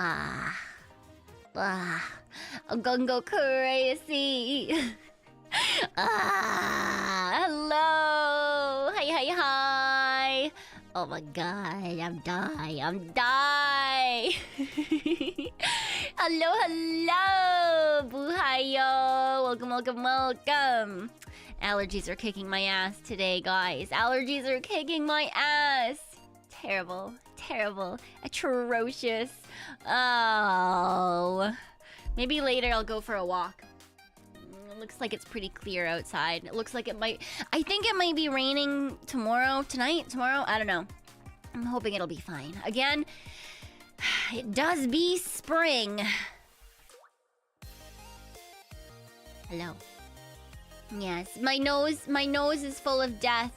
I'm gonna go crazy. Hello. Hi. Oh my god, I'm die. Hello. Buhayo. Welcome. Allergies are kicking my ass today, guys. Allergies are kicking my ass. Terrible. Atrocious. Oh. Maybe later I'll go for a walk. It looks like it's pretty clear outside. It looks like it might... I think it might be raining tomorrow. I don't know. I'm hoping it'll be fine. Again, it does be spring. Hello. Yes, my nose is full of death.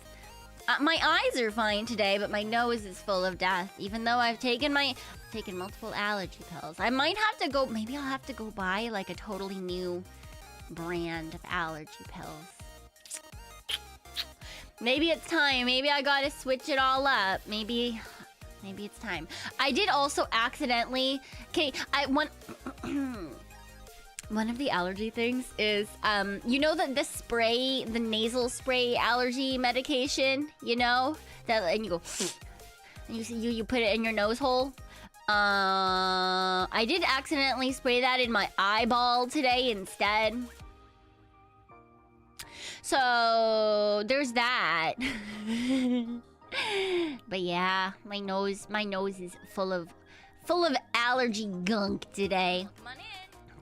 My eyes are fine today, but my nose is full of death. Even though I've taken multiple allergy pills. I might have to go... Maybe I'll have to go buy like a totally new brand of allergy pills. Maybe it's time. Maybe I gotta switch it all up. Maybe it's time. I did also accidentally... Okay, one of the allergy things is, you know the spray, the nasal spray allergy medication, you know? And you go... And you put it in your nose hole. I did accidentally spray that in my eyeball today instead. So there's that. But yeah, my nose is full of allergy gunk today. Come on in.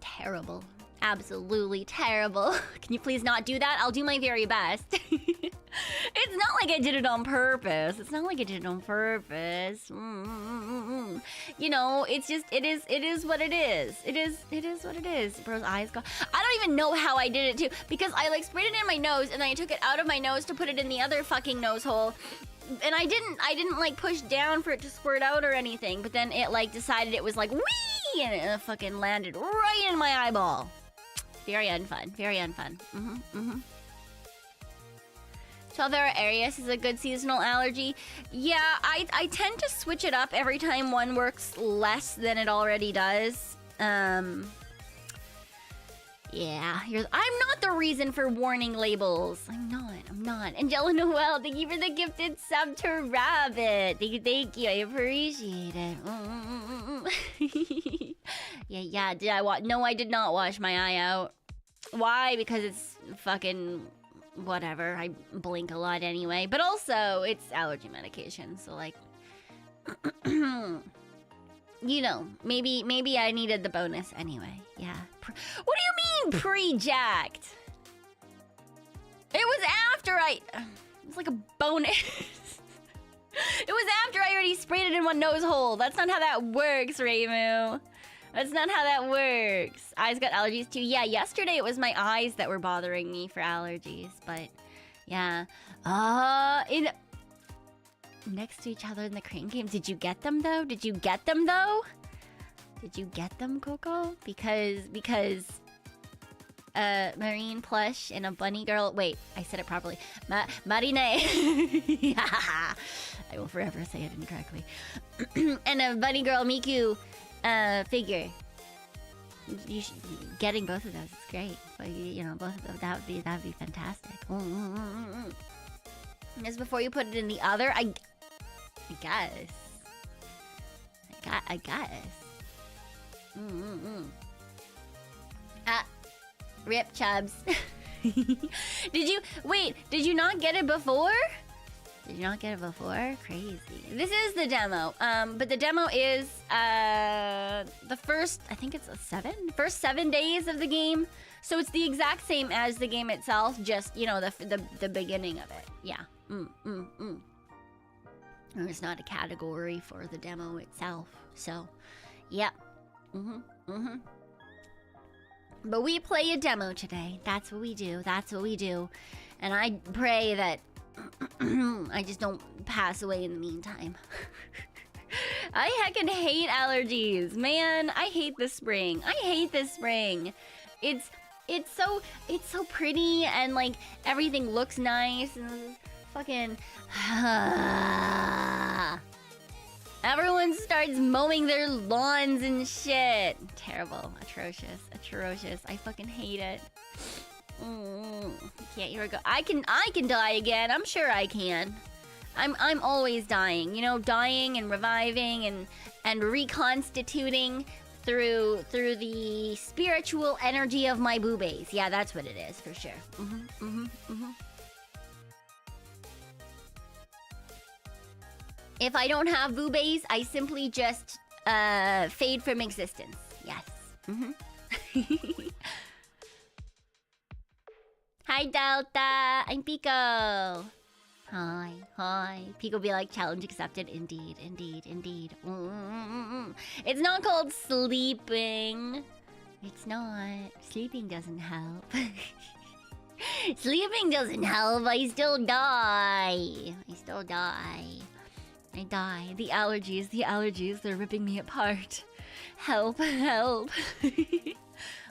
Terrible. Absolutely terrible. Can you please not do that? I'll do my very best. It's not like I did it on purpose. You know, it's just, it is what it is. It is what it is. Bro's eyes go... I don't even know how I did it too, because I like sprayed it in my nose and then I took it out of my nose to put it in the other fucking nose hole. And I didn't like push down for it to squirt out or anything, but then it like decided it was like, wee! And it fucking landed right in my eyeball. Very unfun. 12-hour Aries is a good seasonal allergy. Yeah, I tend to switch it up every time one works less than it already does. Yeah, I'm not the reason for warning labels. I'm not. Angela Noel, thank you for the gifted sub to Rabbit. Thank you. I appreciate it. Yeah. Did I No, I did not wash my eye out. Why? Because it's fucking whatever. I blink a lot anyway. But also, it's allergy medication. So like, you know, maybe I needed the bonus anyway. Yeah. What do you mean pre-jacked? It was after it was like a bonus. It was after I already sprayed it in one nose hole. That's not how that works, Raymu. That's not how that works. Eyes got allergies too. Yeah, yesterday it was my eyes that were bothering me for allergies, but yeah. Next to each other in the crane game. Did you get them though? Did you get them, Coco? Because Marine plush and a bunny girl. Wait, I said it properly. Marine. I will forever say it incorrectly. And a bunny girl Miku figure. Getting both of those is great. But you know, both of them, that would be fantastic. Just before you put it in the other, I guess. Rip Chubs. Did you not get it before? Crazy. This is the demo. But the demo is the first, I think it's first 7 days of the game. So it's the exact same as the game itself, just, you know, the beginning of it. Yeah. There's not a category for the demo itself. So, yeah. But we play a demo today. That's what we do. And I pray that I just don't pass away in the meantime. I heckin' hate allergies. Man, I hate the spring. It's so pretty and like everything looks nice and fucking Everyone starts mowing their lawns and shit. Terrible. Atrocious. Atrocious. I fucking hate it. Can't hear it go. I can die again. I'm sure I can. I'm always dying. You know, dying and reviving and reconstituting through the spiritual energy of my boobies. Yeah, that's what it is for sure. If I don't have boobies, I simply just fade from existence. Yes. Hi, Delta. I'm Pico. Hi, hi. Pico be like, challenge accepted. Indeed, indeed, indeed. It's not called sleeping. It's not. Sleeping doesn't help. Sleeping doesn't help. I still die. I still die. I die. The allergies, they're ripping me apart. Help, help.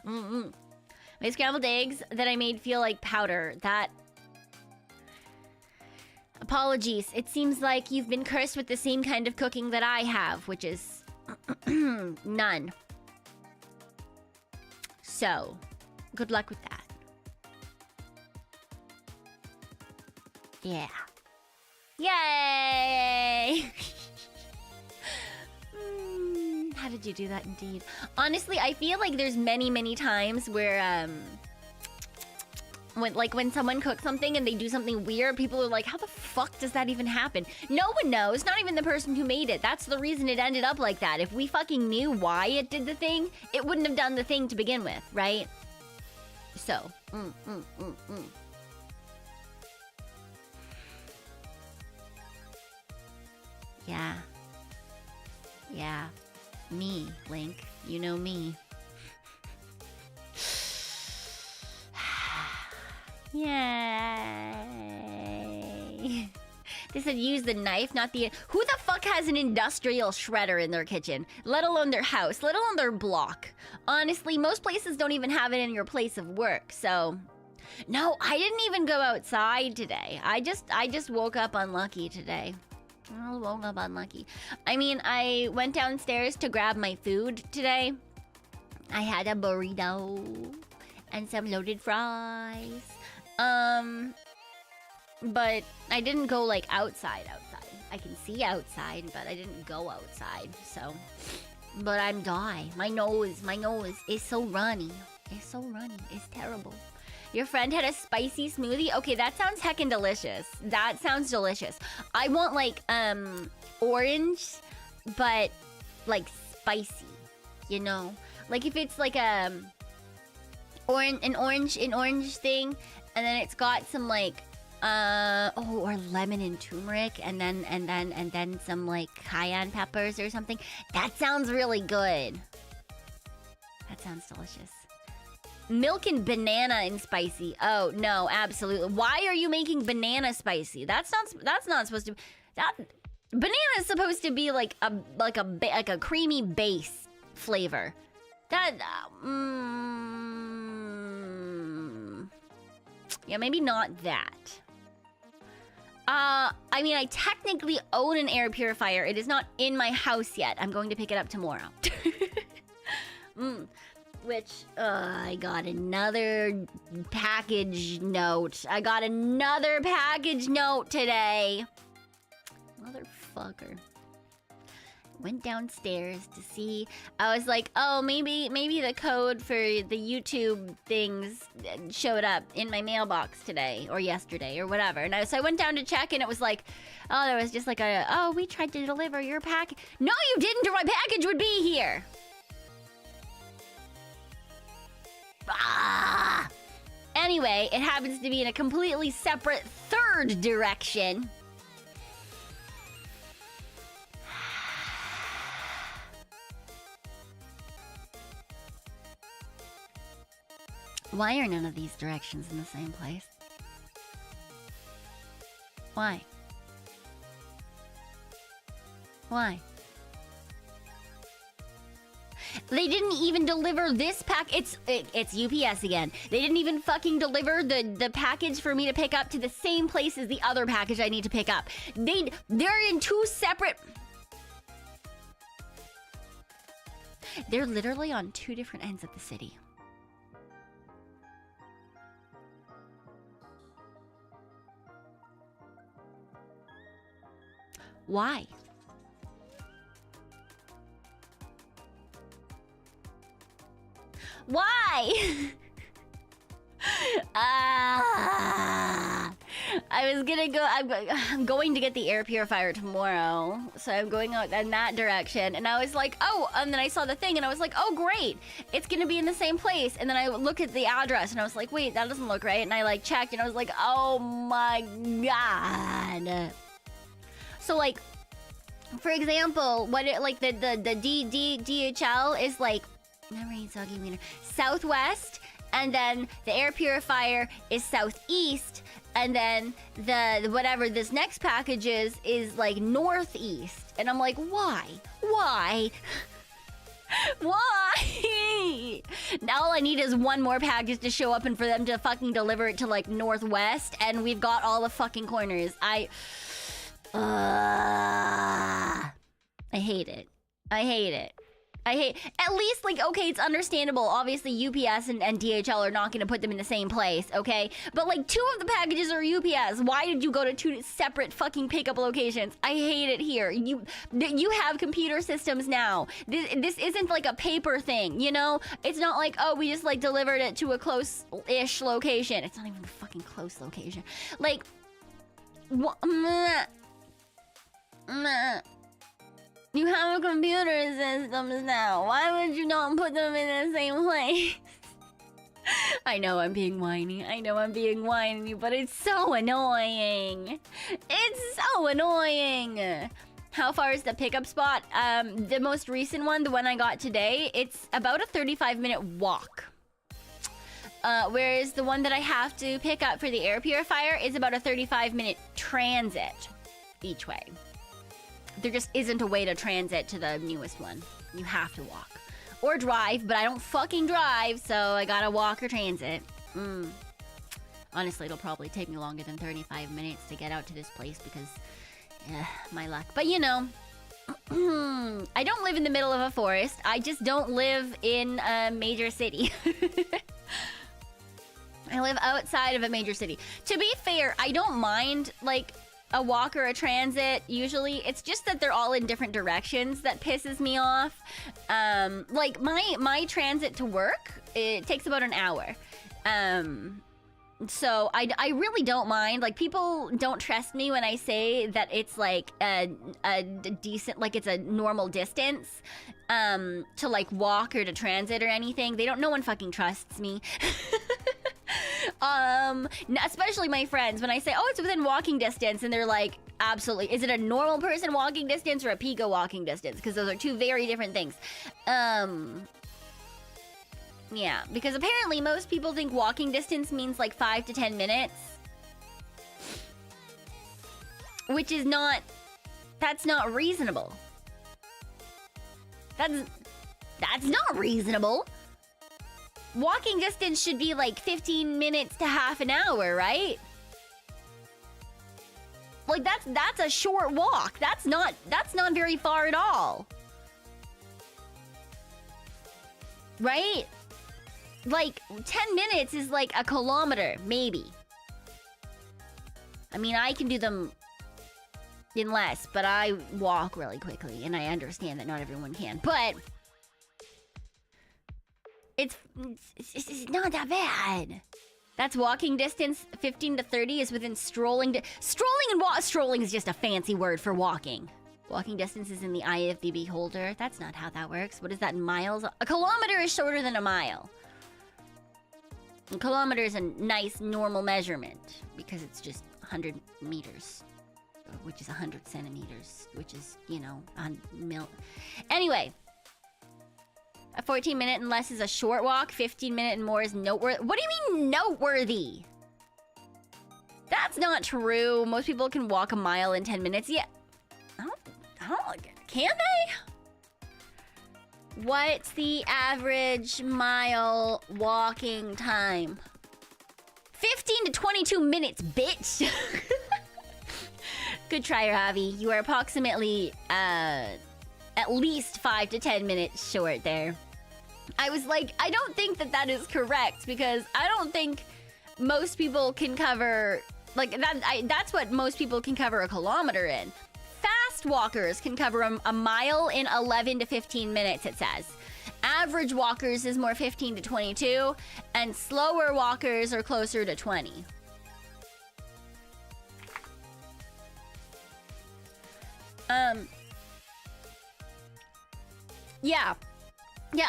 My scrambled eggs that I made feel like powder. That... Apologies. It seems like you've been cursed with the same kind of cooking that I have, which is... none. So, good luck with that. Yeah. Yay! How did you do that indeed? Honestly, I feel like there's many times where, when someone cooks something and they do something weird, people are like, how the fuck does that even happen? No one knows, not even the person who made it. That's the reason it ended up like that. If we fucking knew why it did the thing, it wouldn't have done the thing to begin with, right? So, Yeah. Yeah. Me, Link. You know me. Yay. They said use the knife, not the... Who the fuck has an industrial shredder in their kitchen? Let alone their house, let alone their block. Honestly, most places don't even have it in your place of work, so... No, I didn't even go outside today. I just woke up unlucky today. I woke up unlucky. I mean, I went downstairs to grab my food today. I had a burrito and some loaded fries. But I didn't go like outside. I can see outside, but I didn't go outside, so. But I'm die. My nose is so runny. It's so runny. It's terrible. Your friend had a spicy smoothie? Okay, that sounds heckin' delicious. That sounds delicious. I want like, orange, but like spicy, you know? Like if it's like an orange thing, and then it's got some like, or lemon and turmeric, and then some like cayenne peppers or something. That sounds really good. That sounds delicious. Milk and banana and spicy. Oh no, absolutely. Why are you making banana spicy? That's not supposed to. That banana is supposed to be like a creamy base flavor. That yeah, maybe not that. I mean, I technically own an air purifier. It is not in my house yet. I'm going to pick it up tomorrow. Which, I got another package note. I got another package note today. Motherfucker. Went downstairs to see. I was like, oh, maybe the code for the YouTube things showed up in my mailbox today or yesterday or whatever. And so I went down to check, and it was like, oh, there was just like we tried to deliver your package. No, you didn't, or my package would be here. Ah! Anyway, it happens to be in a completely separate third direction. Why are none of these directions in the same place? Why? Why? They didn't even deliver this pack. It's UPS again. They didn't even fucking deliver the package for me to pick up to the same place as the other package I need to pick up. They're in two separate... They're literally on 2 different ends of the city. Why? Why? I was gonna go. I'm going to get the air purifier tomorrow, so I'm going out in that direction. And I was like, oh, and then I saw the thing, and I was like, oh, great, it's gonna be in the same place. And then I looked at the address, and I was like, wait, that doesn't look right. And I like checked, and I was like, oh my god. So like, for example, what it like the DHL is like, southwest, and then the air purifier is southeast, and then the whatever this next package is like northeast. And I'm like, why? Why? Why? Now all I need is one more package to show up and for them to fucking deliver it to like northwest, and we've got all the fucking corners. I hate it. I hate it. I hate, at least, like, okay, it's understandable. Obviously, UPS and DHL are not going to put them in the same place, okay? But, like, 2 of the packages are UPS. Why did you go to 2 separate fucking pickup locations? I hate it here. You have computer systems now. This isn't, like, a paper thing, you know? It's not like, oh, we just, like, delivered it to a close-ish location. It's not even a fucking close location. Like, you have a computer systems now. Why would you not put them in the same place? I know I'm being whiny. I know I'm being whiny, but it's so annoying. It's so annoying. How far is the pickup spot? The most recent one, the one I got today, it's about a 35-minute walk. Whereas the one that I have to pick up for the air purifier is about a 35-minute transit each way. There just isn't a way to transit to the newest one. You have to walk. Or drive, but I don't fucking drive, so I gotta walk or transit. Honestly, it'll probably take me longer than 35 minutes to get out to this place because, my luck. But you know, I don't live in the middle of a forest. I just don't live in a major city. I live outside of a major city. To be fair, I don't mind, like, a walk or a transit. Usually it's just that they're all in different directions that pisses me off. Like my transit to work, it takes about an hour. So I really don't mind. Like, people don't trust me when I say that it's like a decent, like it's a normal distance to like walk or to transit or anything. No one fucking trusts me. Especially my friends, when I say, oh, it's within walking distance, and they're like, absolutely. Is it a normal person walking distance or a Pekoe walking distance? Because those are 2 very different things. Yeah, because apparently most people think walking distance means like 5 to 10 minutes. Which is not, that's not reasonable. That's not reasonable. Walking distance should be like 15 minutes to half an hour, right? Like that's a short walk. That's not very far at all. Right? Like 10 minutes is like a kilometer, maybe. I mean, I can do them in less, but I walk really quickly, and I understand that not everyone can. But it's not that bad. That's walking distance. 15 to 30 is within strolling. Strolling is just a fancy word for walking. Walking distance is in the eye of the beholder. That's not how that works. What is that in miles? A kilometer is shorter than a mile. A kilometer is a nice normal measurement because it's just 100 meters, which is 100 centimeters, which is, you know, Anyway. A 14-minute and less is a short walk. 15-minute and more is noteworthy. What do you mean noteworthy? That's not true. Most people can walk a mile in 10 minutes. Yeah. I don't can they? What's the average mile walking time? 15 to 22 minutes, bitch. Good try, Ravi. You are approximately at least 5 to 10 minutes short there. I was like, I don't think that that is correct because I don't think most people can cover like that. That's what most people can cover a kilometer in. Fast walkers can cover a mile in 11 to 15 minutes, it says. Average walkers is more 15 to 22, and slower walkers are closer to 20. Yeah,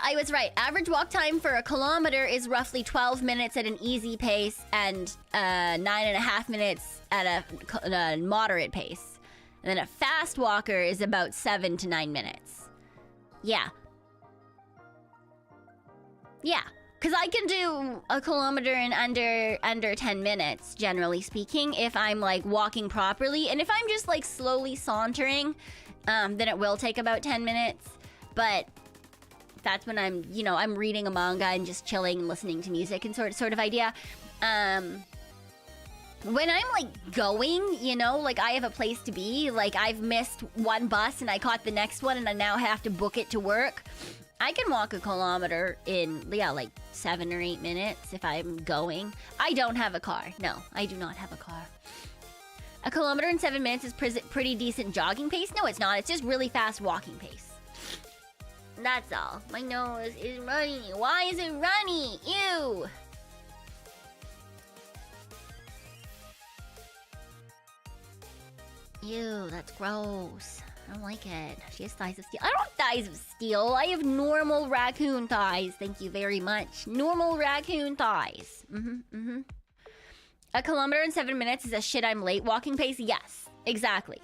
I was right. Average walk time for a kilometer is roughly 12 minutes at an easy pace and 9.5 minutes at a moderate pace. And then a fast walker is about 7 to 9 minutes. Yeah. Yeah, because I can do a kilometer in under 10 minutes, generally speaking, if I'm like walking properly. And if I'm just like slowly sauntering, then it will take about 10 minutes. But that's when I'm, you know, I'm reading a manga and just chilling and listening to music and sort of idea. When I'm like going, you know, like I have a place to be, like I've missed one bus and I caught the next one and I now have to book it to work. I can walk a kilometer in, yeah, like 7 or 8 minutes if I'm going. I don't have a car. No, I do not have a car. A kilometer in 7 minutes is pretty decent jogging pace. No, it's not. It's just really fast walking pace. That's all. My nose is runny. Why is it runny? Ew. Ew, that's gross. I don't like it. She has thighs of steel. I don't have thighs of steel. I have normal raccoon thighs. Thank you very much. Normal raccoon thighs. A kilometer in 7 minutes is a shit I'm late walking pace? Yes, exactly.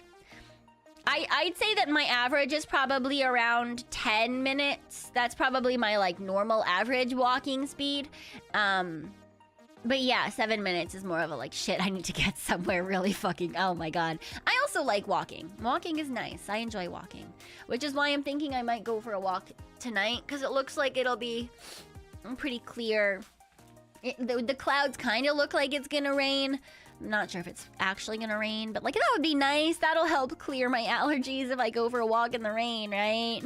I'd say that my average is probably around 10 minutes. That's probably my like normal average walking speed. But yeah, 7 minutes is more of a like, shit, I need to get somewhere really fucking, oh my god. I also like walking. Walking is nice. I enjoy walking. Which is why I'm thinking I might go for a walk tonight, because it looks like it'll be pretty clear. The clouds kind of look like it's gonna rain. I'm not sure if it's actually gonna rain, but like that would be nice. That'll help clear my allergies if I go for a walk in the rain, right?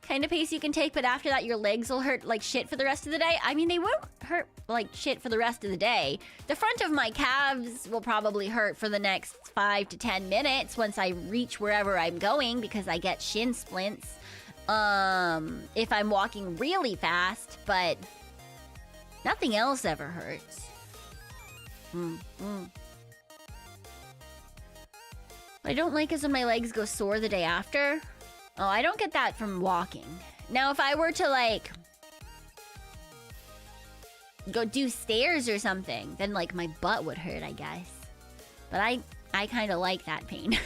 Kind of pace you can take, but after that your legs will hurt like shit for the rest of the day. I mean, they won't hurt like shit for the rest of the day. The front of my calves will probably hurt for the next 5 to 10 minutes once I reach wherever I'm going because I get shin splints if I'm walking really fast, but nothing else ever hurts. What I don't like is when my legs go sore the day after. Oh, I don't get that from walking. Now, if I were to, like, go do stairs or something, then, like, my butt would hurt, I guess. But I kind of like that pain.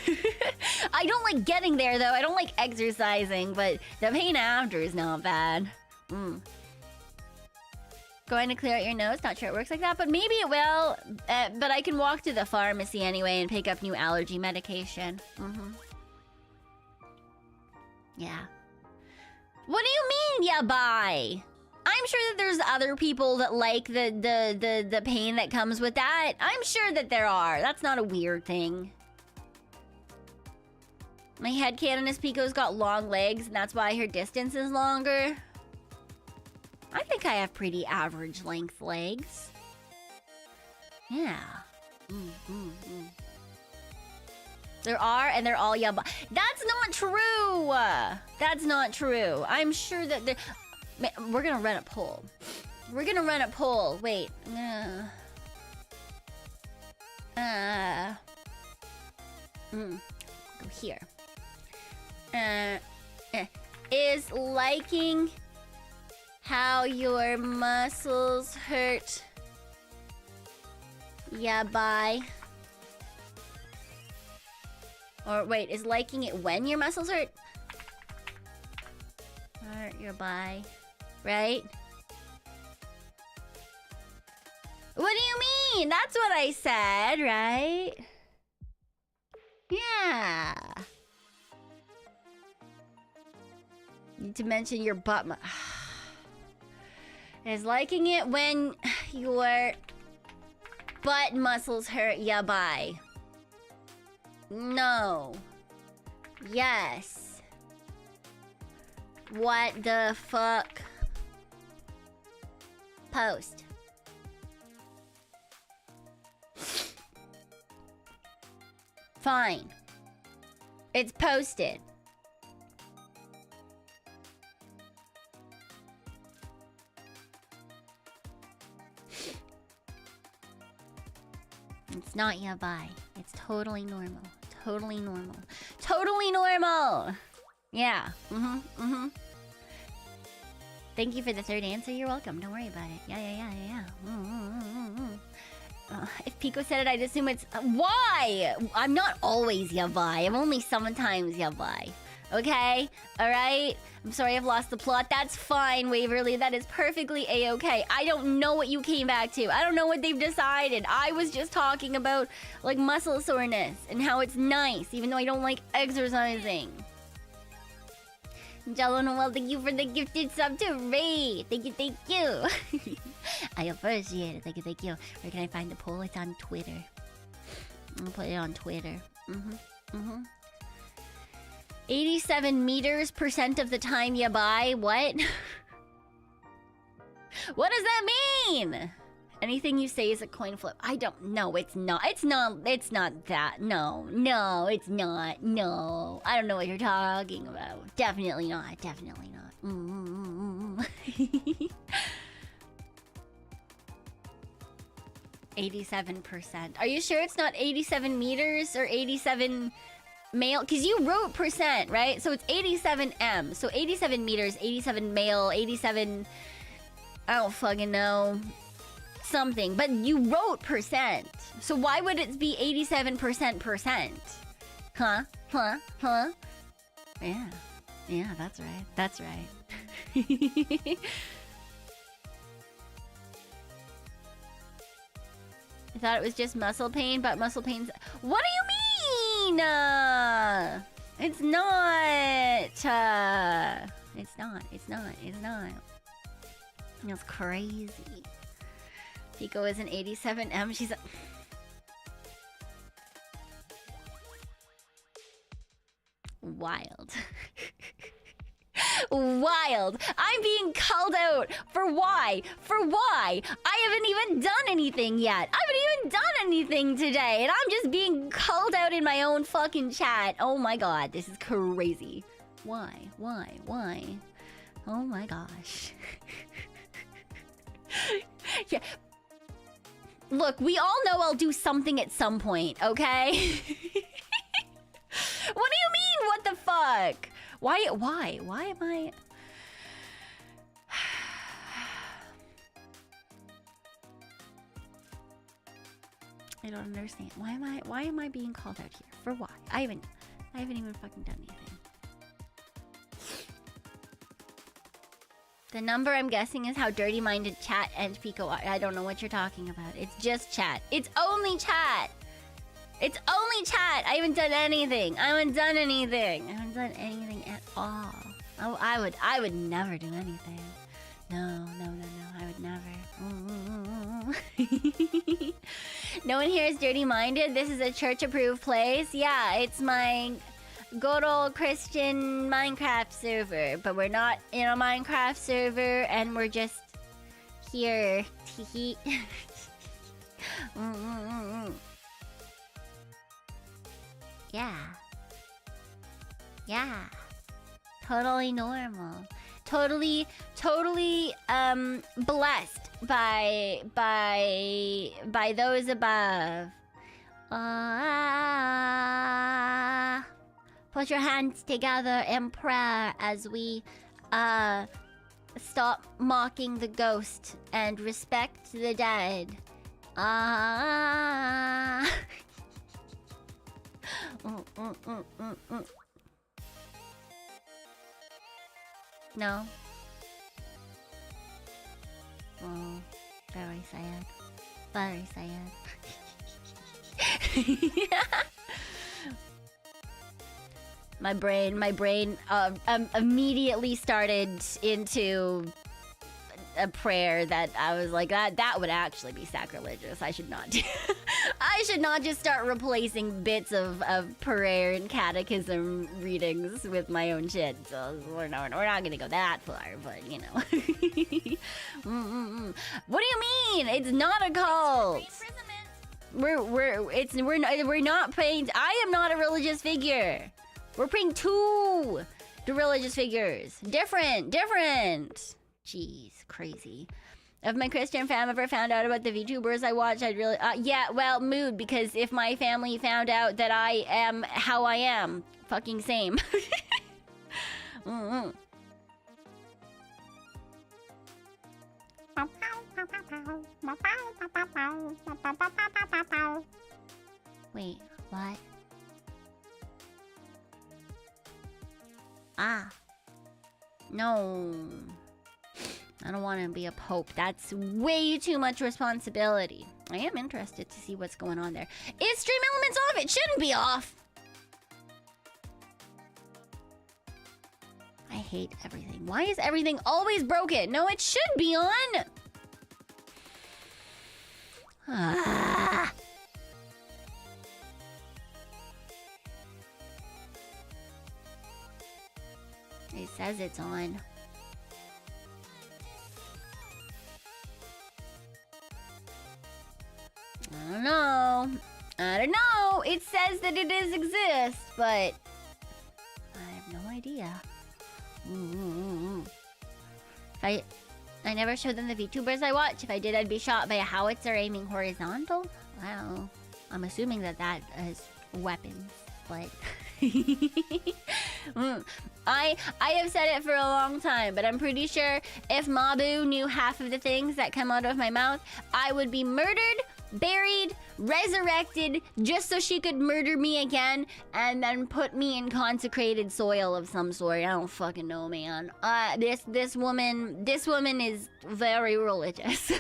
I don't like getting there, though. I don't like exercising, but the pain after is not bad. Going to clear out your nose. Not sure it works like that, but maybe it will. But I can walk to the pharmacy anyway and pick up new allergy medication. Yeah. What do you mean, yeah, bye? I'm sure that there's other people that like the pain that comes with that. I'm sure that there are. That's not a weird thing. My headcanon is Pekoe's got long legs, and that's why her distance is longer. I think I have pretty average length legs. Yeah. There are, and they're all yabba. That's not true! That's not true. I'm sure that there... We're gonna run a poll. We're gonna run a poll. Wait. Go here. Is liking how your muscles hurt? Yeah, bye. Or wait, is liking it when your muscles hurt? Hurt your bye. Right? What do you mean? That's what I said, right? Yeah. Need to mention your butt. Is liking it when your butt muscles hurt ya bye? No. Yes. What the fuck? Post. Fine. It's posted. It's not yabai. It's totally normal. Totally normal. Totally normal! Yeah. Thank you for the third answer. You're welcome. Don't worry about it. Yeah. If Pekoe said it, I'd assume it's... why? I'm not always yabai. I'm only sometimes yabai. Okay? Alright? I'm sorry I've lost the plot. That's fine, Waverly. That is perfectly a-okay. I don't know what you came back to. I don't know what they've decided. I was just talking about, like, muscle soreness and how it's nice, even though I don't like exercising. Jello Noel, thank you for the gifted sub to Ray. Thank you. I appreciate it. Thank you. Where can I find the poll? It's on Twitter. I'm gonna put it on Twitter. 87 meters % of the time you buy. What? What does that mean? Anything you say is a coin flip. I don't know. It's not that. No, it's not. No. I don't know what you're talking about. Definitely not. 87%. Are you sure it's not 87 meters or 87 male? Because you wrote %, right? So it's 87 M. So 87 meters, 87 male, 87... I don't fucking know. Something. But you wrote %. So why would it be 87%? Huh? Yeah, that's right. I thought it was just muscle pain, but muscle pain's... What do you mean? It's not. It's not. That's crazy. Pekoe is an 87M. She's a... Wild. Wild. I'm being called out. For why? I haven't even done anything yet. I haven't even done anything today. And I'm just being called out in my own fucking chat. Oh my god. This is crazy. Why? Oh my gosh. Yeah. Look, we all know I'll do something at some point, okay? What do you mean, what the fuck? Why am I... I don't understand. Why am I being called out here? For why? I haven't even fucking done anything. The number I'm guessing is how dirty-minded chat and Pekoe are. I don't know what you're talking about. It's just chat. It's only chat. It's only chat. I haven't done anything. I haven't done anything at all. I would never do anything. No. I would never. No one here is dirty-minded. This is a church-approved place. Yeah, it's my good old Christian Minecraft server. But we're not in a Minecraft server, and we're just here. Yeah. Totally normal. Totally blessed by those above. Put your hands together in prayer as we stop mocking the ghost and respect the dead. No. Oh, very sad. Very sad. My brain immediately started into a prayer that I was like, that would actually be sacrilegious. I should not do. I should not just start replacing bits of prayer and catechism readings with my own shit. So we're not gonna go that far, but you know. What do you mean? It's not a cult. We're not praying. I am not a religious figure. We're praying to the religious figures. Different. Jeez, crazy. If my Christian fam ever found out about the VTubers I watch, I'd really... yeah, well, mood, because if my family found out that I am how I am, fucking same. Wait, what? No. I don't want to be a pope. That's way too much responsibility. I am interested to see what's going on there. Is Stream Elements off? It shouldn't be off. I hate everything. Why is everything always broken? No, it should be on. It says it's on. I don't know. It says that it does exist, but I have no idea. If I never showed them the VTubers I watch. If I did, I'd be shot by a howitzer aiming horizontal. Wow. I'm assuming that is weapons, but... I have said it for a long time, but I'm pretty sure if Mabu knew half of the things that come out of my mouth, I would be murdered, buried, resurrected, just so she could murder me again, and then put me in consecrated soil of some sort. I don't fucking know, man. This woman is very religious.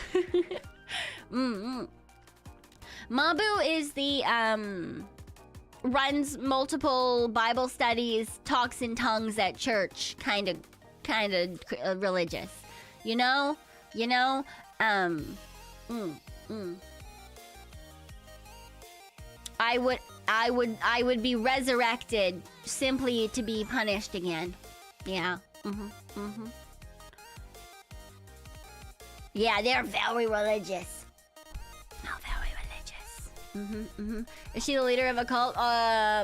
Mabu is the runs multiple Bible studies, talks in tongues at church, kind of religious, you know. I would be resurrected simply to be punished again. Yeah. Yeah, they're very religious. Is she the leader of a cult?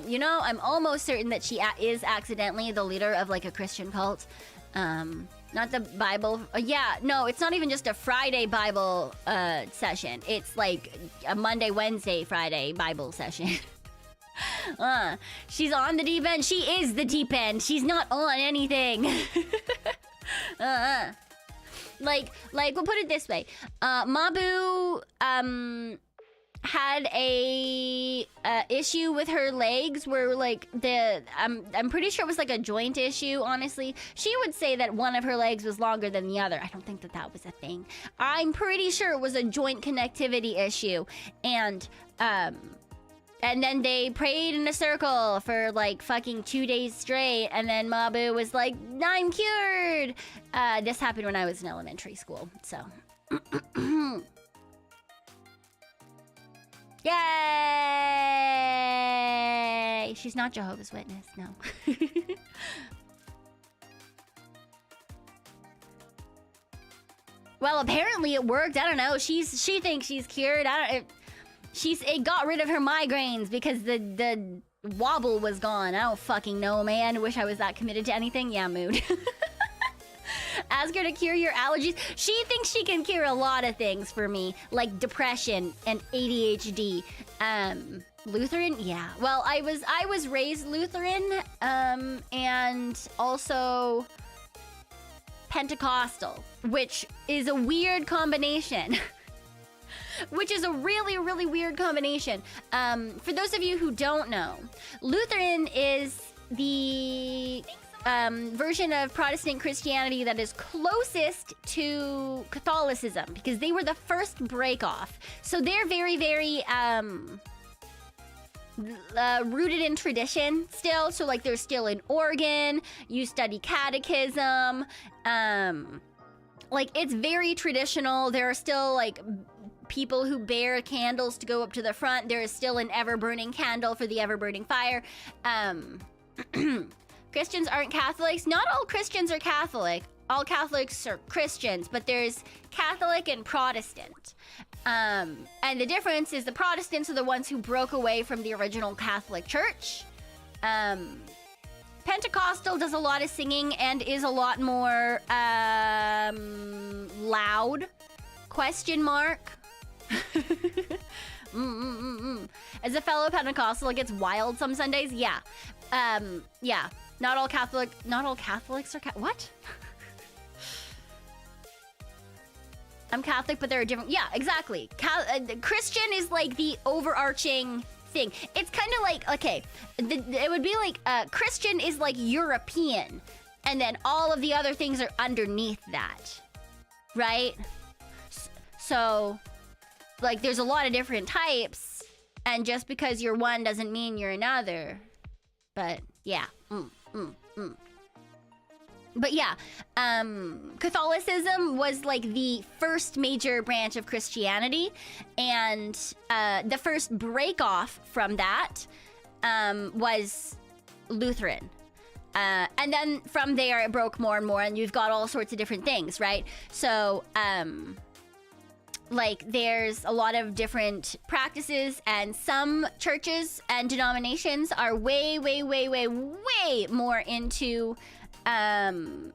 You know, I'm almost certain that she is accidentally the leader of like a Christian cult. Not the Bible. Yeah, no, it's not even just a Friday Bible session. It's like a Monday, Wednesday, Friday Bible session. She's on the deep end. She is the deep end. She's not on anything. Like we'll put it this way. Mabu had a issue with her legs where like I'm pretty sure it was like a joint issue. Honestly, she would say that one of her legs was longer than the other. I don't think that was a thing. I'm pretty sure it was a joint connectivity issue, and then they prayed in a circle for like fucking 2 days straight, and then Mabu was like, I'm cured. This happened when I was in elementary school, so yay! She's not Jehovah's Witness, no. Well, apparently it worked. I don't know. She thinks she's cured. It got rid of her migraines because the wobble was gone. I don't fucking know, man. Wish I was that committed to anything. Yeah, mood. Ask her to cure your allergies. She thinks she can cure a lot of things for me, like depression and ADHD. Lutheran? Yeah. Well, I was raised Lutheran, and also Pentecostal, which is a weird combination. Which is a really, really weird combination. For those of you who don't know, Lutheran is the version of Protestant Christianity that is closest to Catholicism, because they were the first break off. So they're very, very rooted in tradition still. So like there's still an organ, you study catechism, like, it's very traditional. There are still, like, people who bear candles to go up to the front. There is still an ever-burning candle for the ever-burning fire. Christians aren't Catholics. Not all Christians are Catholic. All Catholics are Christians, but there's Catholic and Protestant. And the difference is the Protestants are the ones who broke away from the original Catholic Church. Pentecostal does a lot of singing and is a lot more loud. Question mark. As a fellow Pentecostal, it gets wild some Sundays. Yeah. Yeah. Not all Catholics are what? I'm Catholic, but there are different... Yeah, exactly. Christian is like the overarching thing. It's kind of like, okay, it would be like Christian is like European, and then all of the other things are underneath that, right? So, like, there's a lot of different types, and just because you're one doesn't mean you're another. But, yeah. But yeah, Catholicism was like the first major branch of Christianity, and the first break off from that was Lutheran. And then from there it broke more and more, and you've got all sorts of different things, right? So, like, there's a lot of different practices, and some churches and denominations are way more into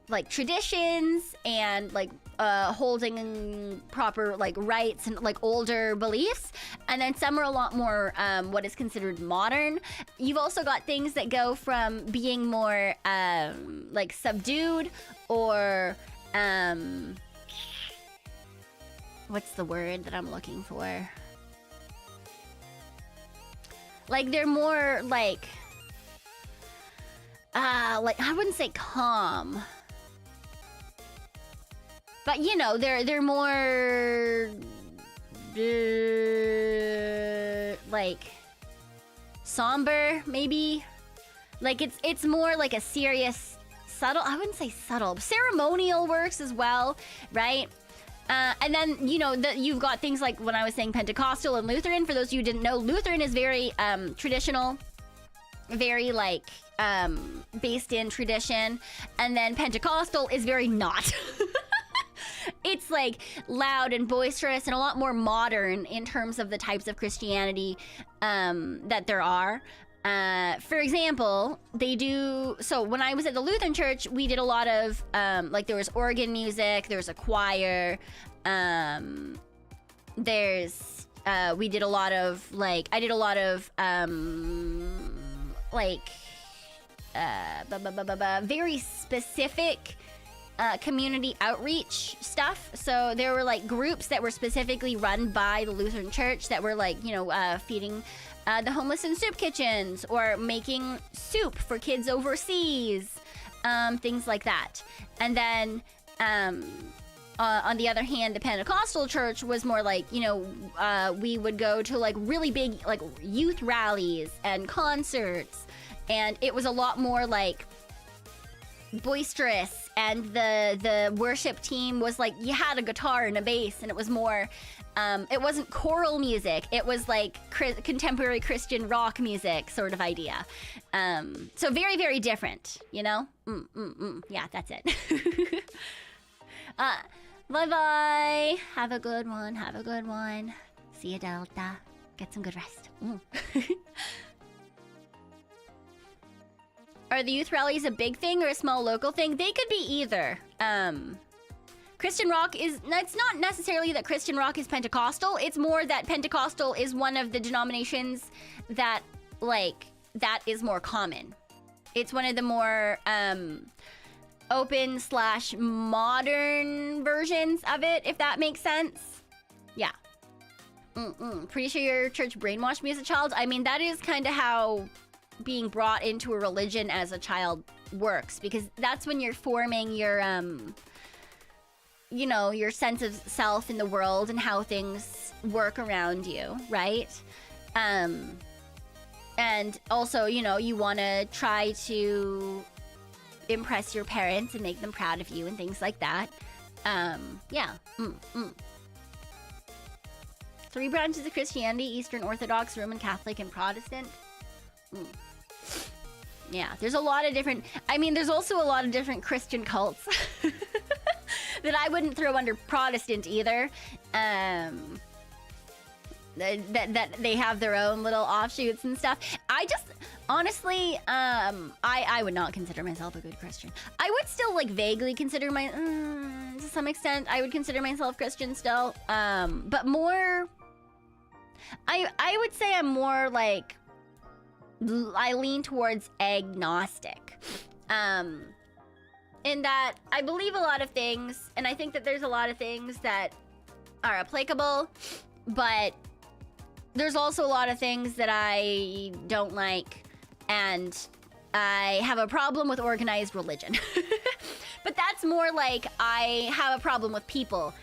like traditions and like holding proper like rites and like older beliefs, and then some are a lot more what is considered modern. You've also got things that go from being more like subdued, or what's the word that I'm looking for? Like, they're more like I wouldn't say calm, but you know, they're more like somber, maybe. Like, it's more like a serious, subtle. I wouldn't say subtle. Ceremonial works as well, right? And then, you know, you've got things like when I was saying Pentecostal and Lutheran. For those of you who didn't know, Lutheran is very traditional, very like based in tradition, and then Pentecostal is very not. It's like loud and boisterous and a lot more modern in terms of the types of Christianity that there are. For example, they do, so when I was at the Lutheran church, we did a lot of like, there was organ music, there was a choir, there's we did a lot of like, I did a lot of like very specific community outreach stuff. So there were like groups that were specifically run by the Lutheran church that were like, you know, feeding the homeless in soup kitchens, or making soup for kids overseas, things like that. And then on the other hand, the Pentecostal church was more like, you know, we would go to like really big like youth rallies and concerts, and it was a lot more like boisterous, and the worship team was like, you had a guitar and a bass, and it was more it wasn't choral music, it was like contemporary Christian rock music sort of idea. So very different, you know. Yeah, that's it. Bye have a good one. See you, Delta. Get some good rest. Are the youth rallies a big thing or a small local thing? They could be either. Christian rock is... It's not necessarily that Christian rock is Pentecostal. It's more that Pentecostal is one of the denominations that, like, that is more common. It's one of the more open/modern versions of it, if that makes sense. Yeah. Pretty sure your church brainwashed me as a child. I mean, that is kind of how being brought into a religion as a child works, because that's when you're forming your you know, your sense of self in the world and how things work around you, right? And also, you know, you want to try to impress your parents and make them proud of you and things like that. Yeah. 3 branches of Christianity: Eastern Orthodox, Roman Catholic, and Protestant. Yeah, there's a lot of different... I mean, there's also a lot of different Christian cults that I wouldn't throw under Protestant either. That they have their own little offshoots and stuff. I just... Honestly, I would not consider myself a good Christian. I would still, like, vaguely consider my... to some extent, I would consider myself Christian still. But more... I would say I'm more, like... I lean towards agnostic. In that I believe a lot of things, and I think that there's a lot of things that are applicable, but there's also a lot of things that I don't like, and I have a problem with organized religion. But that's more like I have a problem with people.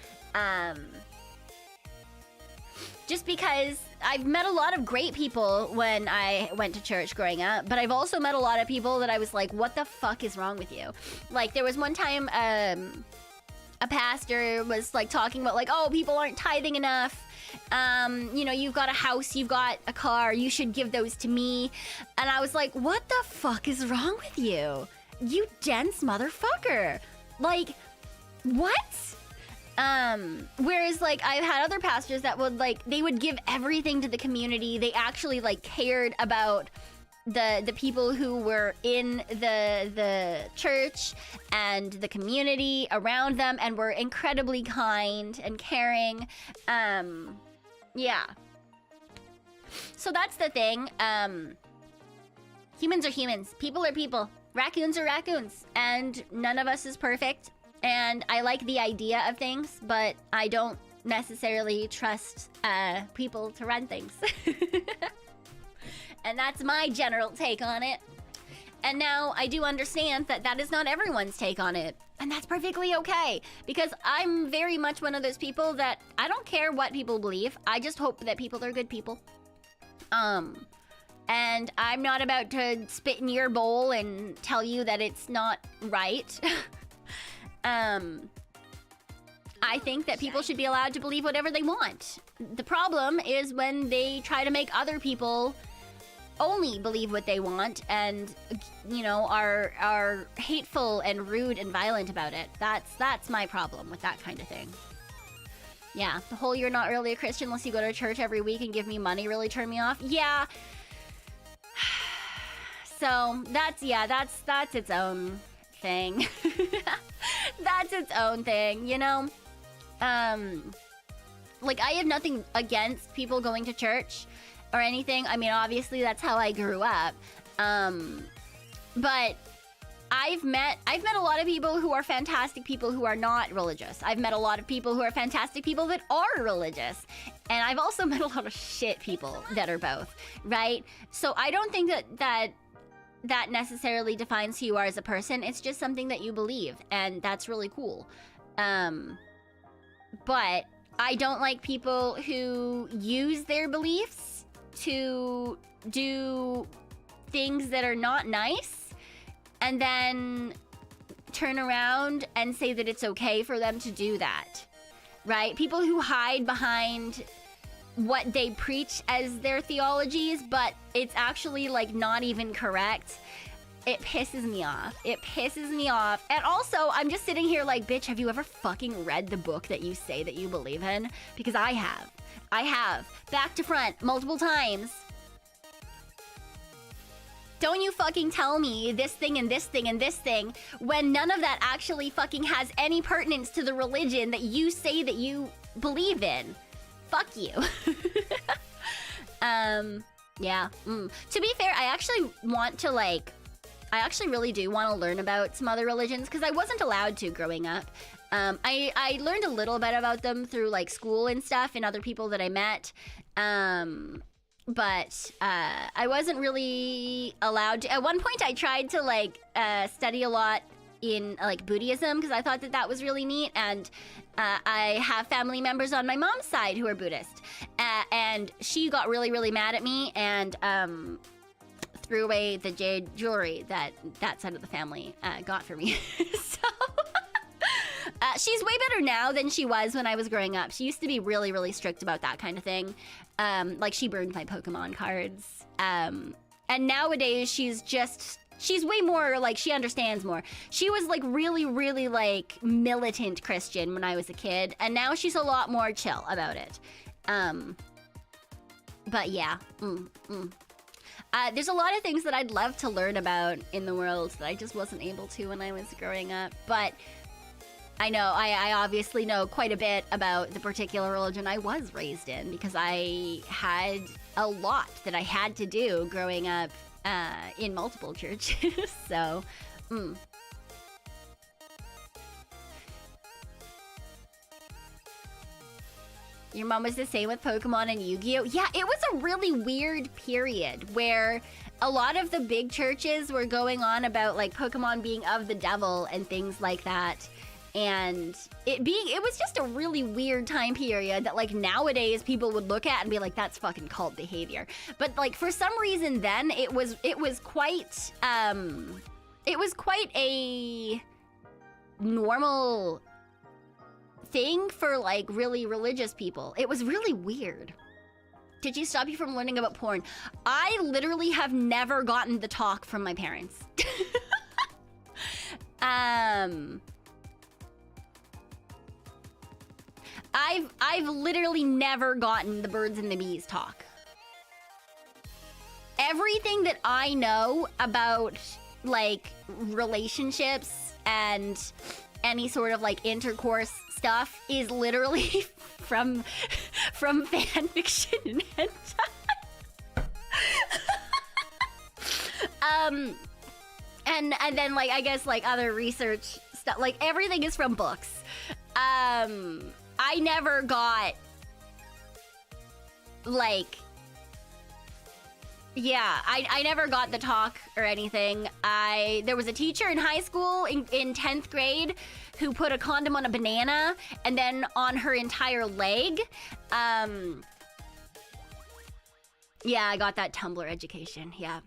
Just because I've met a lot of great people when I went to church growing up, but I've also met a lot of people that I was like, what the fuck is wrong with you? Like, there was one time a pastor was like talking about like, oh, people aren't tithing enough. You know, you've got a house, you've got a car, you should give those to me. And I was like, what the fuck is wrong with you? You dense motherfucker. Like, what? Whereas like I've had other pastors that would like, they would give everything to the community. They actually like cared about the people who were in the church and the community around them, and were incredibly kind and caring. Yeah. So that's the thing. Humans are humans. People are people. Raccoons are raccoons. And none of us is perfect. And I like the idea of things, but I don't necessarily trust people to run things. And that's my general take on it. And now I do understand that that is not everyone's take on it. And that's perfectly okay. Because I'm very much one of those people that I don't care what people believe. I just hope that people are good people. And I'm not about to spit in your bowl and tell you that it's not right. I think that people should be allowed to believe whatever they want. The problem is when they try to make other people only believe what they want and, you know, are hateful and rude and violent about it. That's my problem with that kind of thing. Yeah, the whole you're not really a Christian unless you go to church every week and give me money really turned me off. Yeah. So that's its own thing. That's its own thing, you know? Like, I have nothing against people going to church or anything. I mean, obviously, that's how I grew up. But I've met a lot of people who are fantastic people who are not religious. I've met a lot of people who are fantastic people that are religious. And I've also met a lot of shit people that are both, right? So I don't think that necessarily defines who you are as a person. It's just something that you believe, and that's really cool. But I don't like people who use their beliefs to do things that are not nice and then turn around and say that it's okay for them to do that, right? People who hide behind what they preach as their theologies, but it's actually like not even correct. It pisses me off. It pisses me off. And also, I'm just sitting here like, bitch, have you ever fucking read the book that you say that you believe in? Because I have. I have. Back to front, multiple times. Don't you fucking tell me this thing and this thing and this thing when none of that actually fucking has any pertinence to the religion that you say that you believe in. Fuck you. Yeah. To be fair, I actually want to like... I actually really do want to learn about some other religions because I wasn't allowed to growing up. I learned a little bit about them through like school and stuff and other people that I met. But I wasn't really allowed to. At one point I tried to like study a lot in like Buddhism because I thought that was really neat, and I have family members on my mom's side who are Buddhist, and she got really mad at me and threw away the jade jewelry that side of the family got for me. So She's way better now than she was when I was growing up. She used to be really, really strict about that kind of thing. Like, she burned my Pokemon cards. And nowadays, she's way more, like, she understands more. She was, like, really, really, like, militant Christian when I was a kid. And now she's a lot more chill about it. But yeah. There's a lot of things that I'd love to learn about in the world that I just wasn't able to when I was growing up. But I know, I obviously know quite a bit about the particular religion I was raised in because I had a lot that I had to do growing up in multiple churches. So, Your mom was the same with Pokemon and Yu-Gi-Oh! Yeah, it was a really weird period where a lot of the big churches were going on about, like, Pokemon being of the devil and things like that. And it was just a really weird time period that, like, nowadays people would look at and be like, that's fucking cult behavior. But, like, for some reason then it was quite a normal thing for, like, really religious people. It was really weird. Did she stop you from learning about porn? I literally have never gotten the talk from my parents. I've literally never gotten the birds and the bees talk. Everything that I know about, like, relationships and any sort of, like, intercourse stuff is literally from fan fiction and hentai. And then, like, I guess, like, other research stuff. Like, everything is from books. I never got, like, yeah, I never got the talk or anything. There was a teacher in high school in 10th grade who put a condom on a banana and then on her entire leg. Yeah, I got that Tumblr education, yeah.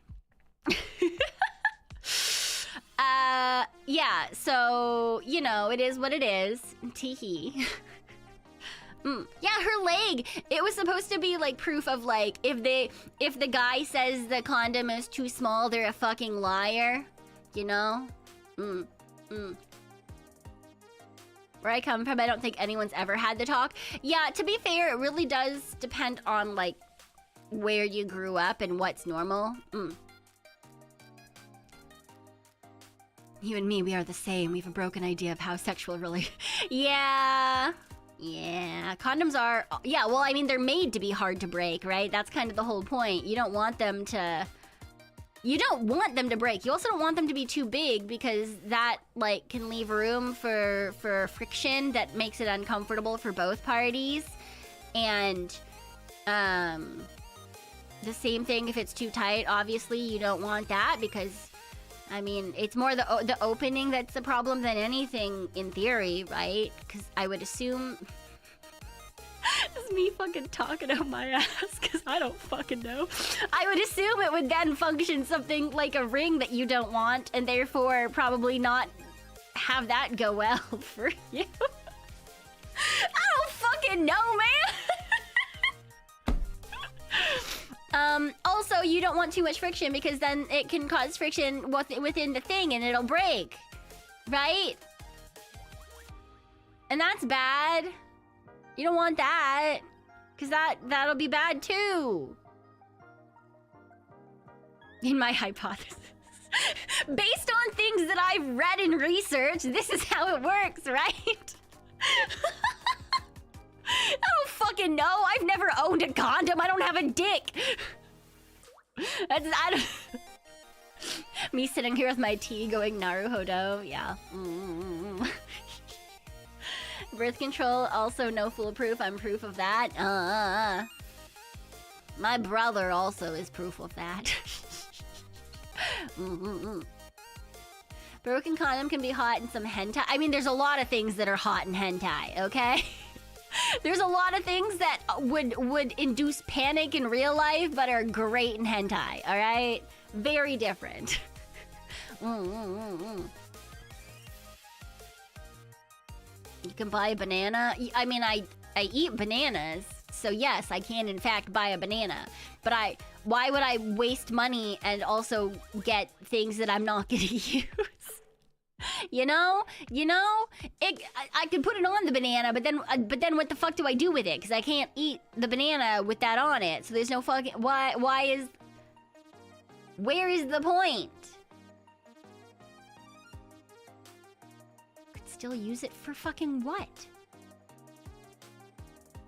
Yeah, so, you know, it is what it is. Teehee. Yeah, her leg. It was supposed to be, like, proof of, like, if the guy says the condom is too small, they're a fucking liar. You know? Where I come from, I don't think anyone's ever had the talk. Yeah, to be fair, it really does depend on, like, where you grew up and what's normal. You and me, we are the same. We have a broken idea of how sexual really... Yeah, condoms are... Yeah, well, I mean, they're made to be hard to break, right? That's kind of the whole point. You don't want them to... You don't want them to break. You also don't want them to be too big because that, like, can leave room for friction that makes it uncomfortable for both parties. And, the same thing if it's too tight. Obviously, you don't want that because... I mean, it's more the opening that's the problem than anything in theory, right? Because I would assume... This is me fucking talking out my ass because I don't fucking know. I would assume it would then function something like a ring that you don't want and therefore probably not have that go well for you. I don't fucking know, man! Also, you don't want too much friction because then it can cause friction within the thing and it'll break. Right? And that's bad. You don't want that. Because that'll be bad too. In my hypothesis. Based on things that I've read and researched, this is how it works, right? I don't fucking know. I've never owned a condom. I don't have a dick. Me sitting here with my tea going Naruhodo. Yeah. Birth control, also no foolproof. I'm proof of that. My brother also is proof of that. Broken condom can be hot in some hentai. I mean, there's a lot of things that are hot in hentai, okay? There's a lot of things that would induce panic in real life, but are great in hentai, alright? Very different. You can buy a banana. I mean, I eat bananas, so yes, I can in fact buy a banana. But why would I waste money and also get things that I'm not gonna use? You know, I could put it on the banana, but then what the fuck do I do with it? Because I can't eat the banana with that on it. So there's no fucking where is the point? Could still use it for fucking what?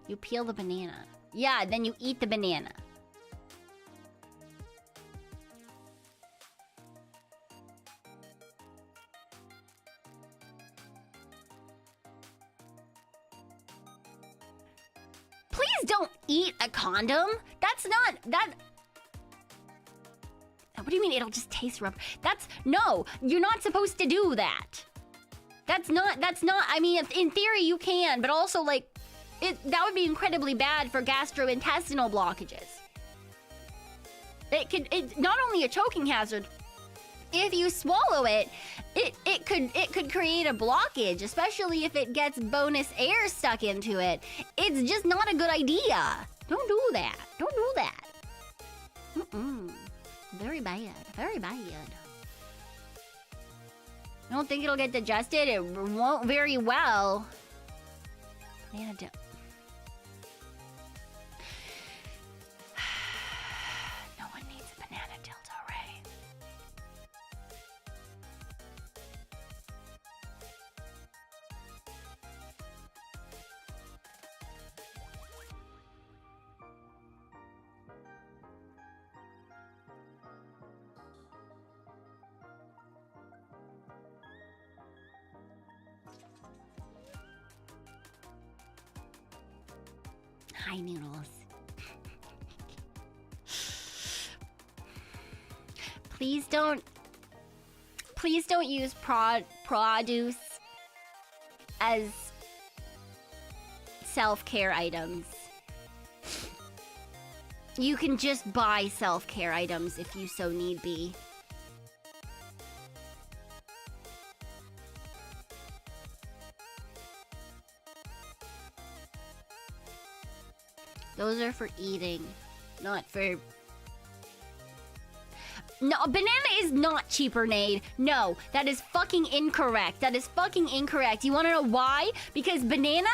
You peel the banana. Yeah, then you eat the banana. Please don't eat a condom. That's not that. What do you mean it'll just taste rubber? No, you're not supposed to do that. That's not, I mean, in theory you can, but also like, that would be incredibly bad for gastrointestinal blockages. It's not only a choking hazard, if you swallow it, it could create a blockage, especially if it gets bonus air stuck into it. It's just not a good idea. Don't do that. Don't do that. Very bad. Very bad. I don't think it'll get digested. It won't very well. Banana dip. No one needs a banana dildo, Ray. Hi, Noodles. Please don't use produce as self-care items. You can just buy self-care items if you so need be. Those are for eating, not for... No, a banana is not cheaper, Nade. No, that is fucking incorrect. That is fucking incorrect. You wanna know why? Because banana,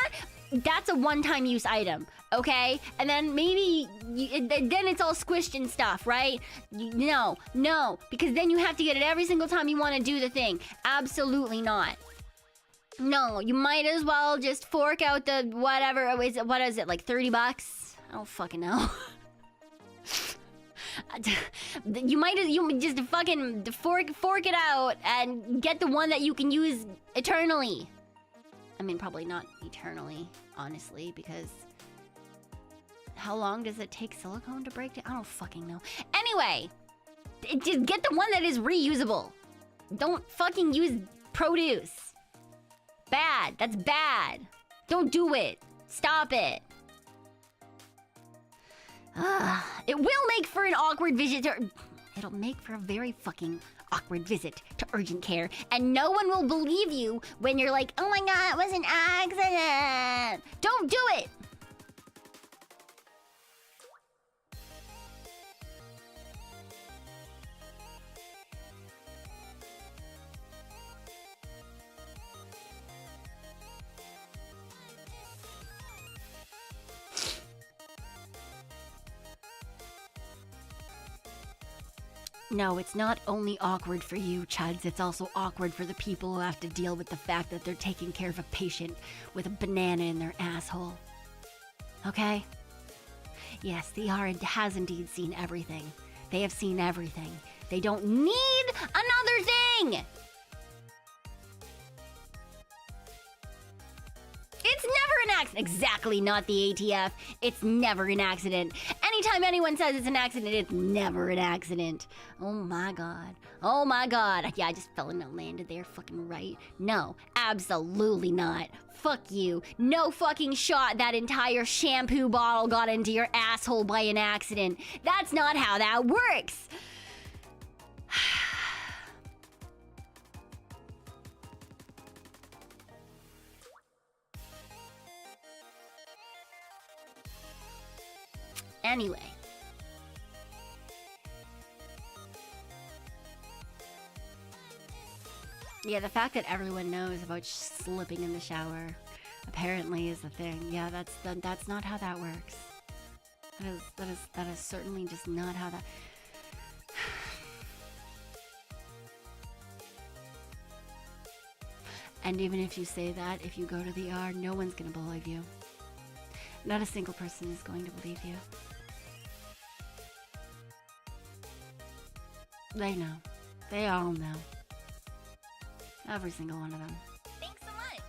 that's a one-time use item, okay? And then maybe, then it's all squished and stuff, right? No, because then you have to get it every single time you wanna do the thing. Absolutely not. No, you might as well just fork out the whatever, what is it, like 30 bucks? I don't fucking know. You just fucking fork it out and get the one that you can use eternally. I mean, probably not eternally, honestly, because how long does it take silicone to break down? I don't fucking know. Anyway, just get the one that is reusable. Don't fucking use produce. Bad. That's bad. Don't do it. Stop it. It will make for an awkward visit to... It'll make for a very fucking awkward visit to urgent care. And no one will believe you when you're like, oh my god, it was an accident. Don't do it. No, it's not only awkward for you, Chuds. It's also awkward for the people who have to deal with the fact that they're taking care of a patient with a banana in their asshole. Okay? Yes, the ER has indeed seen everything. They have seen everything. They don't need another thing! It's never an accident. Exactly, not the ATF. It's never an accident. Anytime anyone says it's an accident, it's never an accident. Oh my god. Oh my god. Yeah, I just fell and landed there fucking right. No, absolutely not. Fuck you. No fucking shot that entire shampoo bottle got into your asshole by an accident. That's not how that works. Anyway. Yeah, the fact that everyone knows about slipping in the shower apparently is a thing. Yeah, that's not how that works. That is certainly just not how that. And even if you say that, if you go to the ER, no one's gonna believe you. Not a single person is going to believe you. They know. They all know. Every single one of them. Thanks so much.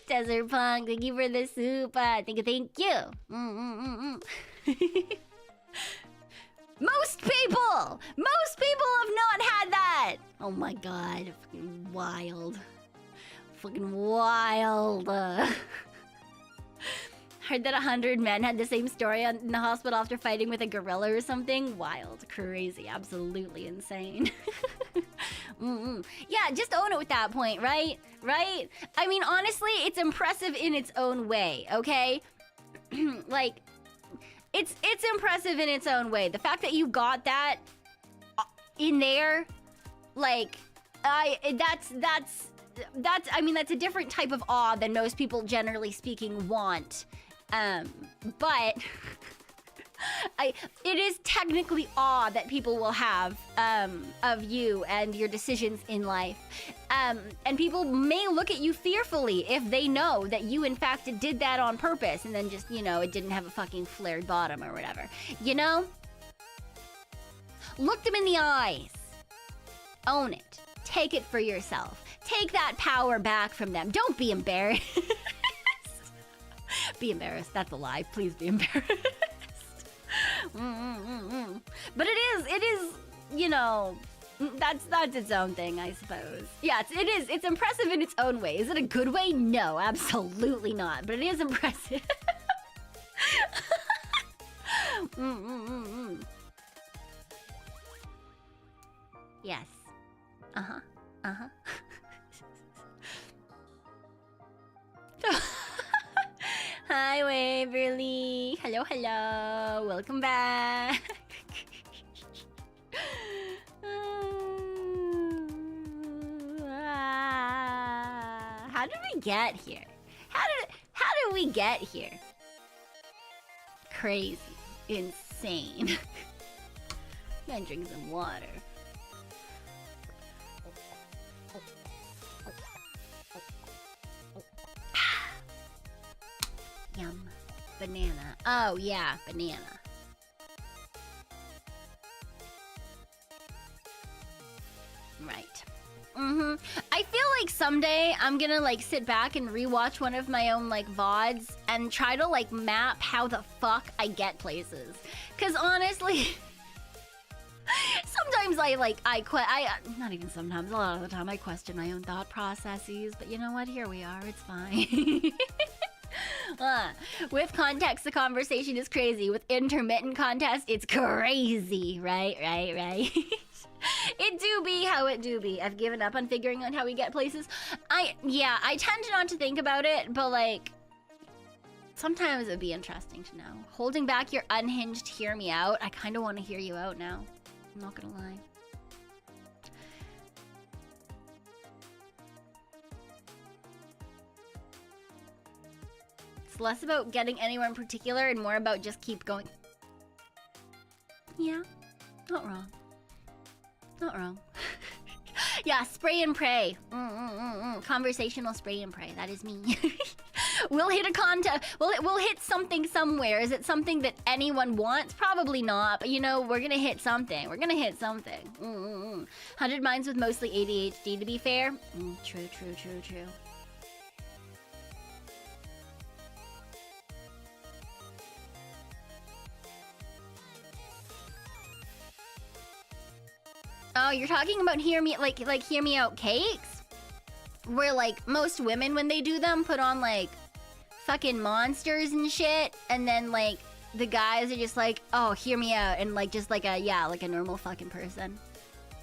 Desert Punk, thank you for the soup. Thank you. Most people have not had that. Oh my god, fucking wild. Fucking wild. Heard that 100 men had the same story in the hospital after fighting with a gorilla or something. Wild, crazy, absolutely insane. Yeah, just own it with that point, right? Right? I mean, honestly, it's impressive in its own way, okay? Like, it's impressive in its own way. The fact that you got that in there, like, that's I mean, that's a different type of awe than most people, generally speaking, want. But it is technically awe that people will have of you and your decisions in life. And people may look at you fearfully if they know that you, in fact, did that on purpose and then just, you know, it didn't have a fucking flared bottom or whatever. You know? Look them in the eyes. Own it. Take it for yourself. Take that power back from them. Don't be embarrassed. Be embarrassed. That's a lie. Please be embarrassed. But it is, you know, that's its own thing, I suppose. Yeah, it's impressive in its own way. Is it a good way? No, absolutely not. But it is impressive. Yes. Uh-huh. Uh-huh. Hi, Waverly. Hello, hello. Welcome back. How did we get here? How did we get here? Crazy. Insane. Gotta drink some water. Yum. Banana. Oh, yeah, banana. Right. I feel like someday I'm gonna, like, sit back and rewatch one of my own, like, VODs and try to, like, map how the fuck I get places. Because honestly... sometimes not even sometimes, a lot of the time I question my own thought processes, but you know what? Here we are. It's fine. With context, the conversation is crazy. With intermittent context, it's crazy. Right. It do be how it do be. I've given up on figuring out how we get places. I tend not to think about it, but like, sometimes it'd be interesting to know. Holding back your unhinged hear me out. I kind of want to hear you out now. I'm not gonna lie. It's less about getting anywhere in particular and more about just keep going. Yeah, not wrong. Not wrong. Yeah, spray and pray. Conversational spray and pray. That is me. We'll hit a contest. We'll hit something somewhere. Is it something that anyone wants? Probably not. But you know, we're gonna hit something. We're gonna hit something. 100 minds with mostly ADHD, to be fair. True. Oh, you're talking about hear me out cakes? Where like most women when they do them put on like fucking monsters and shit, and then like the guys are just like, oh, hear me out, and like just like a normal fucking person.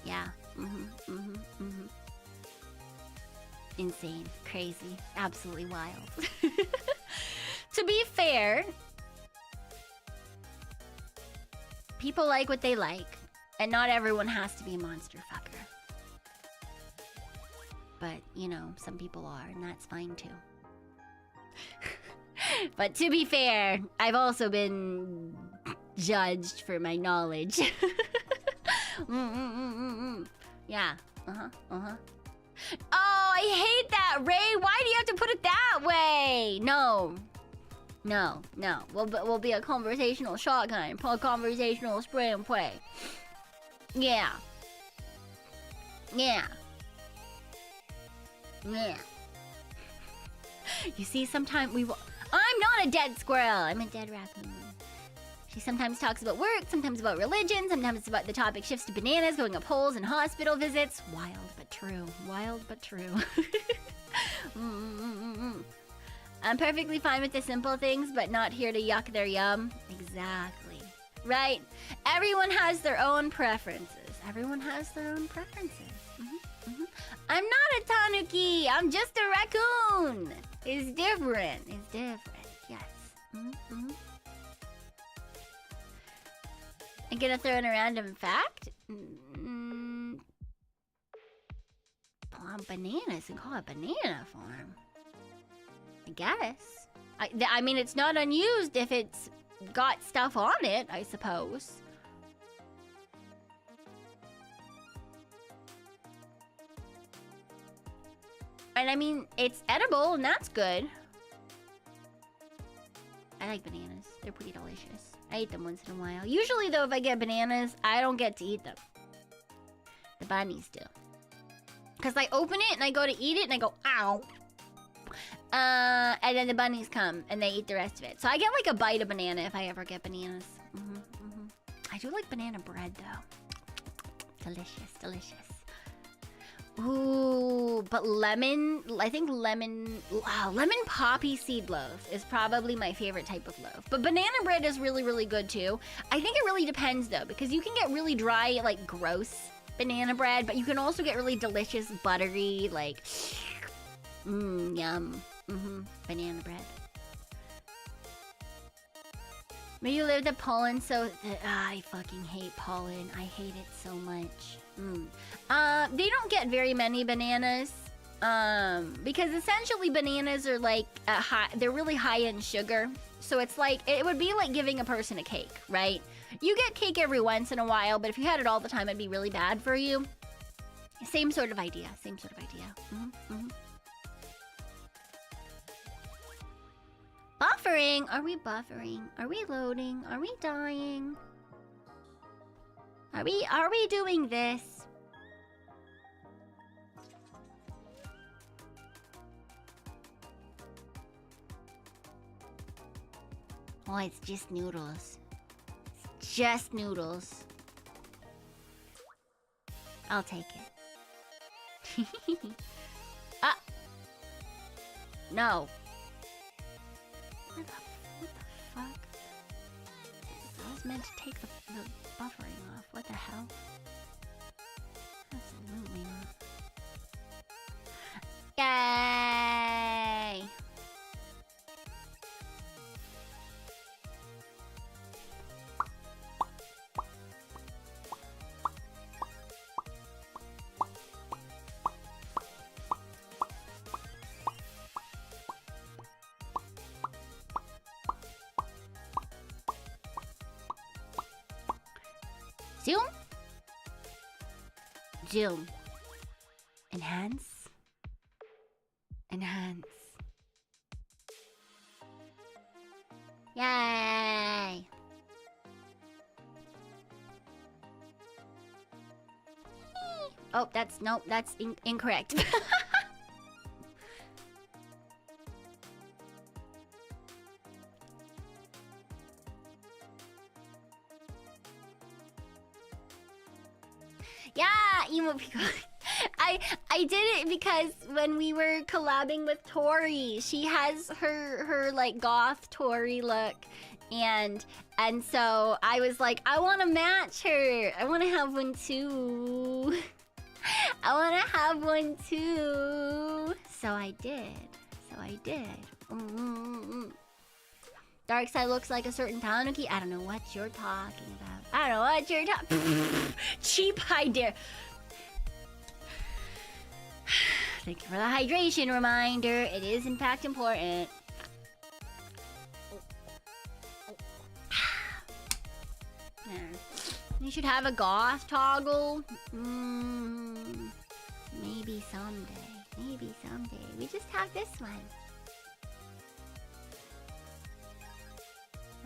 Yeah. Insane, crazy, absolutely wild. To be fair, people like what they like, and not everyone has to be a monster fucker. But, you know, some people are, and that's fine too. But to be fair, I've also been judged for my knowledge. Yeah. Oh, I hate that, Ray. Why do you have to put it that way? No. We'll be a conversational shotgun, a conversational spray and play. Yeah. You see, sometimes I'm not a dead squirrel. I'm a dead raccoon. She sometimes talks about work, sometimes about religion, sometimes about the topic shifts to bananas, going up holes, and hospital visits. Wild but true. I'm perfectly fine with the simple things, but not here to yuck their yum. Exactly. Right? Everyone has their own preferences. I'm not a tanuki. I'm just a raccoon. It's different. Yes. I'm gonna throw in a random fact. Plant bananas and call it banana farm. I guess. I mean, it's not unused if it's got stuff on it, I suppose. And I mean, it's edible, and that's good. I like bananas. They're pretty delicious. I eat them once in a while. Usually, though, if I get bananas, I don't get to eat them. The bunnies do. Because I open it, and I go to eat it, and I go, ow. And then the bunnies come, and they eat the rest of it. So I get, like, a bite of banana if I ever get bananas. I do like banana bread, though. Delicious. Ooh, but lemon poppy seed loaf is probably my favorite type of loaf. But banana bread is really, really good too. I think it really depends though, because you can get really dry, like gross banana bread, but you can also get really delicious, buttery, like, yum, banana bread. May you live the pollen so that I fucking hate pollen. I hate it so much. They don't get very many bananas, because essentially bananas are like they're really high in sugar. So it's like, it would be like giving a person a cake, right? You get cake every once in a while, but if you had it all the time, it'd be really bad for you. Same sort of idea. Buffering? Are we buffering? Are we loading? Are we dying? Are we doing this? Oh, it's just noodles. It's just noodles. I'll take it. No. What the fuck? I was meant to take the buffering off. What the hell? Absolutely not. Yay! Zoom. Enhance. Yay! Oh, that's incorrect. Yeah, emo Pekoe. I did it because when we were collabing with Tori, she has her like goth Tori look, and so I was like, I want to match her. I want to have one too. So I did. Dark side looks like a certain tanuki. I don't know what you're talking about. I don't know what you're talking. Cheap idea. Thank you for the hydration reminder. It is in fact important. You should have a goth toggle. Maybe someday. Maybe someday. We just have this one.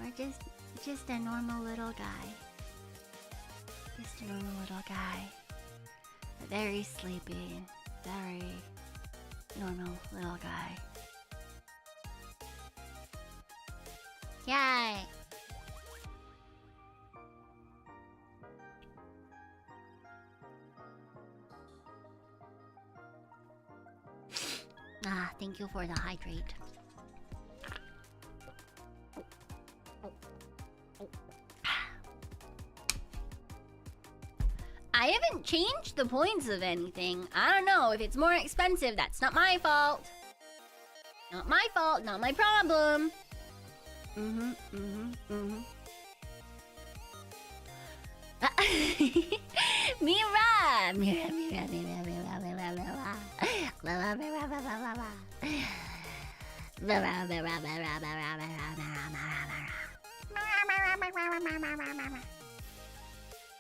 Or just a normal little guy. Just a normal little guy. Very sleepy. Very normal little guy. Yay! Thank you for the hydrate. I haven't changed the points of anything. I don't know. If it's more expensive, that's not my fault. Not my fault, not my problem. Mira! Mira.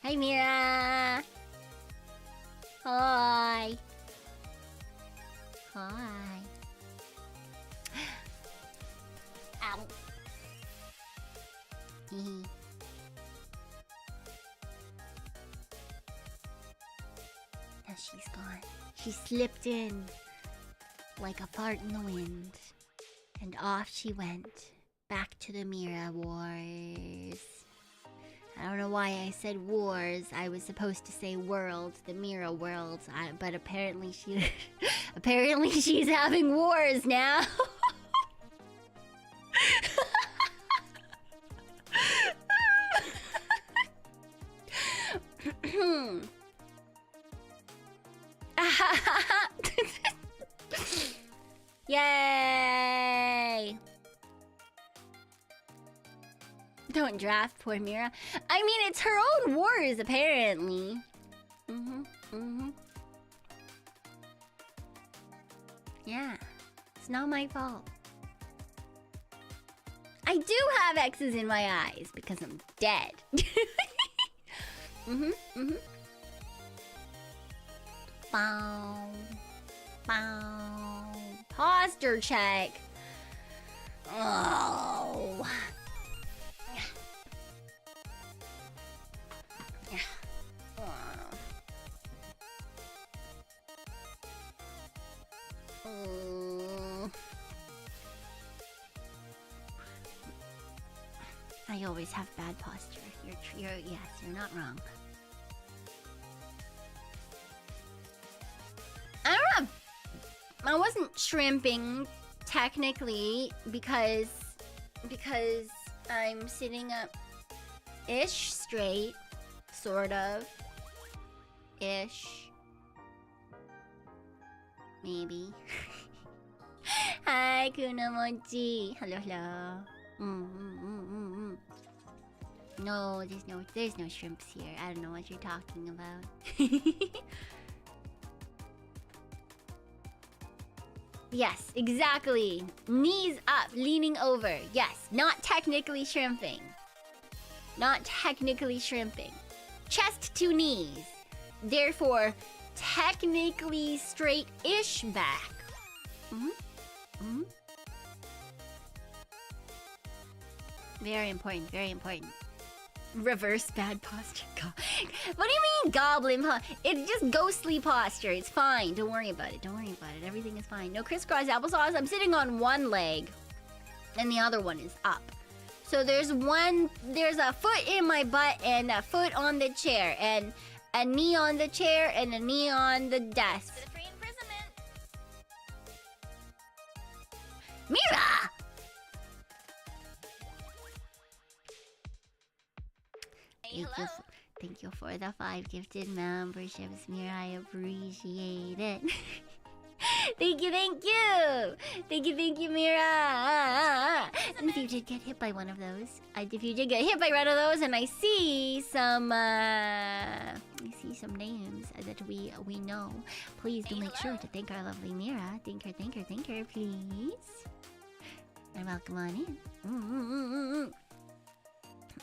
Hi, Mira. Hi. Hi. Ow. Now she's gone. She slipped in like a fart in the wind. And off she went. Back to the Mira Wars. I don't know why I said wars. I was supposed to say world, the Mira world. But apparently she's having wars now. Yay! Don't draft poor Mira. I mean, it's her own wars, apparently. Yeah. It's not my fault. I do have X's in my eyes because I'm dead. Bow. Bow. Posture check. Oh. I always have bad posture. You're not wrong. I don't know. I wasn't shrimping technically because I'm sitting up ish straight, sort of ish. Maybe. Hi, Kunamochi. Hello. No, there's no shrimps here. I don't know what you're talking about. Yes, exactly. Knees up, leaning over. Yes, not technically shrimping. Not technically shrimping. Chest to knees. Therefore, technically straight-ish back. Very important, very important. Reverse bad posture. What do you mean goblin posture? It's just ghostly posture. It's fine. Don't worry about it. Don't worry about it. Everything is fine. No crisscross applesauce. I'm sitting on one leg and the other one is up. So there's a foot in my butt and a foot on the chair and a knee on the chair and a knee on the desk. For the free imprisonment. Mira! Hey, hello. Thank you for the 5 gifted memberships, Mira. I appreciate it. Thank you, thank you. Thank you, Mira. And if you did get hit by one of those, if you did get hit by one of those, and I see some names that we know, please do make sure to thank our lovely Mira. Thank her, please. And welcome on in.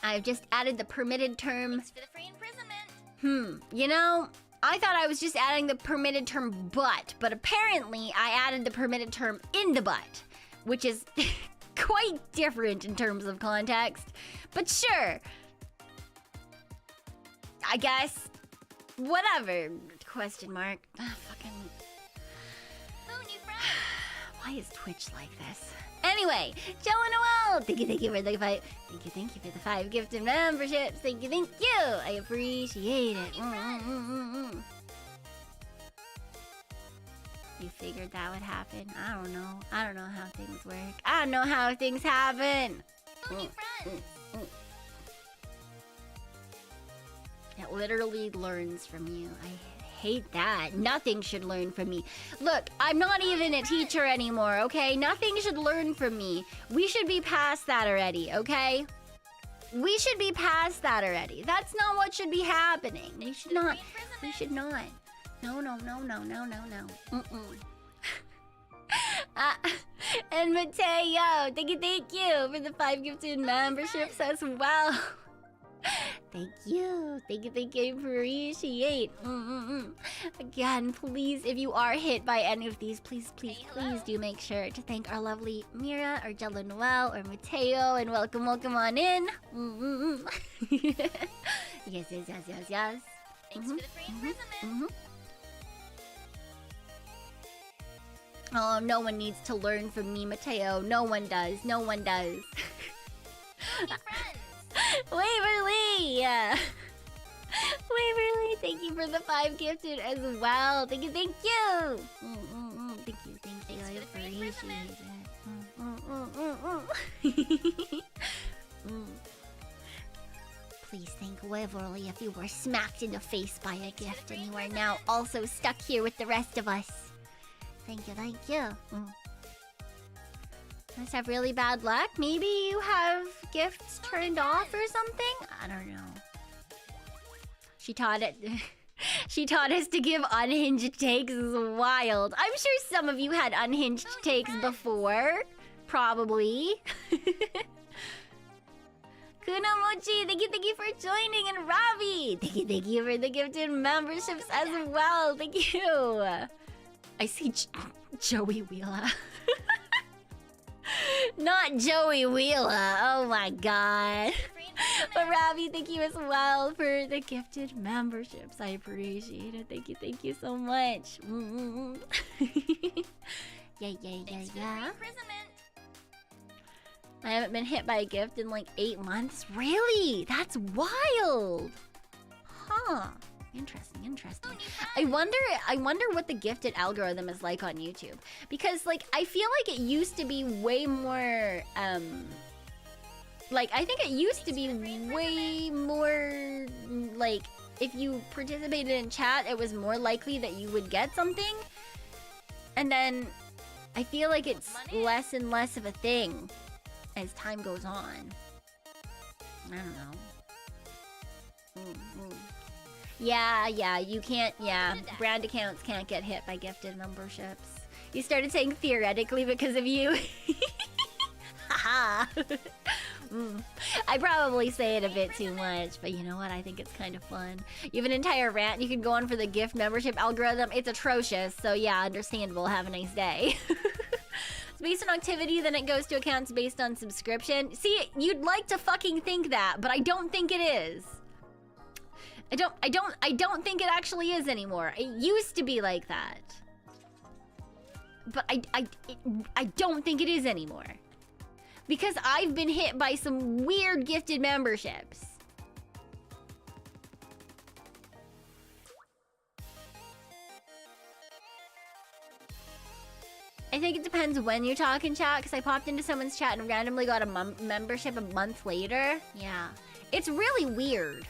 I've just added the permitted term. Thanks for the free imprisonment. You know, I thought I was just adding the permitted term butt, but apparently I added the permitted term in the butt, which is quite different in terms of context. But sure. I guess. Whatever. Question mark. Fucking. Ooh, new friend. Why is Twitch like this? Anyway, Joe and Noel, thank you for the 5. Thank you for the 5 gifted memberships. Thank you. I appreciate it. You figured that would happen? I don't know. I don't know how things work. I don't know how things happen. Ooh, new friends. It literally learns from you. I hate that. Nothing should learn from me. Look, I'm not even a teacher anymore, okay? Nothing should learn from me. We should be past that already, okay? We should be past that already. That's not what should be happening. We should not. We should not. No. And Mateo, thank you for the 5 gifted memberships as well. Thank you. I appreciate. Again, please, if you are hit by any of these, please do make sure to thank our lovely Mira, or Jella Noel, or Mateo, and welcome on in. Yes. Thanks for the free imprisonment. Oh, no one needs to learn from me, Mateo. No one does. New friends. Waverly! Waverly, thank you for the 5 gifted as well. Thank you. Thank you. I appreciate it. Please thank Waverly if you were smacked in the face by a gift and you are now also stuck here with the rest of us. Thank you. Must have really bad luck. Maybe you have gifts turned off or something? I don't know. She taught us to give unhinged takes. Is wild. I'm sure some of you had unhinged takes before. Probably. Kunamochi, thank you for joining, and Ravi, thank you for the gifted memberships as well. Thank you. I see Joey Wheeler. Not Joey Wheeler. Oh my god. But Ravi, thank you as well for the gifted memberships. I appreciate it. Thank you so much. Yeah. I haven't been hit by a gift in like 8 months. Really? That's wild. Huh. Interesting. I wonder what the gifted algorithm is like on YouTube, because like I feel like it used to be way more like I think it used to be way more like if you participated in chat it was more likely that you would get something, and then I feel like it's less and less of a thing as time goes on. I don't know. Yeah, you can't, brand accounts can't get hit by gifted memberships. You started saying theoretically because of you. Haha. I probably say it a bit too much, but you know what? I think it's kind of fun. You have an entire rant you can go on for the gift membership algorithm. It's atrocious, so yeah, understandable. Have a nice day. It's based on activity, then it goes to accounts based on subscription. See, you'd like to fucking think that, but I don't think it is. I don't think it actually is anymore. It used to be like that. But I don't think it is anymore. Because I've been hit by some weird gifted memberships. I think it depends when you talk in chat, because I popped into someone's chat and randomly got a membership a month later. Yeah. It's really weird.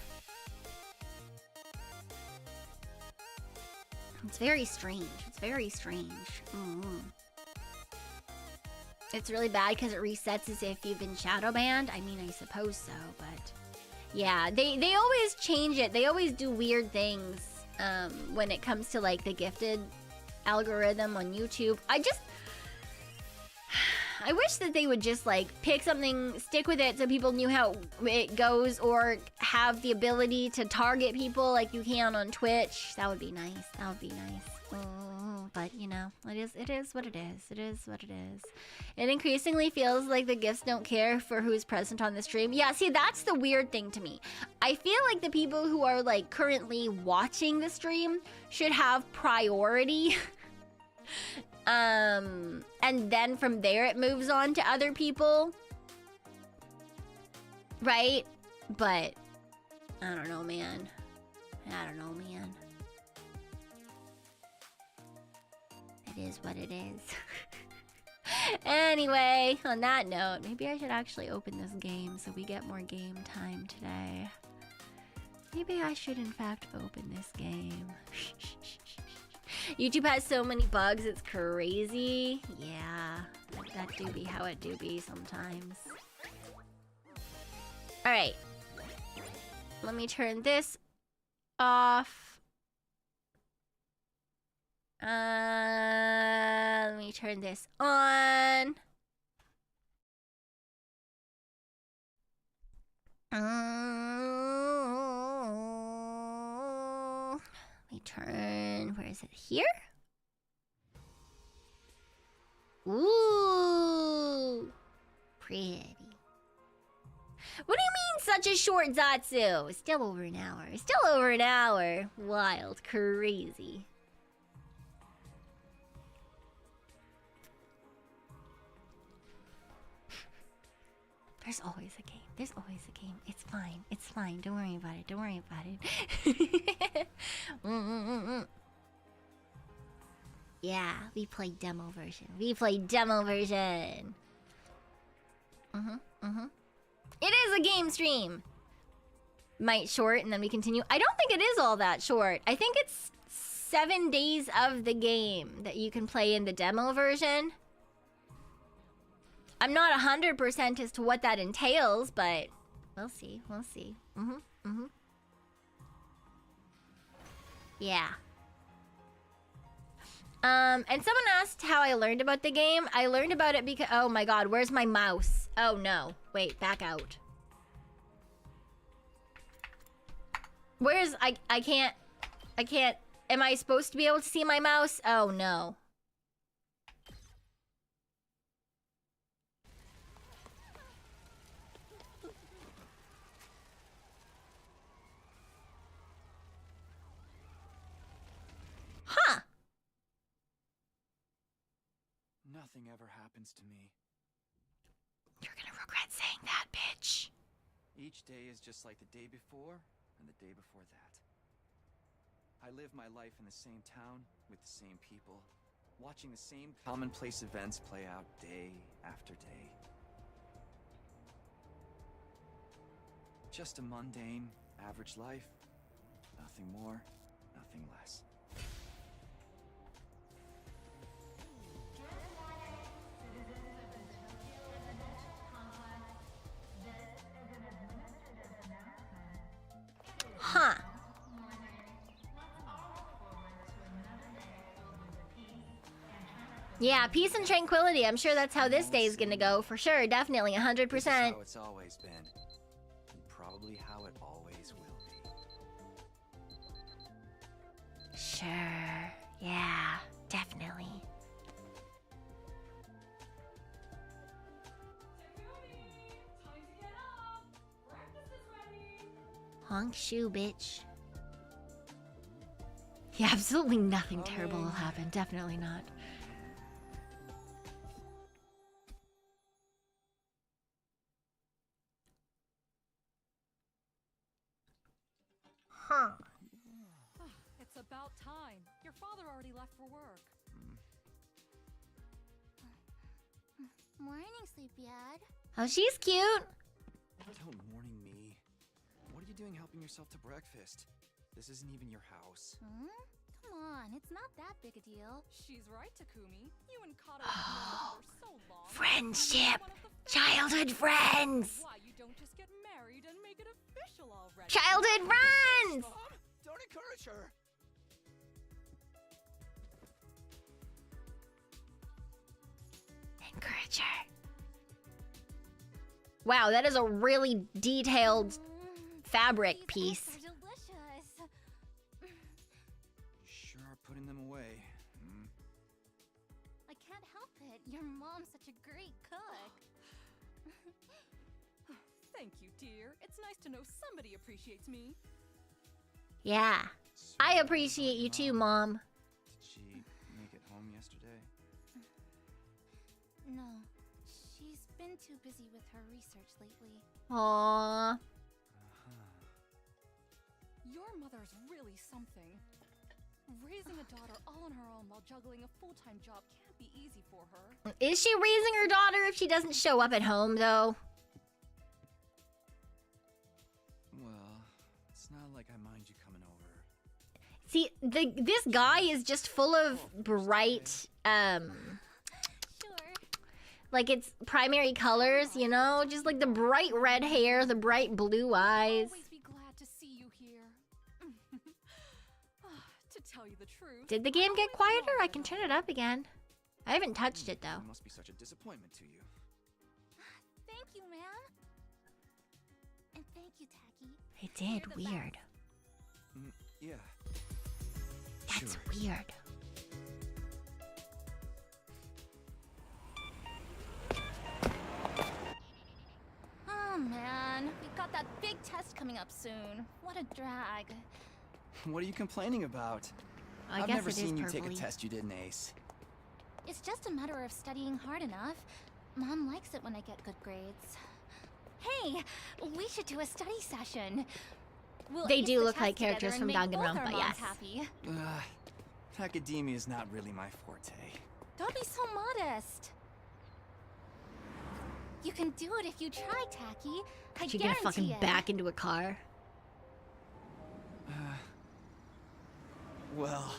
It's very strange. It's very strange. Mm. It's really bad because it resets as if you've been shadow banned. I mean, I suppose so, but yeah, they always change it. They always do weird things when it comes to like the gifted algorithm on YouTube. I wish that they would just like pick something, stick with it so people knew how it goes, or have the ability to target people like you can on Twitch. That would be nice. That would be nice. But you know, it is what it is. It is what it is. It increasingly feels like the gifts don't care for who's present on the stream. Yeah, see, that's the weird thing to me. I feel like the people who are like currently watching the stream should have priority. And then from there it moves on to other people. Right? But I don't know, man. I don't know, man. It is what it is. Anyway, on that note, maybe I should actually open this game so we get more game time today. Maybe I should in fact open this game. YouTube has so many bugs, it's crazy. Yeah, that do be how it do be sometimes. Alright. Let me turn this off. Let me turn this on. Let me turn. Where is it? Here? Ooh. Pretty. What do you mean such a short Zatsu? Still over an hour. Still over an hour. Wild. Crazy. There's always a game. There's always a game. It's fine. It's fine. Don't worry about it. Don't worry about it. Yeah, we played demo version. We played demo version. It is a game stream. Might short and then we continue. I don't think it is all that short. I think it's 7 days of the game that you can play in the demo version. I'm not 100% as to what that entails, but we'll see. We'll see. Yeah. And someone asked how I learned about the game. I learned about it because... Oh my god, where's my mouse? Oh no. Wait, back out. Where's... I can't... Am I supposed to be able to see my mouse? Oh no. Huh. Nothing ever happens to me. You're gonna regret saying that, bitch. Each day is just like the day before and the day before that. I live my life in the same town with the same people, watching the same commonplace events play out day after day. Just a mundane, average life. Nothing more, nothing less. Huh. Yeah, peace and tranquility. I'm sure that's how this day is gonna go. For sure, definitely, 100%. This is how it's always been. And probably how it always will be. Sure. Yeah, definitely. Honk shoe, bitch. Yeah, absolutely nothing terrible will happen. Definitely not. Huh. It's about time. Your father already left for work. Morning, sleepyhead. Oh, she's cute. Don't morning me. What are you doing helping yourself to breakfast? This isn't even your house. Come Come on, it's not that big a deal. She's right, Takumi. You and Kato have known each other so long. Friendship! One of the Childhood friends! Why you don't just get married and make it official already? Childhood friends! Mom, don't encourage her. Encourage her. Wow, that is a really detailed fabric These piece. eggs are delicious. You sure are putting them away. Hmm. I can't help it. Your mom's such a great cook. Thank you, dear. It's nice to know somebody appreciates me. Yeah. I appreciate you too, Mom. Did she make it home yesterday? No, she's been too busy with her research lately. Aww. Your mother's really something. Raising a daughter all on her own while juggling a full-time job can't be easy for her. Is she raising her daughter if she doesn't show up at home, though? Well, it's not like I mind you coming over. See, this guy is just full of bright, Sure. like it's primary colors, you know? Just like the bright red hair, the bright blue eyes. Always be glad to see you here. To tell you the truth. Did the game get quieter? I can turn it up again. I haven't touched it, though. It must be such a disappointment to you. Thank you, ma'am. And thank you, Tacky. It did. Weird. Yeah. That's Sure. weird. Oh man, we've got that big test coming up soon. What a drag. What are you complaining about? I I've guess never it is seen you take a purpley. test you didn't ace. It's just a matter of studying hard enough. Mom likes it when I get good grades. Hey, we should do a study session. We'll They ace do the look test like together characters and from make both Danganronpa, our moms yes. happy. Academia is not really my forte. Don't be so modest. You can do it if you try, Tacky. I She get guarantee fucking it. back into a car. Well,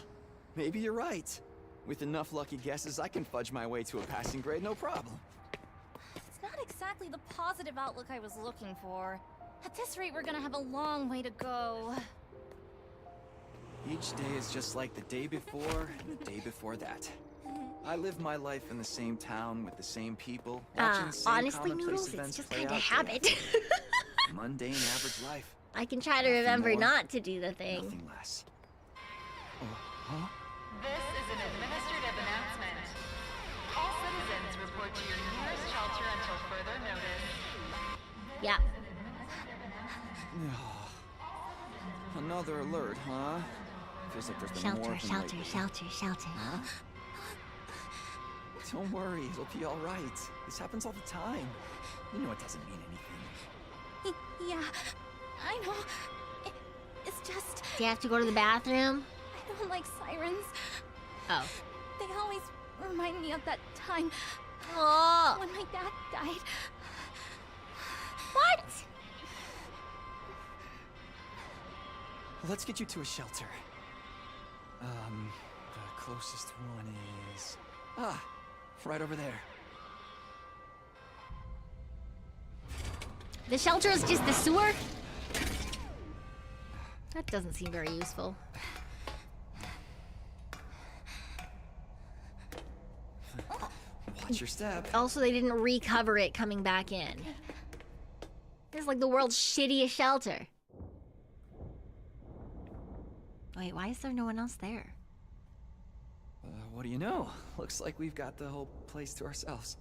maybe you're right. With enough lucky guesses, I can fudge my way to a passing grade, no problem. It's not exactly the positive outlook I was looking for. At this rate, we're gonna have a long way to go. Each day is just like the day before and the day before that. I live my life in the same town with the same people, watching the same Honestly, commonplace Noodles, it's events just play kind of out day habit. after day. Mundane, average life. I can try to Nothing remember more, not to do the thing. Nothing less. Oh, huh? This is an administrative announcement. All citizens report to your nearest shelter until further notice. Yeah. Another alert, huh? Feels like there's been more Shelter, of them shelter, lately. shelter, shelter. Huh? Don't worry, it'll be all right. This happens all the time. You know it doesn't mean anything. Yeah, I know. It's just, Do you have to go to the bathroom? I don't like sirens. Oh. They always remind me of that time Oh. when my dad died. What? Let's get you to a shelter. The closest one is... right over there. The shelter is just the sewer? That doesn't seem very useful. Watch your step. Also, they didn't recover it coming back in. This is like the world's shittiest shelter. Wait, why is there no one else there? What do you know? Looks like we've got the whole place to ourselves.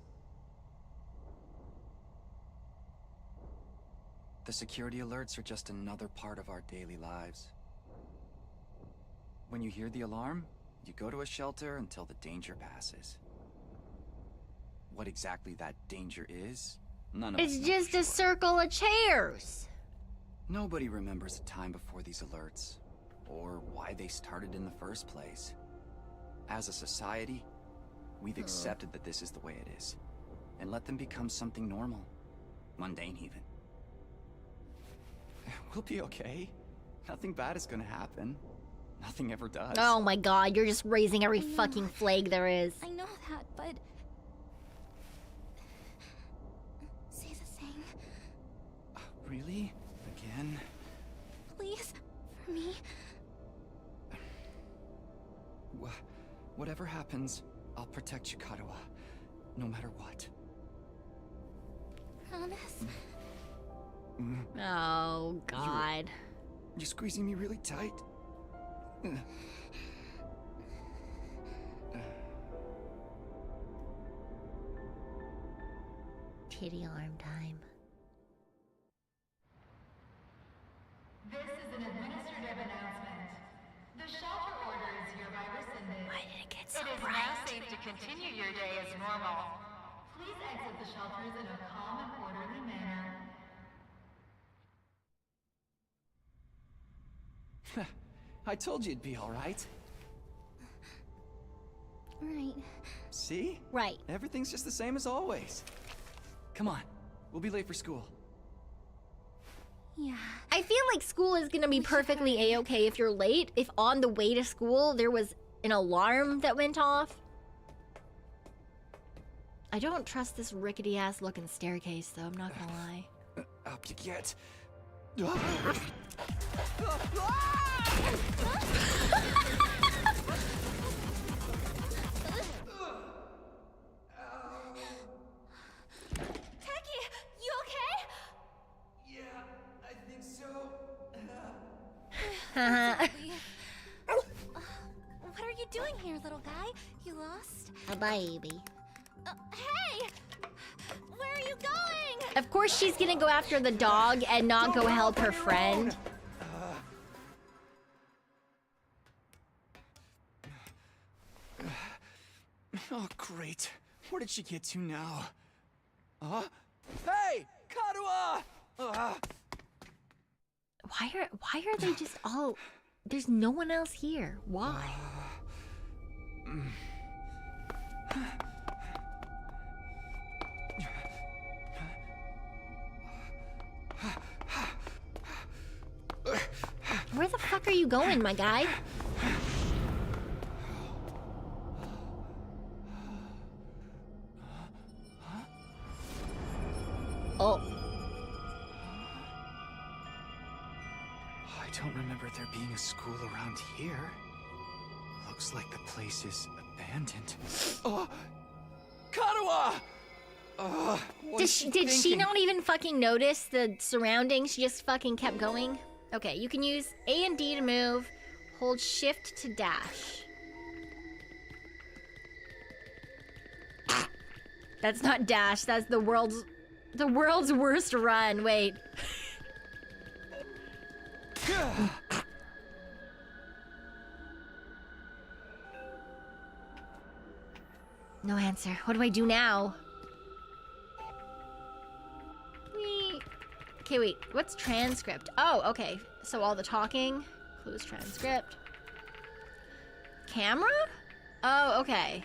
The security alerts are just another part of our daily lives. When you hear the alarm, you go to a shelter until the danger passes. What exactly that danger is, none of us It's know just for a sure. circle of chairs. Nobody remembers a time before these alerts, or why they started in the first place. As a society, we've accepted that this is the way it is, and let them become something normal, mundane even. We'll be okay. Nothing bad is gonna happen. Nothing ever does. Oh my god, you're just raising every fucking flag there is. I know that, but... Say the thing. Really? Again? Please, for me. Whatever happens, I'll protect you, Kadoa. No matter what. Promise? Oh god. You're squeezing me really tight. Titty arm time. This is an administrative announcement. The shelter order is hereby rescinded. Why did it get so It is now bright? safe to continue your day as normal. Please exit the shelters in a calm and orderly manner. I told you it'd be all right. Right. See? Right. Everything's just the same as always. Come on, we'll be late for school. Yeah. I feel like school is gonna be perfectly a-okay if you're late. If on the way to school there was an alarm that went off. I don't trust this rickety ass looking staircase though, I'm not gonna lie. Up you get. Teki, you okay? Yeah, I think so. What are you doing here, little guy? You lost? A baby. Hey! Where are you going? Of course she's gonna go after the dog and not go help her friend. Oh, great. Where did she get to now? Hey! Kadoa! Why are they just all... There's no one else here. Why? Where the fuck are you going, my guy? Oh. I don't remember there being a school around here. Looks like the place is abandoned. Oh! Kadoa! Did she not even fucking notice the surroundings? She just fucking kept going? Okay, you can use A and D to move. Hold shift to dash. That's not dash, that's the world's worst run. Wait. No answer. What do I do now? Okay, wait. What's transcript? Oh, okay. So all the talking. Clues transcript. Camera? Oh, okay.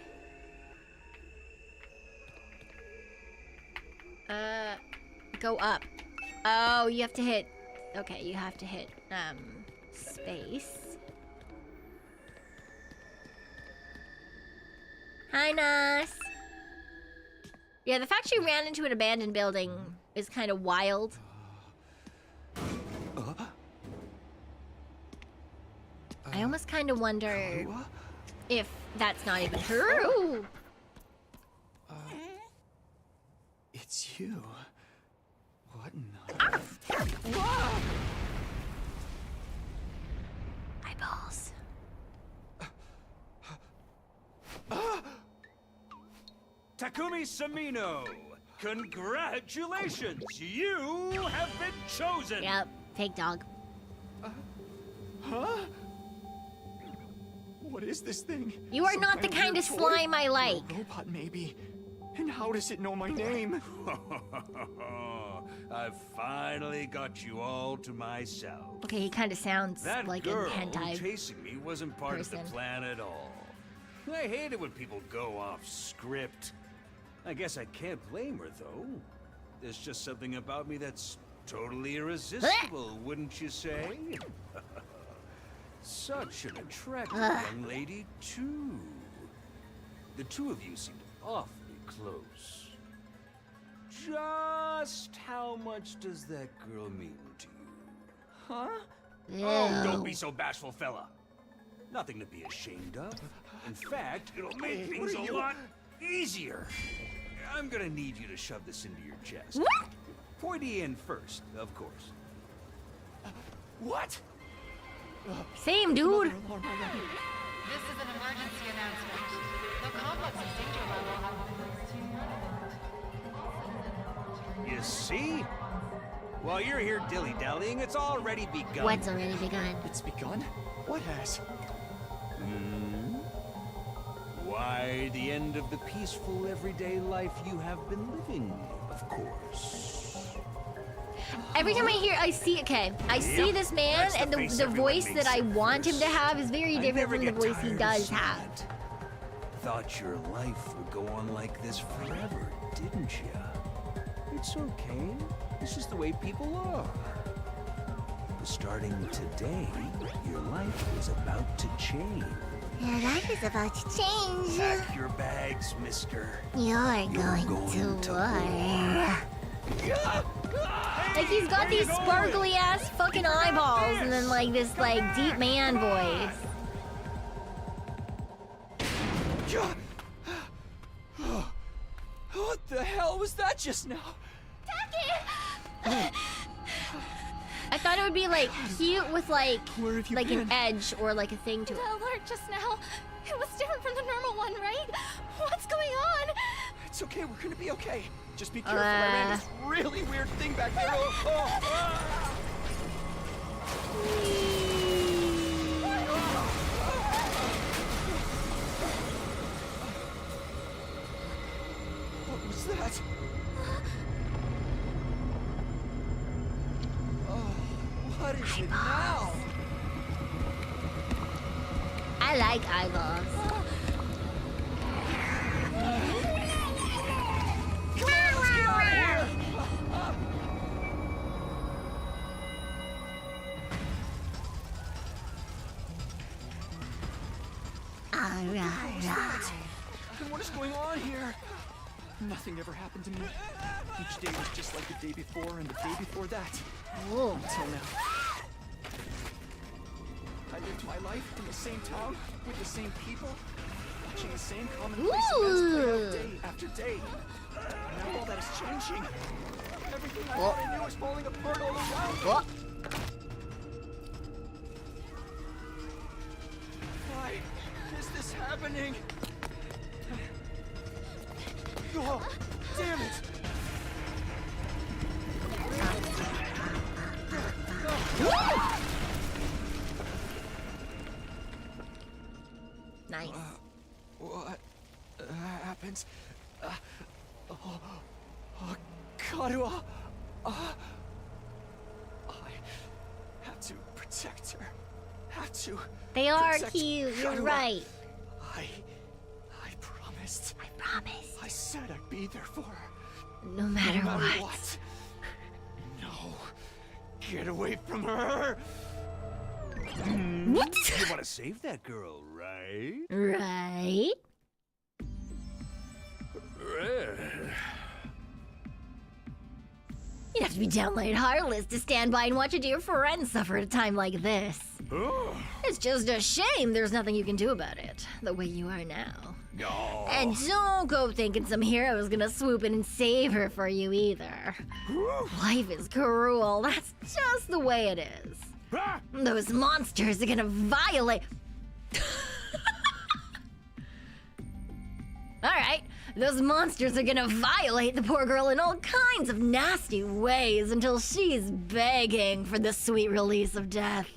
Go up. Oh, you have to hit... Okay, you have to hit, space. Hi, Nas. Yeah, the fact she ran into an abandoned building is kind of wild. I almost kind of wonder if that's not even true. It's you. What in the... Eyeballs. Takumi Samino, congratulations! You have been chosen! Yep, fake dog. Huh? What is this thing? You are Some not the kind of weird toy? slime I like. A robot, maybe. And how does it know my name? I've finally got you all to myself. Okay, he kind of sounds That like a girl hentai. chasing me wasn't part of person. the plan at all. I hate it when people go off script. I guess I can't blame her, though. There's just something about me that's totally irresistible, wouldn't you say? Such an attractive young lady, too. The two of you seem awfully close. Just how much does that girl mean to you? Huh? Oh, don't be so bashful, fella. Nothing to be ashamed of. In fact, it'll make things a lot easier. I'm gonna need you to shove this into your chest. What? Pointy end first, of course. What? Same, dude. This is an emergency announcement. The complex's danger level has been raised to 9. You see? While you're here dilly-dallying, it's already begun. What's already begun? It's begun? What has? Why, the end of the peaceful, everyday life you have been living, of course. Every time I see this man, That's and face the everyone voice makes that I at want him to first. have is very I different never from the get voice he tired of does seeing have. it. Thought your life would go on like this forever, didn't you? It's okay. This is the way people are. Starting today, your life is about to change. Your life is about to change. Pack your bags, mister. You're going going to to war. Like he's got these sparkly ass fucking eyeballs, and then like this like deep man voice. What the hell was that just now? I thought it would be like cute with like Where have you an been? edge or like a thing to The it. alert just now. It was different from the normal one, right? What's going on? It's okay, we're gonna be okay. Just be careful, I ran this really weird thing back there. What was that? Oh, what is it now? I like eyeballs. Come on, let's get out of here! And what is going on here? Nothing ever happened to me. Each day was just like the day before and the day before that. Whoa. Until now. I lived my life in the same town, with the same people, watching the same commonplace events play out day after day. Now all that is changing. Everything I thought I knew is falling apart all around me. What? Why is this happening? Oh, damn it! Nice. What happened? Karua. I have to protect her. Have to. They are protect cute. You're Karua. right. I promised. I promise. I said I'd be there for her. No matter, No matter what. what. No. Get away from her. What? You want to save that girl, right? Right? You'd have to be downright heartless to stand by and watch a dear friend suffer at a time like this. It's just a shame there's nothing you can do about it, the way you are now. No. And don't go thinking some hero is gonna swoop in and save her for you either. Life is cruel, that's just the way it is. Those monsters are gonna violate... Alright, those monsters are gonna violate the poor girl in all kinds of nasty ways until she's begging for the sweet release of death.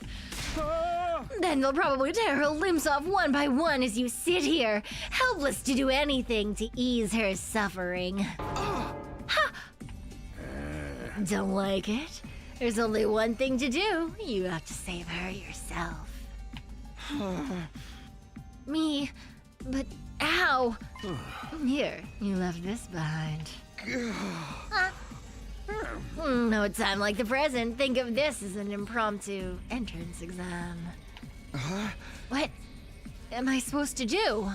Then they'll probably tear her limbs off one by one as you sit here, helpless to do anything to ease her suffering. Ha! Don't like it? There's only one thing to do. You have to save her yourself. Me? But how? Here, you left this behind. No time like the present. Think of this as an impromptu entrance exam. What am I supposed to do?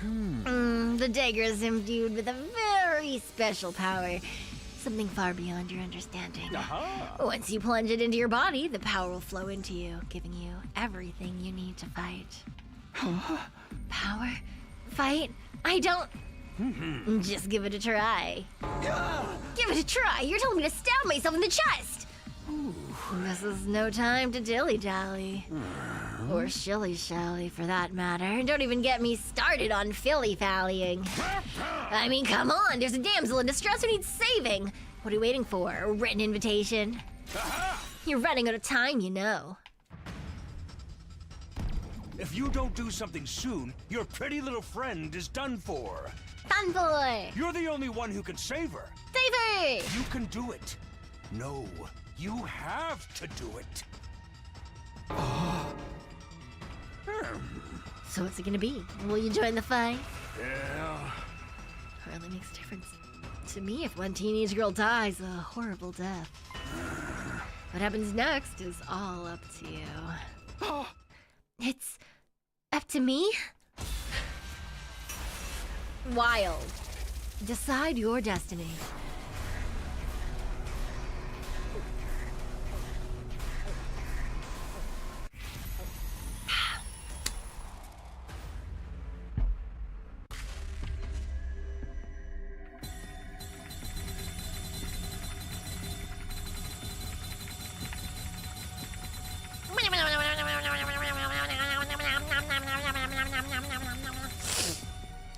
The dagger is imbued with a very special power. Something far beyond your understanding. Once you plunge it into your body, the power will flow into you, giving you everything you need to fight. Power? Fight? I don't... Just give it a try. Give it a try? You're telling me to stab myself in the chest! This is no time to dilly-dally. Or shilly-shally, for that matter. Don't even get me started on filly-fallying. I mean, come on, there's a damsel in distress who needs saving. What are you waiting for? A written invitation? You're running out of time, you know. If you don't do something soon, your pretty little friend is done for. Done for! You're the only one who can save her. Save her! You can do it. No, you have to do it. So what's it gonna be? Will you join the fight? Yeah. It really makes a difference to me if one teenage girl dies a horrible death. What happens next is all up to you. It's up to me? Wild. Decide your destiny.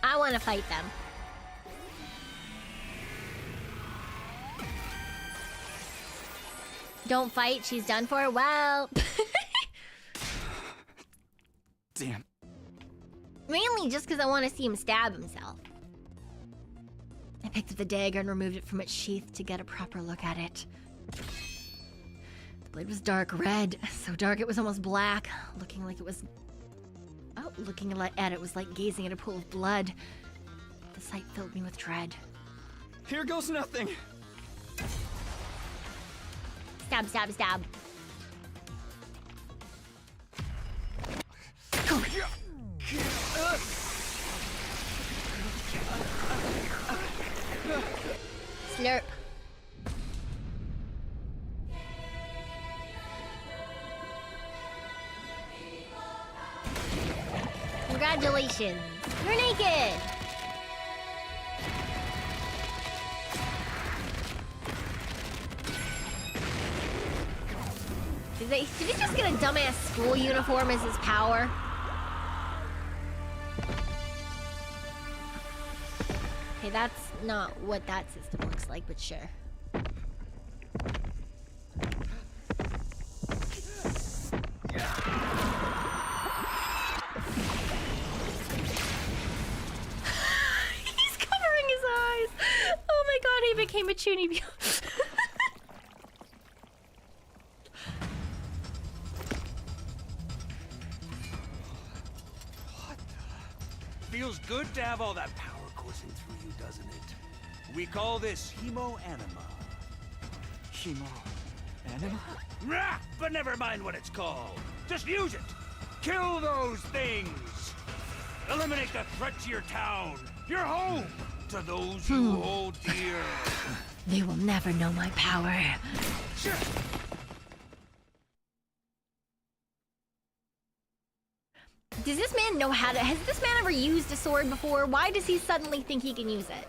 I want to fight them. Don't fight, she's done for. Well, Damn. mainly just because I want to see him stab himself. I picked up the dagger and removed it from its sheath to get a proper look at it. The blade was dark red, so dark it was almost black, looking like it was... Oh, looking at it was like gazing at a pool of blood. The sight filled me with dread. Here goes nothing. Stab, stab, stab. Slurp. Congratulations. You're naked. Did he just get a dumbass school uniform as his power? Okay, that's not what that system looks like, but sure. He's covering his eyes. Oh my god, he became a Chunibyo. Feels good to have all that power coursing through you, doesn't it? We call this hemo-anima. Hemo-anima? Rah! But never mind what it's called. Just use it. Kill those things. Eliminate the threat to your town, your home, to those you hold dear. They will never know my power. Sure. Does this man know how to... Has this man ever used a sword before? Why does he suddenly think he can use it?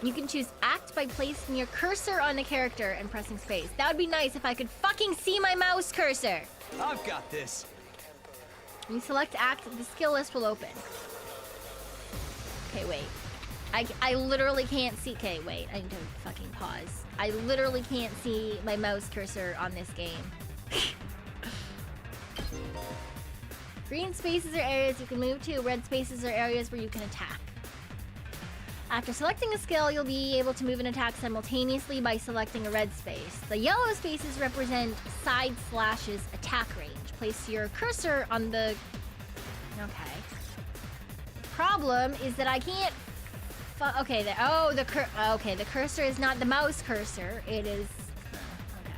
You can choose act by placing your cursor on the character and pressing space. That would be nice if I could fucking see my mouse cursor. I've got this. When you select act, the skill list will open. Okay, wait. I literally can't see... Okay, wait. I need to fucking pause. I literally can't see my mouse cursor on this game. Green spaces are areas you can move to. Red spaces are areas where you can attack. After selecting a skill, you'll be able to move and attack simultaneously by selecting a red space. The yellow spaces represent side slashes attack range. Place your cursor on the... Okay. Problem is that I can't... Okay, the cursor is not the mouse cursor. It is... Okay.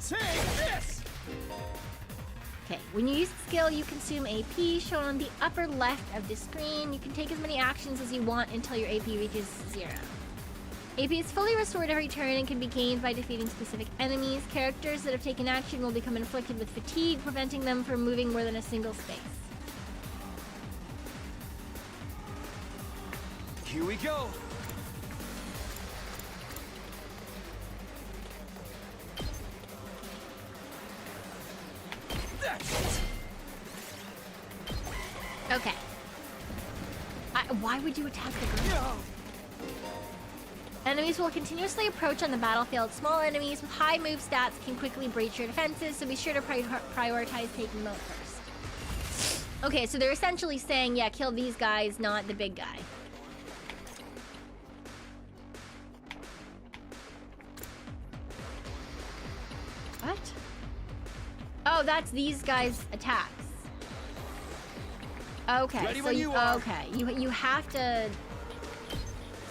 Take this! Okay, when you use the skill, you consume AP, shown on the upper left of the screen. You can take as many actions as you want until your AP reaches 0. AP is fully restored every turn and can be gained by defeating specific enemies. Characters that have taken action will become inflicted with fatigue, preventing them from moving more than a single space. Here we go! That's it! Okay. Why would you attack the girl? No! Enemies will continuously approach on the battlefield. Small enemies with high move stats can quickly breach your defenses, so be sure to prioritize taking them out first. Okay, so they're essentially saying, yeah, kill these guys, not the big guy. What? Oh, that's these guys' attacks. Okay, Ready so when you are. okay, you have to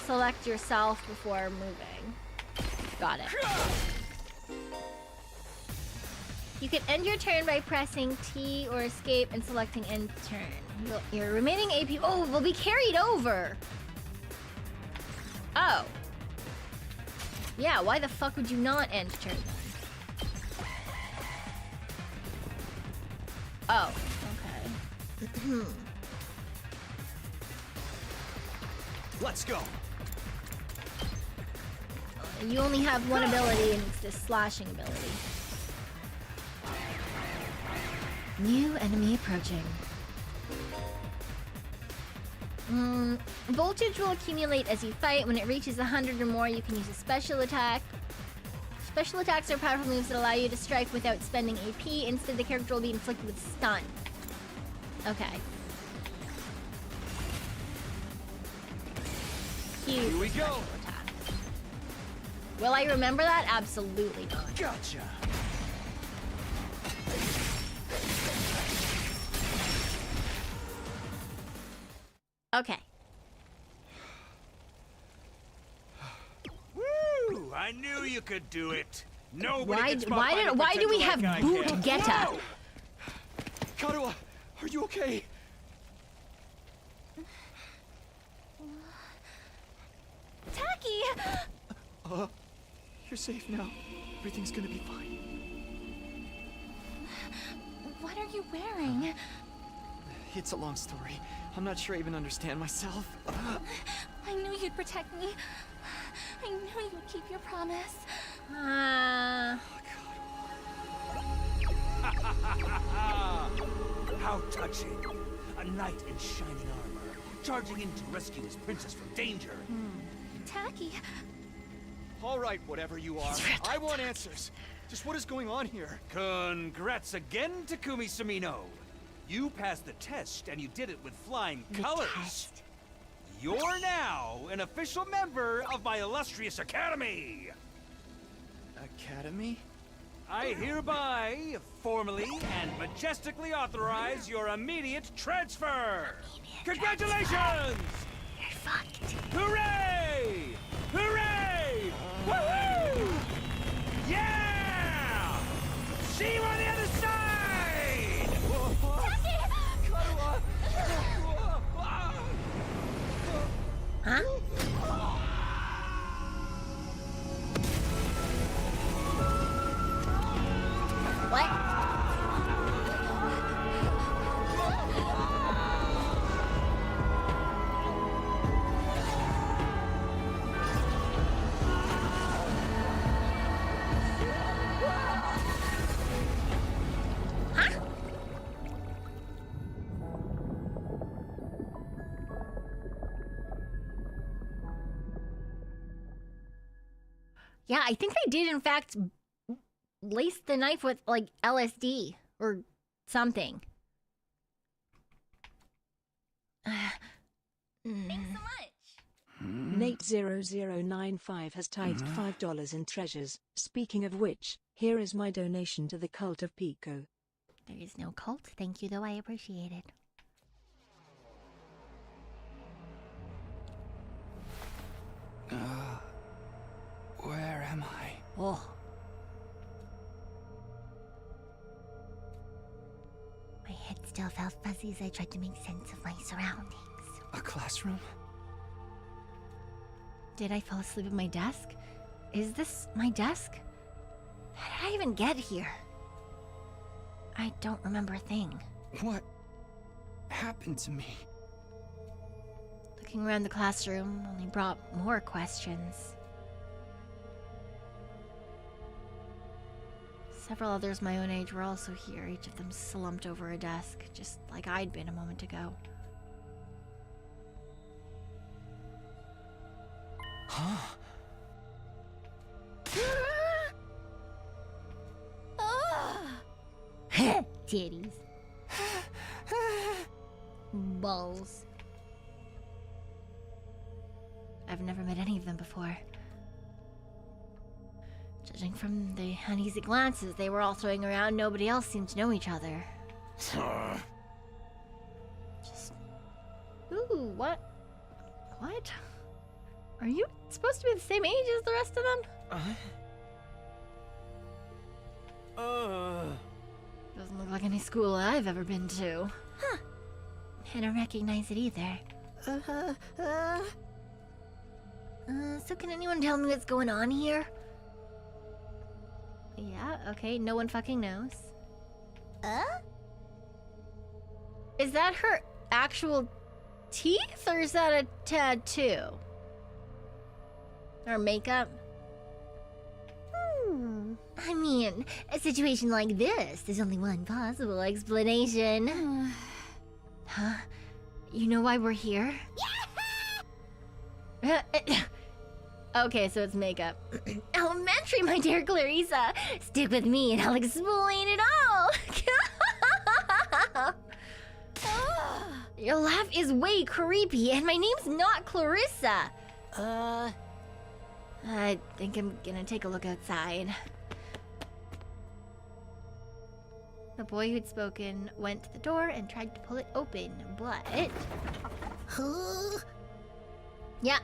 select yourself before moving. Got it. You can end your turn by pressing T or escape and selecting end turn. Your remaining AP will be carried over. Oh. Yeah, why the fuck would you not end turn then? Oh, okay. Let's go! You only have one ability, and it's this slashing ability. New enemy approaching. Voltage will accumulate as you fight. When it reaches 100 or more, you can use a special attack. Special attacks are powerful moves that allow you to strike without spending AP. Instead, the character will be inflicted with stun. Okay. Huge Here we go! special attack. Will I remember that? Absolutely not. Gotcha! Okay. Woo! I knew you could do it. Nobody Why gets bumped by the why do we potential have like I boot can. getup? Whoa! Karua, are you okay? Tacky! You're safe now. Everything's gonna be fine. What are you wearing? It's a long story. I'm not sure I even understand myself. I knew you'd protect me. I knew you would keep your promise. How touching. A knight in shining armor, charging in to rescue his princess from danger. Tacky, All right, whatever you are. I want answers. Just what is going on here? Congrats again, Takumi Sumino. You passed the test, and you did it with flying colors. Test. You're now an official member of my illustrious academy. Academy? I hereby, formally and majestically authorize your immediate transfer. Congratulations! You're fucked. Hooray! Hooray! Woohoo! Yeah! See you on the other side! Huh? What? Huh? Yeah, I think they did in fact lace the knife with like LSD or something. thanks so much. Nate0095 has tithed $5 in treasures. Speaking of which, here is my donation to the cult of Pekoe. There is no cult. Thank you, though. I appreciate it. Where am I? Oh. myself all fuzzy as I tried to make sense of my surroundings. A classroom? Did I fall asleep at my desk? Is this my desk? How did I even get here? I don't remember a thing. What happened to me? Looking around the classroom only brought more questions. Several others my own age were also here, each of them slumped over a desk, just like I'd been a moment ago. Huh? Titties. Balls. I've never met any of them before. Judging from the uneasy glances they were all throwing around, nobody else seemed to know each other. Just... Ooh, what? What? Are you supposed to be the same age as the rest of them? Doesn't look like any school I've ever been to. Huh. I don't recognize it either. So can anyone tell me what's going on here? Yeah, okay, no one fucking knows. Is that her actual teeth, or is that a tattoo? Or makeup? I mean, a situation like this, there's only one possible explanation. Huh? You know why we're here? Okay, so it's makeup. Elementary, my dear Clarissa. Stick with me and I'll explain it all. Your laugh is way creepy, and my name's not Clarissa. I think I'm gonna take a look outside. The boy who'd spoken went to the door and tried to pull it open, but... Yeah.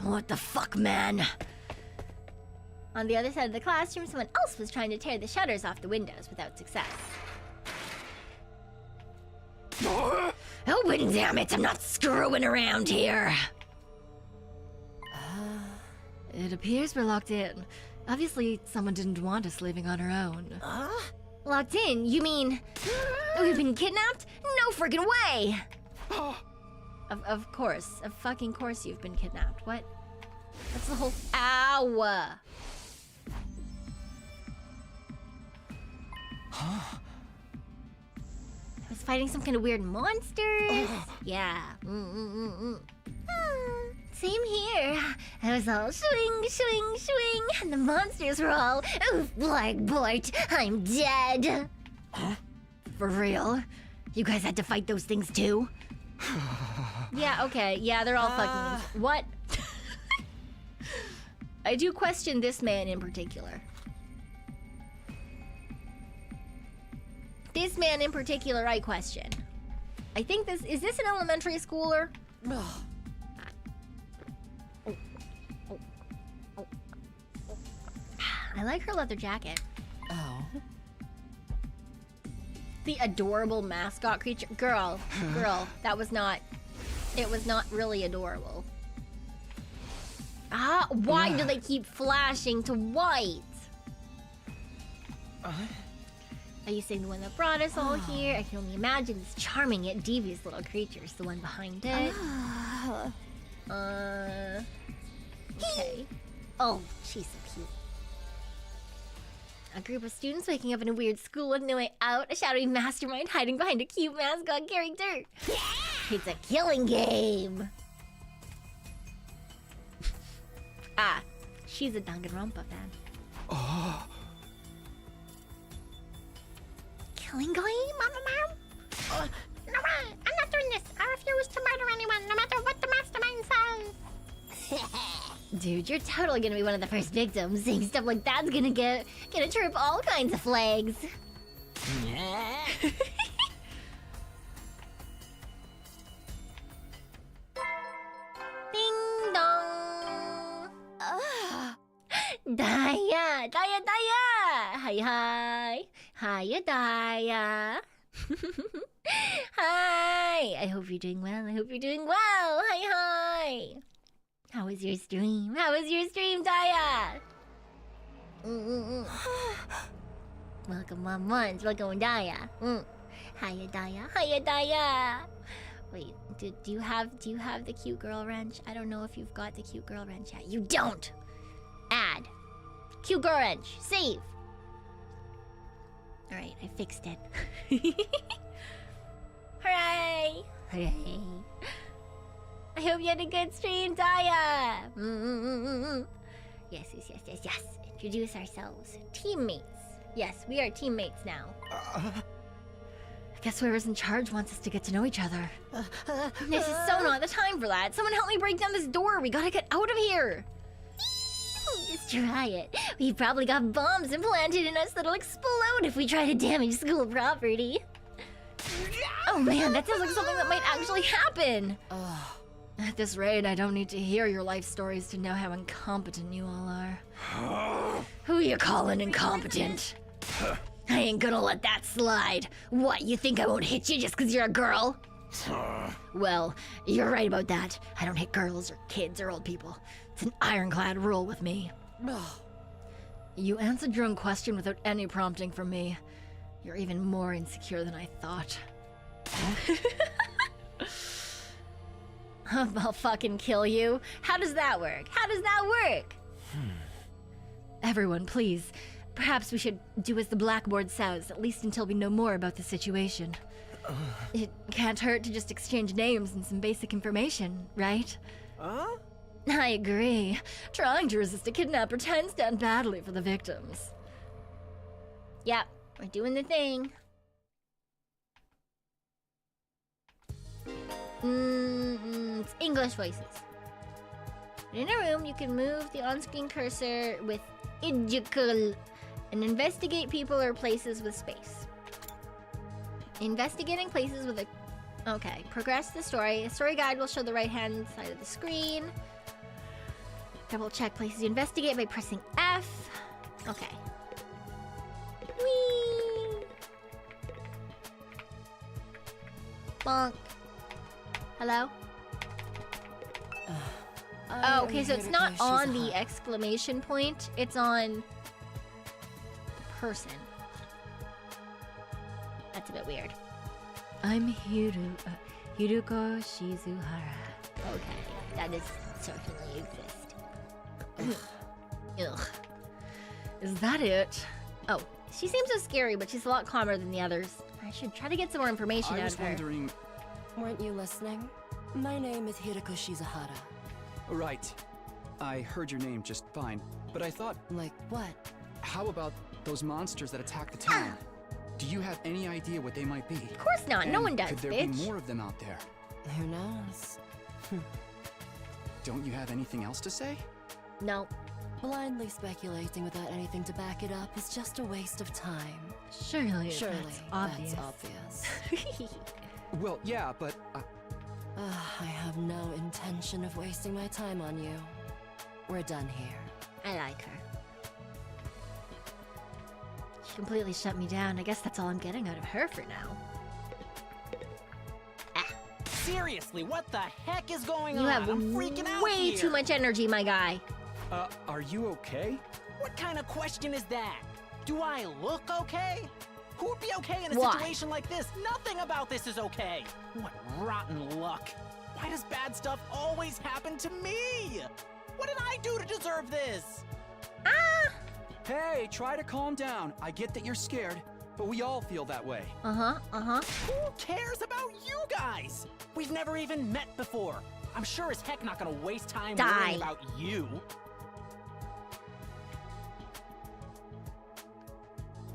What the fuck, man? On the other side of the classroom, someone else was trying to tear the shutters off the windows without success. Open, damn it! I'm not screwing around here! It appears we're locked in. Obviously, someone didn't want us leaving on our own. Locked in? You mean... we've been kidnapped? No freaking way! Of course. Of fucking course you've been kidnapped. What? That's the whole... Ow! Huh? I was fighting some kind of weird monsters. Yeah. Same here. I was all swing, swing, swing, and the monsters were all, oof, Black Bart, I'm dead. Huh? For real? You guys had to fight those things too? Yeah, okay. Yeah, they're all fucking... What? I do question this man in particular. This man in particular, I question. I think this... Is this an elementary schooler? I like her leather jacket. Oh. The adorable mascot creature. Girl, that was not... It was not really adorable. Ah, why do they keep flashing to white? Are you saying the one that brought us all here? I can only imagine this charming yet devious little creature's the one behind it. Okay. Oh, she's so cute. A group of students waking up in a weird school with no way out. A shadowy mastermind hiding behind a cute mascot character. It's a killing game. Ah, she's a Danganronpa fan. Oh. Killing game, Mama? No, I'm not doing this. I refuse to murder anyone, no matter what the mastermind says. Dude, you're totally gonna be one of the first victims. Saying stuff like that's gonna trip all kinds of flags. Ding dong. Daya. Hi. Hiya, Daya. Hi. I hope you're doing well. I hope you're doing well. Hi. How was your stream? How was your stream, Daya? Welcome, Mom Ones. Welcome, Daya. Hiya, Daya. Hiya, Daya. Wait, do you have the cute girl wrench? I don't know if you've got the cute girl wrench yet. You don't. Add. Cute girl wrench. Save. All right, I fixed it. Hooray! Hooray! I hope you had a good stream, Daya. Yes. Introduce ourselves, teammates. Yes, we are teammates now. I guess whoever's in charge wants us to get to know each other. This is so not the time for that. Someone help me break down this door. We gotta get out of here. Just try it. We've probably got bombs implanted in us that'll explode if we try to damage school property. Oh man, that sounds like something that might actually happen. At this rate, I don't need to hear your life stories to know how incompetent you all are. Who you calling incompetent? I ain't gonna let that slide. What, you think I won't hit you just because you're a girl? Well, you're right about that. I don't hit girls or kids or old people. It's an ironclad rule with me. You answered your own question without any prompting from me. You're even more insecure than I thought. I'll fucking kill you. How does that work? How does that work? Everyone, please. Perhaps we should do as the blackboard says, at least until we know more about the situation. It can't hurt to just exchange names and some basic information, right? I agree. Trying to resist a kidnapper can stand badly for the victims. Yep, we're doing the thing. It's English voices. In a room, you can move the on-screen cursor with Idical and investigate people or places with space. Investigating places with a... Okay, progress the story. A story guide will show the right-hand side of the screen. Double check places you investigate by pressing F. Okay. Whee! Bonk. Hello? Oh, okay, so it's not on the exclamation point. It's on the person. That's a bit weird. I'm Hiruko Shizuhara. Okay, that does certainly exist. Ugh. Is that it? Oh, she seems so scary, but she's a lot calmer than the others. I should try to get some more information out of her. I was wondering... Weren't you listening? My name is Hiruko Shizuhara. Right. I heard your name just fine, but I thought... Like what? How about those monsters that attacked the town? Do you have any idea what they might be? Of course not. No one does, could there be more of them out there? Who knows? Don't you have anything else to say? No. Blindly speculating without anything to back it up is just a waste of time. Surely that's obvious. Well, yeah, but... I have no intention of wasting my time on you. We're done here. I like her. She completely shut me down. I guess that's all I'm getting out of her for now. Seriously, what the heck is going on? You have I'm freaking out way here. Too much energy, my guy. Are you okay? What kind of question is that? Do I look okay? Who would be okay in a situation like this? Nothing about this is okay. What rotten luck. Why does bad stuff always happen to me? What did I do to deserve this? Hey, try to calm down. I get that you're scared, but we all feel that way. Who cares about you guys? We've never even met before. I'm sure as heck not gonna waste time worrying about you.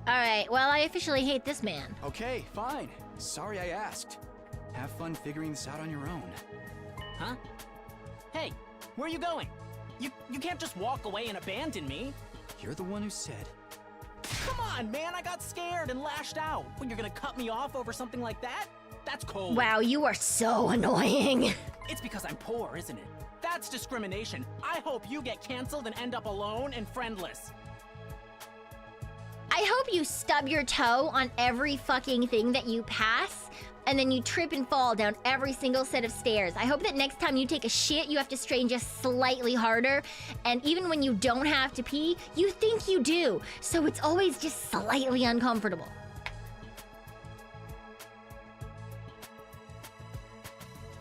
Alright, well, I officially hate this man. Okay, fine. Sorry I asked. Have fun figuring this out on your own. Huh? Hey, where are you going? You can't just walk away and abandon me. You're the one who said. Come on, man, I got scared and lashed out. When you're gonna cut me off over something like that? That's cold. Wow, you are so annoying. It's because I'm poor, isn't it? That's discrimination. I hope you get canceled and end up alone and friendless. I hope you stub your toe on every fucking thing that you pass, and then you trip and fall down every single set of stairs. I hope that next time you take a shit, you have to strain just slightly harder, and even when you don't have to pee, you think you do, so it's always just slightly uncomfortable.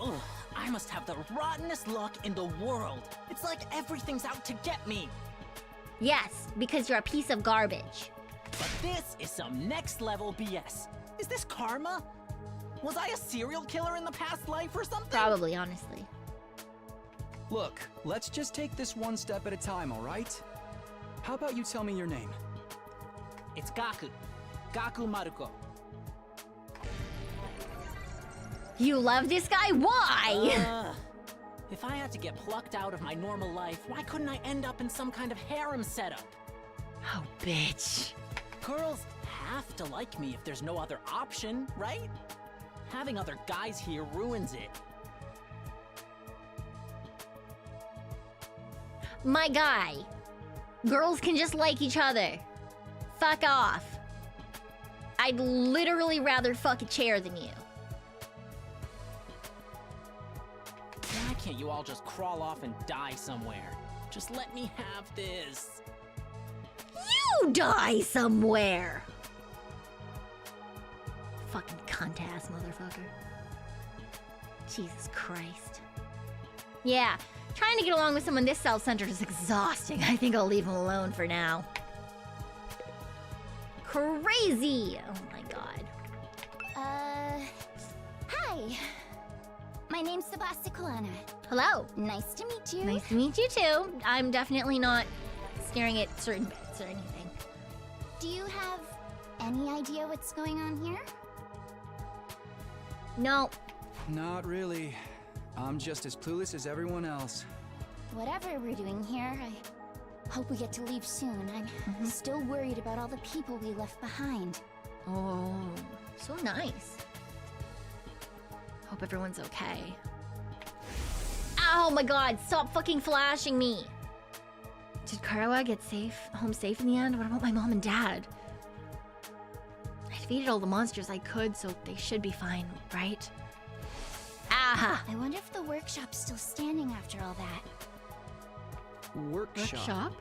Ugh, I must have the rottenest luck in the world. It's like everything's out to get me. Yes, because you're a piece of garbage. But this is some next level BS. Is this karma? Was I a serial killer in the past life or something? Probably, honestly. Look, let's just take this one step at a time, all right? How about you tell me your name? It's Gaku. Gaku Maruko. You love this guy? Why? If I had to get plucked out of my normal life, why couldn't I end up in some kind of harem setup? Oh, bitch. Girls have to like me if there's no other option, right? Having other guys here ruins it. My guy. Girls can just like each other. Fuck off. I'd literally rather fuck a chair than you. Why can't you all just crawl off and die somewhere? Just let me have this. You die somewhere! Fucking cunt-ass motherfucker. Jesus Christ. Yeah, trying to get along with someone this self-centered is exhausting. I think I'll leave him alone for now. Crazy! Oh my god. Hi. My name's Sebasticolana. Hello. Nice to meet you. Nice to meet you too. I'm definitely not staring at certain bits or anything. Do you have any idea what's going on here? No. Not really. I'm just as clueless as everyone else. Whatever we're doing here, I hope we get to leave soon. I'm still worried about all the people we left behind. Oh, so nice. Hope everyone's okay. Oh my god, stop fucking flashing me! Did Karawa get home safe in the end? What about my mom and dad? I defeated all the monsters I could, so they should be fine, right? Aha! I wonder if the workshop's still standing after all that. Workshop?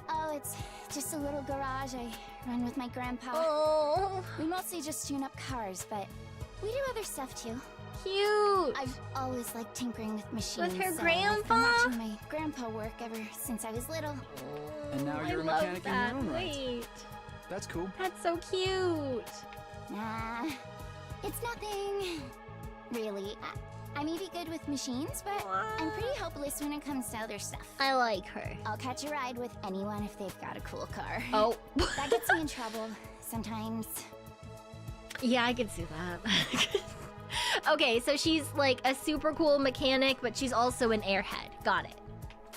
Oh, it's just a little garage I run with my grandpa. Oh! We mostly just tune up cars, but we do other stuff too. Cute! I've always liked tinkering with machines. With her so grandpa? I've been watching my grandpa work ever since I was little. And now you're a mechanic in your own right. That's cool. That's so cute. Nah, it's nothing. Really, I may be good with machines, but I'm pretty hopeless when it comes to other stuff. I like her. I'll catch a ride with anyone if they've got a cool car. Oh. That gets me in trouble sometimes. Yeah, I can see that. Okay, so she's like a super cool mechanic, but she's also an airhead. Got it.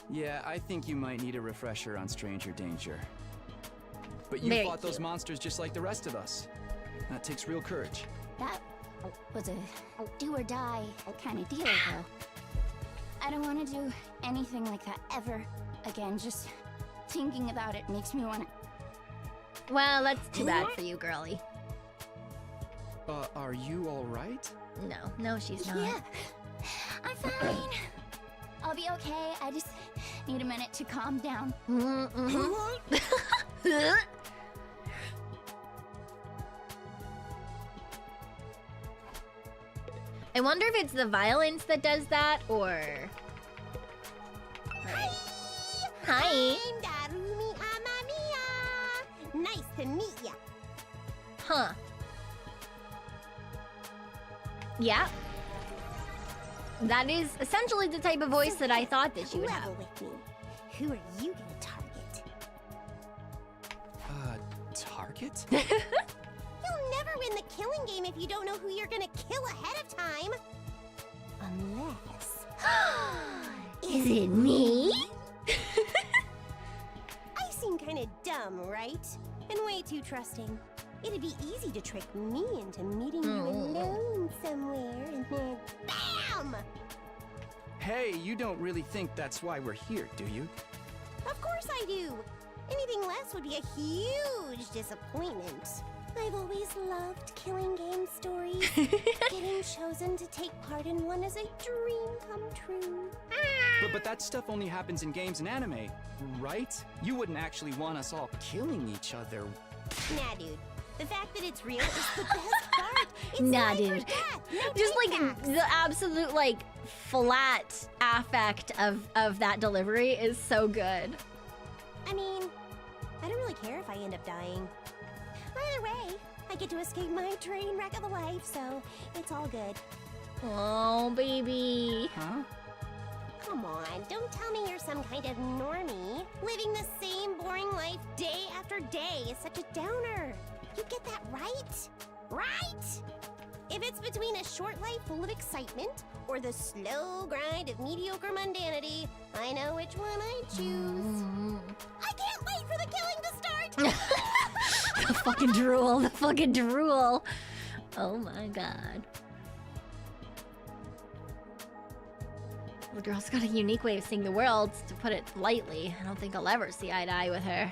Yeah, I think you might need a refresher on stranger danger. But you Very fought those cute. monsters just like the rest of us. That takes real courage. That was a do or die kind of deal, though. I don't want to do anything like that ever again. Just thinking about it makes me want to. Well, that's too bad for you, girly. Are you all right? No, she's not. Yeah, I'm fine. I'll be okay. I just need a minute to calm down. I wonder if it's the violence that does that, or... Hi! I'm Darumi Amamiya. Nice to meet ya. Huh. Yeah. That is essentially the type of voice that I thought that she would have. Level with me. Who are you gonna target? Target? You'll never win the killing game if you don't know who you're gonna kill ahead of time. Unless... Is it me? I seem kinda dumb, right? And way too trusting. It'd be easy to trick me into meeting you alone somewhere, and then BAM! Hey, you don't really think that's why we're here, do you? Of course I do. Anything less would be a huge disappointment. I've always loved killing game stories. Getting chosen to take part in one is a dream come true. But that stuff only happens in games and anime, right? You wouldn't actually want us all killing each other. Nah, dude. The fact that it's real is the best part. It's Nah, life or dude. death, no Just like take-backs. the absolute like flat affect of that delivery is so good. I mean, I don't really care if I end up dying. Either way, I get to escape my train wreck of a life, so it's all good. Oh, baby. Huh? Come on, don't tell me you're some kind of normie. Living the same boring life day after day is such a downer. You get that right? Right? If it's between a short life full of excitement or the slow grind of mediocre mundanity, I know which one I choose. I can't wait for the killing to start! The fucking drool. The fucking drool. Oh my god. The girl's got a unique way of seeing the world, to put it lightly. I don't think I'll ever see eye to eye with her.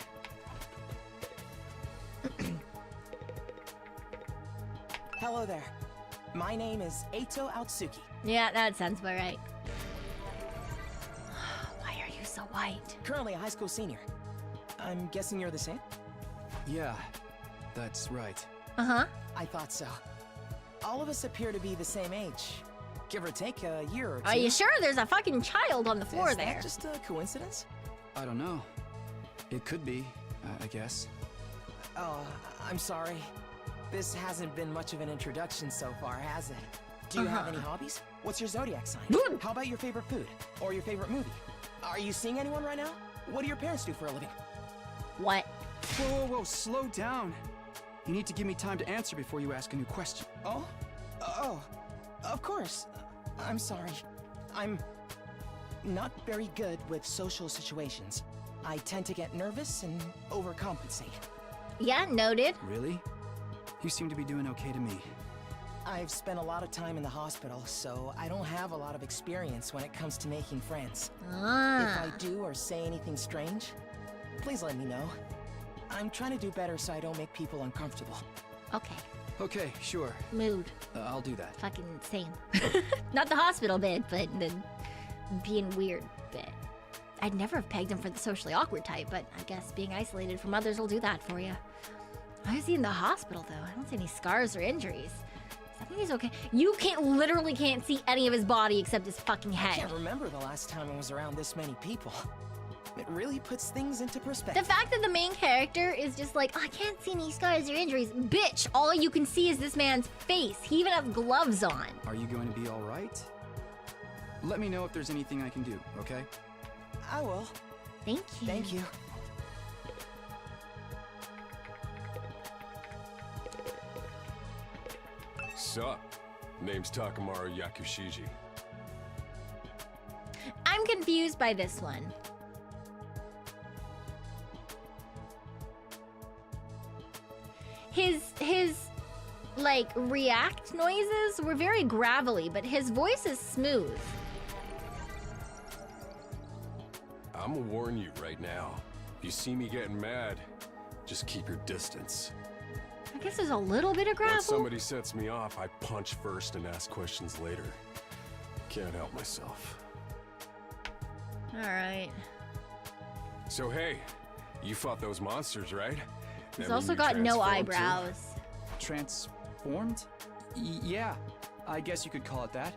Hello there. My name is Eito Aotsuki. Yeah, that sounds about right. Why are you so white? Currently a high school senior. I'm guessing you're the same? Yeah, that's right. Uh-huh. I thought so. All of us appear to be the same age. Give or take a year or two. Are you sure there's a fucking child on the floor Is there? that just a coincidence? I don't know. It could be, I guess. Oh, I'm sorry. This hasn't been much of an introduction so far, has it? Do you have any hobbies? What's your zodiac sign? How about your favorite food? Or your favorite movie? Are you seeing anyone right now? What do your parents do for a living? What? Whoa, slow down. You need to give me time to answer before you ask a new question. Oh? Oh, of course. I'm sorry. I'm not very good with social situations. I tend to get nervous and overcompensate. Yeah, noted. Really? You seem to be doing okay to me. I've spent a lot of time in the hospital, so I don't have a lot of experience when it comes to making friends. If I do or say anything strange, please let me know. I'm trying to do better so I don't make people uncomfortable. Okay. Okay, sure. Mood. I'll do that. Fucking same. Not the hospital bit, but the being weird bit. I'd never have pegged him for the socially awkward type, but I guess being isolated from others will do that for you. Why is he in the hospital, though? I don't see any scars or injuries. I think he's okay. You literally can't see any of his body except his fucking I head. can't remember the last time I was around this many people. It really puts things into perspective. The fact that the main character is just like, oh, I can't see any scars or injuries. Bitch, all you can see is this man's face. He even has gloves on. Are you going to be all right? Let me know if there's anything I can do, okay? I will. Thank you. Thank you. Sup? Name's Takamaru Yakushiji. I'm confused by this one. His like react noises were very gravelly, but his voice is smooth. I'ma warn you right now. If you see me getting mad, just keep your distance. I guess there's a little bit of gravel. Once somebody sets me off, I punch first and ask questions later. Can't help myself. All right. So hey, you fought those monsters, right? He's That also mean you got no transformed too? eyebrows. Transformed? Yeah, I guess you could call it that.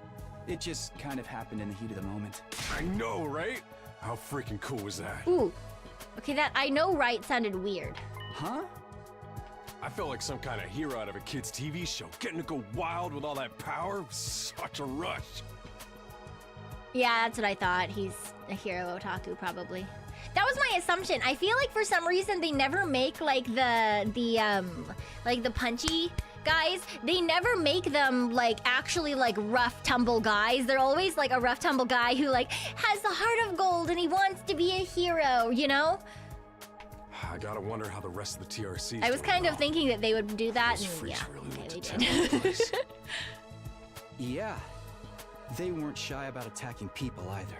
It just kind of happened in the heat of the moment. I know, right? How freaking cool was that? Ooh. Okay, that I know right sounded weird. Huh? I felt like some kind of hero out of a kid's TV show. Getting to go wild with all that power was such a rush. Yeah, that's what I thought. He's a hero otaku, probably. That was my assumption. I feel like for some reason they never make like the punchy guys. They never make them like actually like rough tumble guys. They're always like a rough tumble guy who like has the heart of gold and he wants to be a hero, you know? I gotta wonder how the rest of the TRC. I was kind of thinking that they would do that, Those and freaks yeah, really okay, went they to did. town on the place. Yeah. They weren't shy about attacking people either.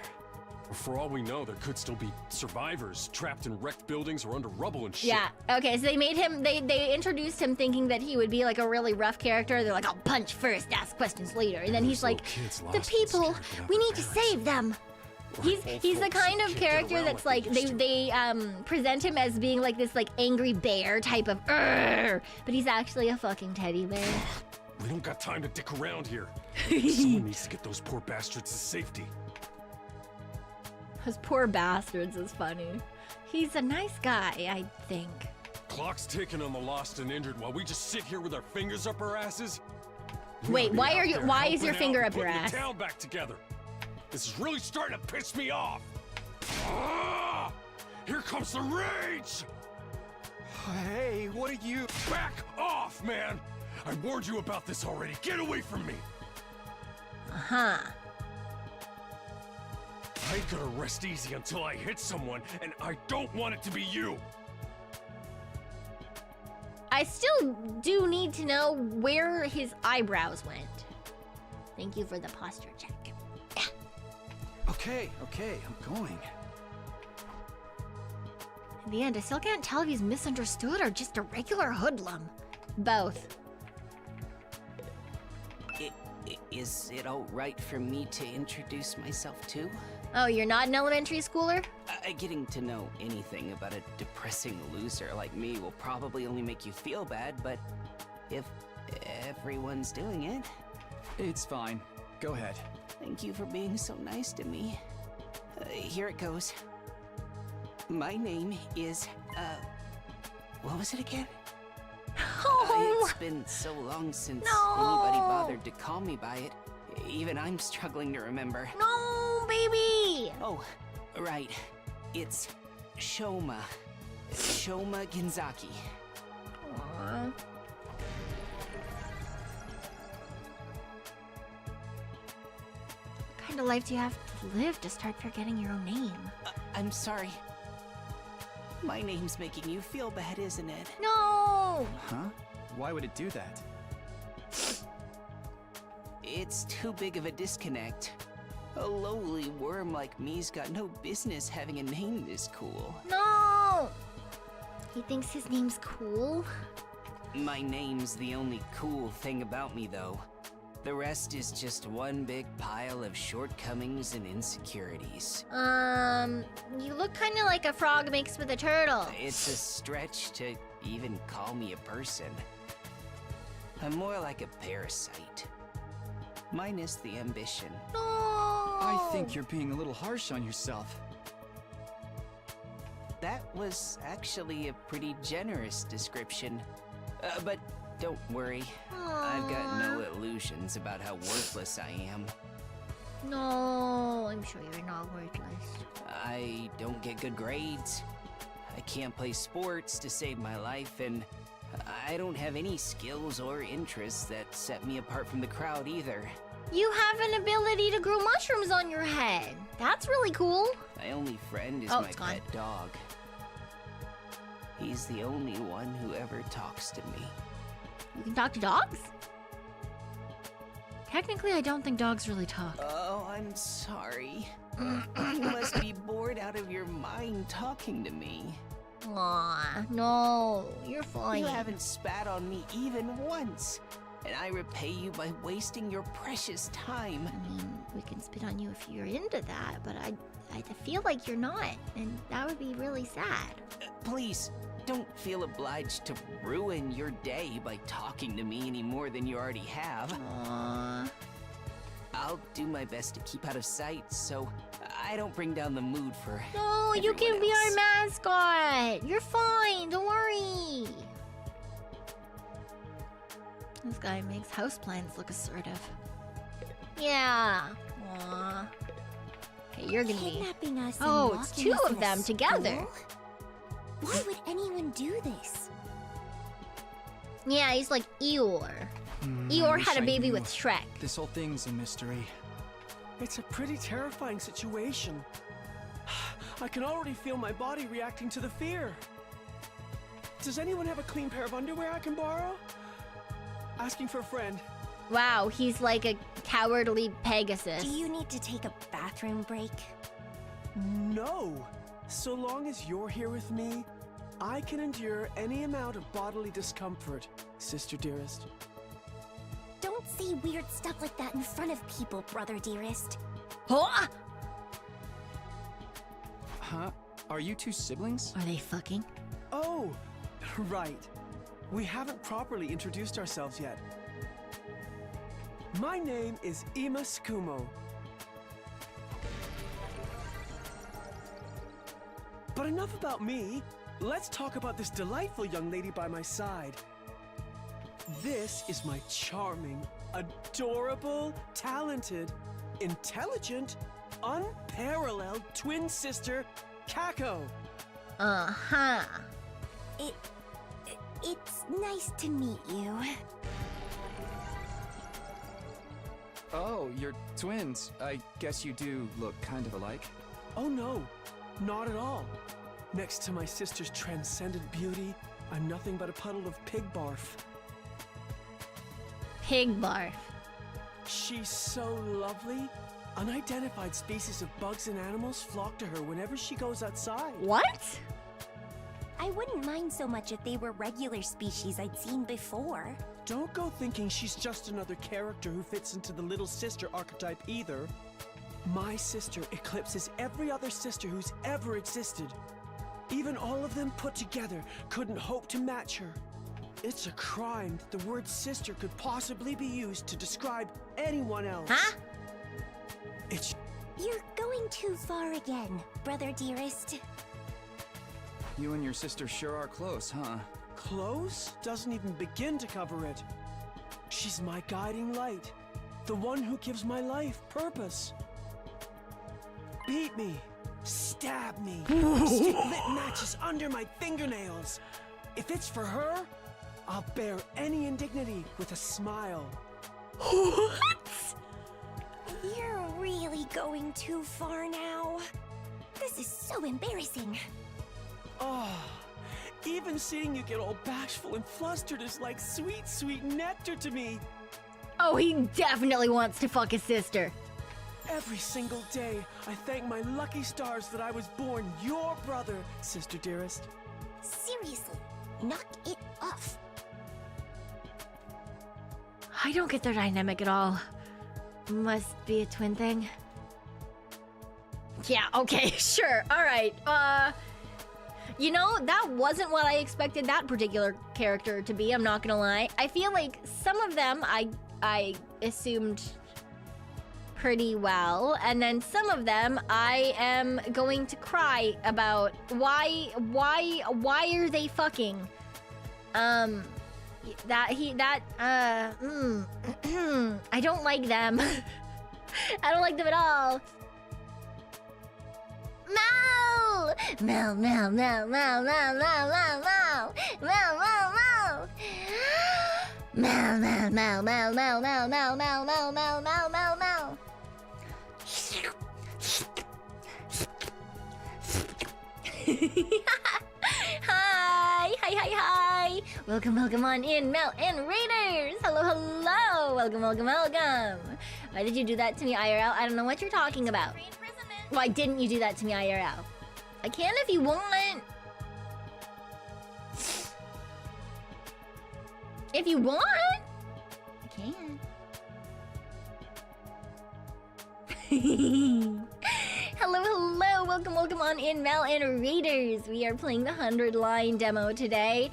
For all we know, there could still be survivors trapped in wrecked buildings or under rubble and shit. Yeah, okay, so they made him, they introduced him thinking that he would be like a really rough character. They're like, I'll punch first, ask questions later. And then he's like, the people, we need to save them. He's the kind of character that's like, they present him as being like this like angry bear type of, but he's actually a fucking teddy bear. We don't got time to dick around here. Someone needs to get those poor bastards to safety. Those poor bastards is funny. He's a nice guy, I think. Clock's ticking on the lost and injured while we just sit here with our fingers up our asses. Wait, why is your finger up your ass? The town back together. This is really starting to piss me off. Ah! Here comes the rage. Hey, what are you? Back off, man. I warned you about this already. Get away from me. Uh-huh. I ain't gonna rest easy until I hit someone, and I don't want it to be you. I still do need to know where his eyebrows went. Thank you for the posture check. Okay, I'm going. In the end, I still can't tell if he's misunderstood or just a regular hoodlum. Both. Is it all right for me to introduce myself too? Oh, you're not an elementary schooler? Getting to know anything about a depressing loser like me will probably only make you feel bad, but if everyone's doing it... It's fine. Go ahead. Thank you for being so nice to me. Here it goes. My name is, what was it again? Oh. It's been so long since anybody bothered to call me by it. Even I'm struggling to remember. No, baby! Oh, right. It's Shoma. Shoma Genzaki. Aww. What kind of life do you have to live to start forgetting your own name? I'm sorry. My name's making you feel bad, isn't it? No! Huh? Why would it do that? It's too big of a disconnect. A lowly worm like me's got no business having a name this cool. No! He thinks his name's cool? My name's the only cool thing about me, though. The rest is just one big pile of shortcomings and insecurities. You look kind of like a frog mixed with a turtle. It's a stretch to even call me a person. I'm more like a parasite. Minus the ambition. No! I think you're being a little harsh on yourself. That was actually a pretty generous description. But don't worry. I've got no illusions about how worthless I am. No, I'm sure you're not worthless. I don't get good grades. I can't play sports to save my life, and I don't have any skills or interests that set me apart from the crowd either. You have an ability to grow mushrooms on your head. That's really cool. My only friend is my pet dog. He's the only one who ever talks to me. You can talk to dogs? Technically, I don't think dogs really talk. Oh, I'm sorry. You must be bored out of your mind talking to me. Aw, no, you're fine. You haven't spat on me even once. And I repay you by wasting your precious time. I mean, we can spit on you if you're into that, but I feel like you're not, and that would be really sad. Please, don't feel obliged to ruin your day by talking to me any more than you already have. Aww. I'll do my best to keep out of sight, so I don't bring down the mood for No, you can be our mascot. You're fine, don't worry. This guy makes houseplants look assertive. Yeah. Aww. Okay, you're gonna be... Kidnapping us and Oh, it's locking two us in of a them together. school? Why would anyone do this? Yeah, he's like Eeyore. Eeyore had a baby with Shrek. This whole thing's a mystery. It's a pretty terrifying situation. I can already feel my body reacting to the fear. Does anyone have a clean pair of underwear I can borrow? Asking for a friend. Wow, he's like a cowardly Pegasus. Do you need to take a bathroom break? No. So long as you're here with me, I can endure any amount of bodily discomfort, sister dearest. Don't say weird stuff like that in front of people, brother dearest. Huh? Huh? Are you two siblings? Are they fucking? Oh, right. We haven't properly introduced ourselves yet. My name is Ima Skumo. But enough about me. Let's talk about this delightful young lady by my side. This is my charming, adorable, talented, intelligent, unparalleled twin sister, Kako. Uh-huh. It's nice to meet you. Oh, you're twins. I guess you do look kind of alike. Oh no, not at all. Next to my sister's transcendent beauty, I'm nothing but a puddle of pig barf. Pig barf. She's so lovely. Unidentified species of bugs and animals flock to her whenever she goes outside. What? I wouldn't mind so much if they were regular species I'd seen before. Don't go thinking she's just another character who fits into the little sister archetype either. My sister eclipses every other sister who's ever existed. Even all of them put together couldn't hope to match her. It's a crime that the word sister could possibly be used to describe anyone else. Huh? It's... You're going too far again, brother dearest. You and your sister sure are close, huh? Close doesn't even begin to cover it. She's my guiding light, the one who gives my life purpose. Beat me, stab me, stick lit matches under my fingernails. If it's for her, I'll bear any indignity with a smile. What? You're really going too far now. This is so embarrassing. Oh, even seeing you get all bashful and flustered is like sweet, sweet nectar to me. Oh, he definitely wants to fuck his sister. Every single day, I thank my lucky stars that I was born your brother, sister dearest. Seriously, knock it off. I don't get their dynamic at all. Must be a twin thing. Yeah, okay, sure. All right. You know, that wasn't what I expected that particular character to be, I'm not gonna lie. I feel like some of them I assumed pretty well, and then some of them I am going to cry about. Why are they fucking? I don't like them. I don't like them at all. Mel! Mel, Mel, Mel, Mel, Mel, Mel, Mel, Mel, Mel, Mel, Mel. Mel, Mel, Mel, Mel, Mel, Mel, Mel, Mel, Mel, Mel, Mel, Mel, Mel. Hi. Welcome on in, Mel and Raiders. Hello. Welcome. Why did you do that to me, IRL? I don't know what you're talking about. Why didn't you do that to me, IRL? I can if you want. If you want, I can. Hello. Welcome on in, Mel and Raiders. We are playing the 100-line demo today.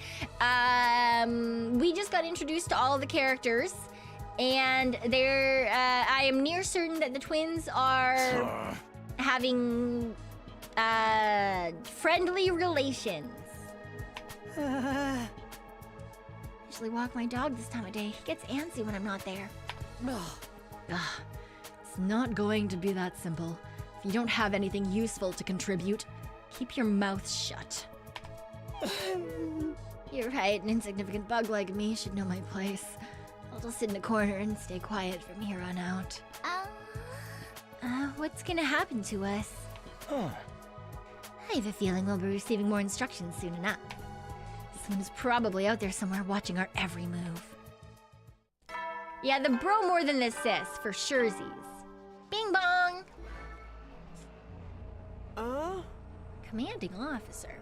We just got introduced to all the characters, and I am near certain that the twins are having friendly relations. Usually walk my dog this time of day. He gets antsy when I'm not there. It's not going to be that simple. If you don't have anything useful to contribute, keep your mouth shut. You're right, an insignificant bug like me should know my place. I'll just sit in a corner and stay quiet from here on out. What's gonna happen to us? I have a feeling we'll be receiving more instructions soon enough. Someone is probably out there somewhere watching our every move. Yeah, the bro more than the sis, for surezies. Bing bong! Commanding officer.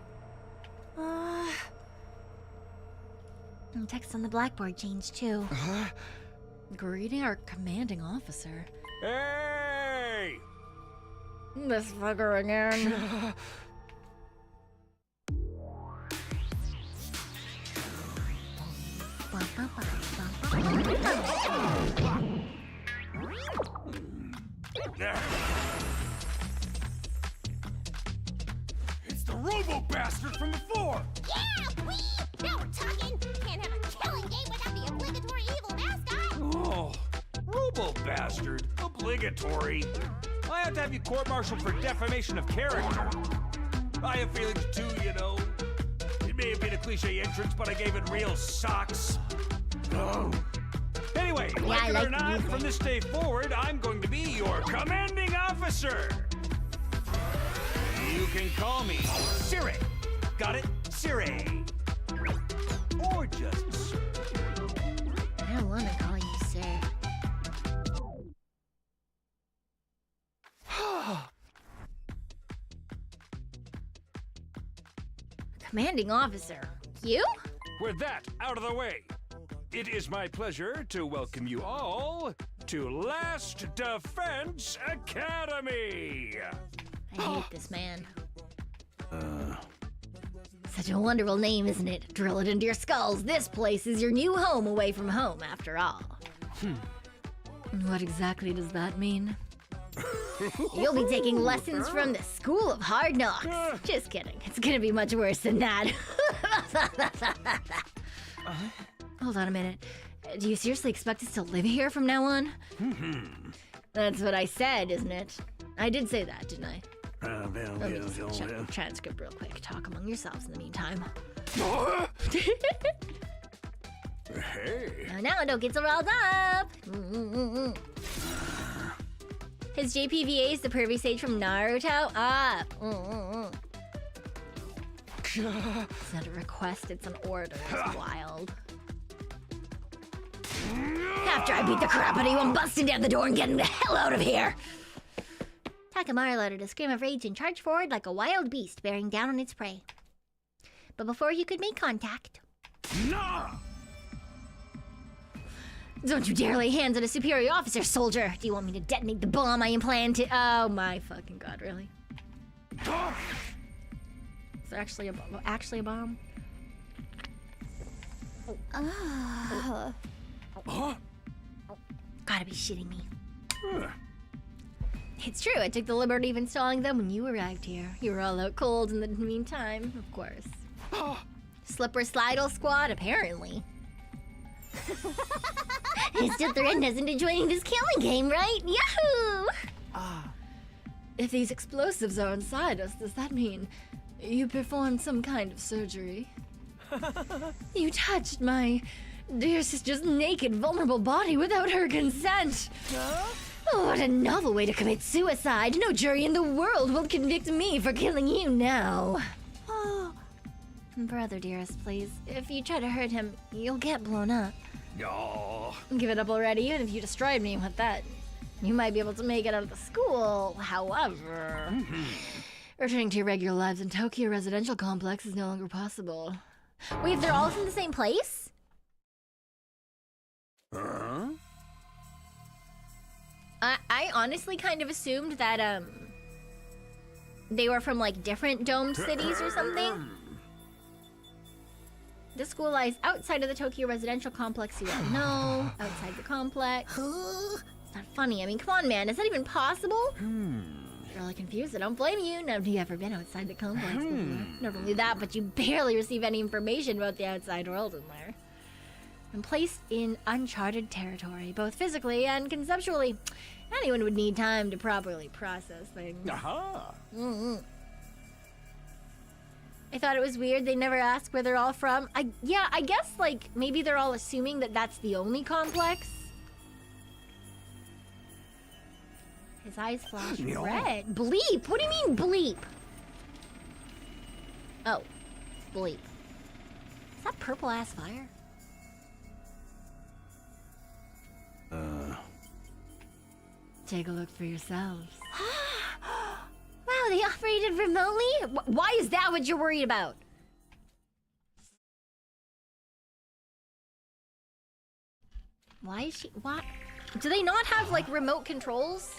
Text on the blackboard changed too. Greeting our commanding officer. Hey! This fucker again. It's the robo-bastard from before! Yeah, wee! Now we're talking! Can't have a killing game without the obligatory evil mascot! Oh, robo-bastard. Obligatory. I have to have you court-martialed for defamation of character. I have feelings too, you know. It may have been a cliche entrance, but I gave it real socks. Oh. Anyway, like it or not, from this day forward, I'm going to be your commanding officer. You can call me Siri. Got it? Siri. Or just Sir. I don't want to call you sir. Commanding officer. You? With that out of the way, it is my pleasure to welcome you all to Last Defense Academy. I hate this man. Such a wonderful name, isn't it? Drill it into your skulls. This place is your new home away from home, after all. What exactly does that mean? You'll be taking lessons from the School of Hard Knocks. Just kidding. It's gonna be much worse than that. Hold on a minute. Do you seriously expect us to live here from now on? That's what I said, isn't it? I did say that, didn't I? Let me just check the transcript real quick. Talk among yourselves in the meantime. Hey. Now, don't get so riled up. His JPVA is the pervy sage from Naruto. Up. It's not a request, it's an order. It's wild. After I beat the crap out of you, I'm busting down the door and getting the hell out of here. Takamaru uttered a scream of rage and charged forward like a wild beast bearing down on its prey. But before he could make contact... No! Don't you dare lay hands on a superior officer, soldier! Do you want me to detonate the bomb I am planning to... Oh my fucking god, really? Is there actually a bomb? Gotta be shitting me. It's true, I took the liberty of installing them when you arrived here. You were all out cold in the meantime, of course. Slipper Slidle Squad, apparently. He still threatened us into joining this killing game, right? Yahoo! If these explosives are inside us, does that mean you performed some kind of surgery? You touched my dear sister's naked, vulnerable body without her consent. Oh, what a novel way to commit suicide. No jury in the world will convict me for killing you now. Brother dearest, please. If you try to hurt him, you'll get blown up. Give it up already, even if you destroyed me with that. You might be able to make it out of the school, however... Returning to your regular lives in Tokyo Residential Complex is no longer possible. Wait, they're all from the same place? I honestly kind of assumed that, they were from, like, different domed cities or something. The school lies outside of the Tokyo Residential Complex, you all know. Outside the complex. It's not funny. I mean, come on, man. Is that even possible? You're really confused. I don't blame you. Now, have you ever been outside the complex before? Not only that, but you barely receive any information about the outside world in there. And placed in uncharted territory, both physically and conceptually. Anyone would need time to properly process things. I thought it was weird they never asked where they're all from. I guess, like, maybe they're all assuming that that's the only complex. His eyes flash red. Bleep? What do you mean, bleep? Oh, bleep. Is that purple-ass fire? Take a look for yourselves. Wow, they offer operated remotely? Why is that what you're worried about? Why is she... What? Do they not have, like, remote controls?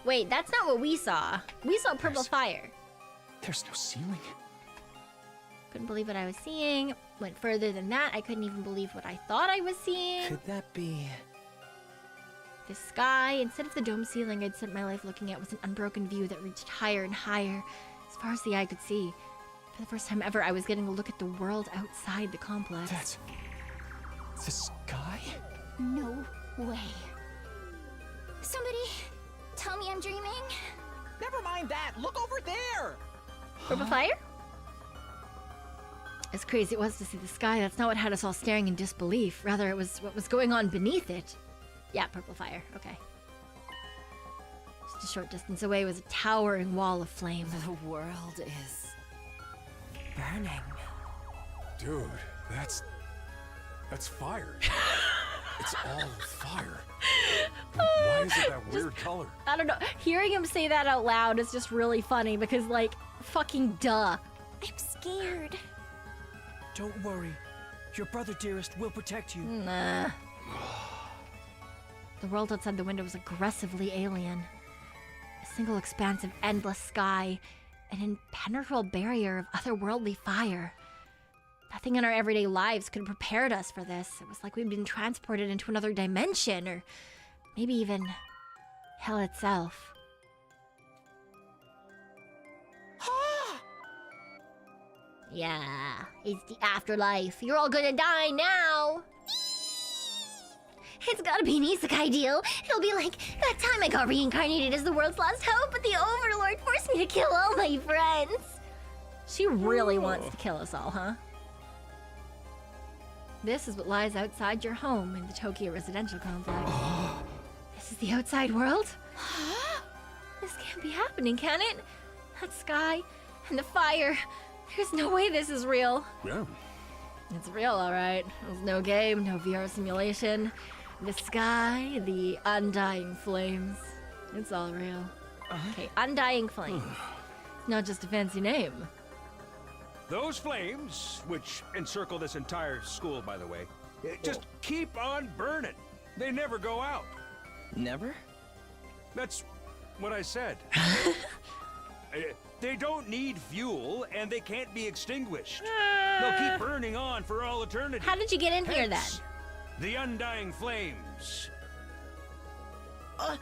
Wait, that's not what we saw. We saw purple fire. There's no ceiling. Couldn't believe what I was seeing. Went further than that. I couldn't even believe what I thought I was seeing. Could that be... The sky, instead of the dome ceiling I'd spent my life looking at, was an unbroken view that reached higher and higher, as far as the eye could see. For the first time ever, I was getting a look at the world outside the complex. That's... the sky? No way. Somebody tell me I'm dreaming. Never mind that. Look over there. Purple fire? As crazy it was to see the sky, that's not what had us all staring in disbelief. Rather, it was what was going on beneath it. Yeah, purple fire. Okay. Just a short distance away was a towering wall of flame. The world is burning. Dude, that's fire. It's all fire. Why is it that weird color? I don't know. Hearing him say that out loud is just really funny because, like, fucking duh. I'm scared. Don't worry. Your brother dearest will protect you. Nah. The world outside the window was aggressively alien. A single expanse of endless sky, an impenetrable barrier of otherworldly fire. Nothing in our everyday lives could have prepared us for this. It was like we'd been transported into another dimension, or maybe even hell itself. Yeah, it's the afterlife. You're all gonna die now. It's gotta be an isekai deal. It'll be like, that time I got reincarnated as the world's last hope, but the Overlord forced me to kill all my friends. She really wants to kill us all, huh? This is what lies outside your home in the Tokyo residential complex. This is the outside world? This can't be happening, can it? That sky and the fire. There's no way this is real. Yeah. It's real, all right. There's no game, no VR simulation. The sky, the undying flames. It's all real. Okay, undying flames. It's not just a fancy name. Those flames, which encircle this entire school, by the way, just keep on burning. They never go out. Never? That's what I said. They don't need fuel, and they can't be extinguished. They'll keep burning on for all eternity. How did you get in here, then? Hence, the undying flames. But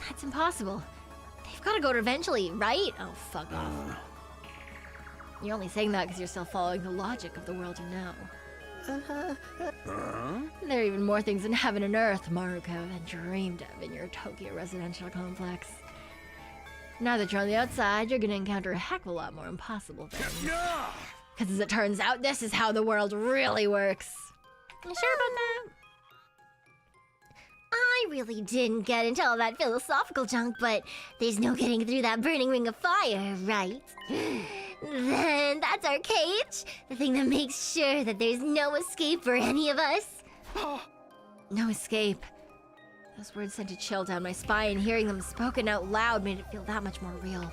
that's impossible. They've got to go out eventually, right? Oh, fuck off. You're only saying that because you're still following the logic of the world you know. There are even more things in heaven and earth, Maruko, than dreamed of in your Tokyo residential complex. Now that you're on the outside, you're gonna encounter a heck of a lot more impossible things. Because as it turns out, this is how the world really works. You sure about that? I really didn't get into all that philosophical junk, but there's no getting through that burning ring of fire, right? Then that's our cage, the thing that makes sure that there's no escape for any of us. No escape. Those words sent a chill down my spine. Hearing them spoken out loud made it feel that much more real.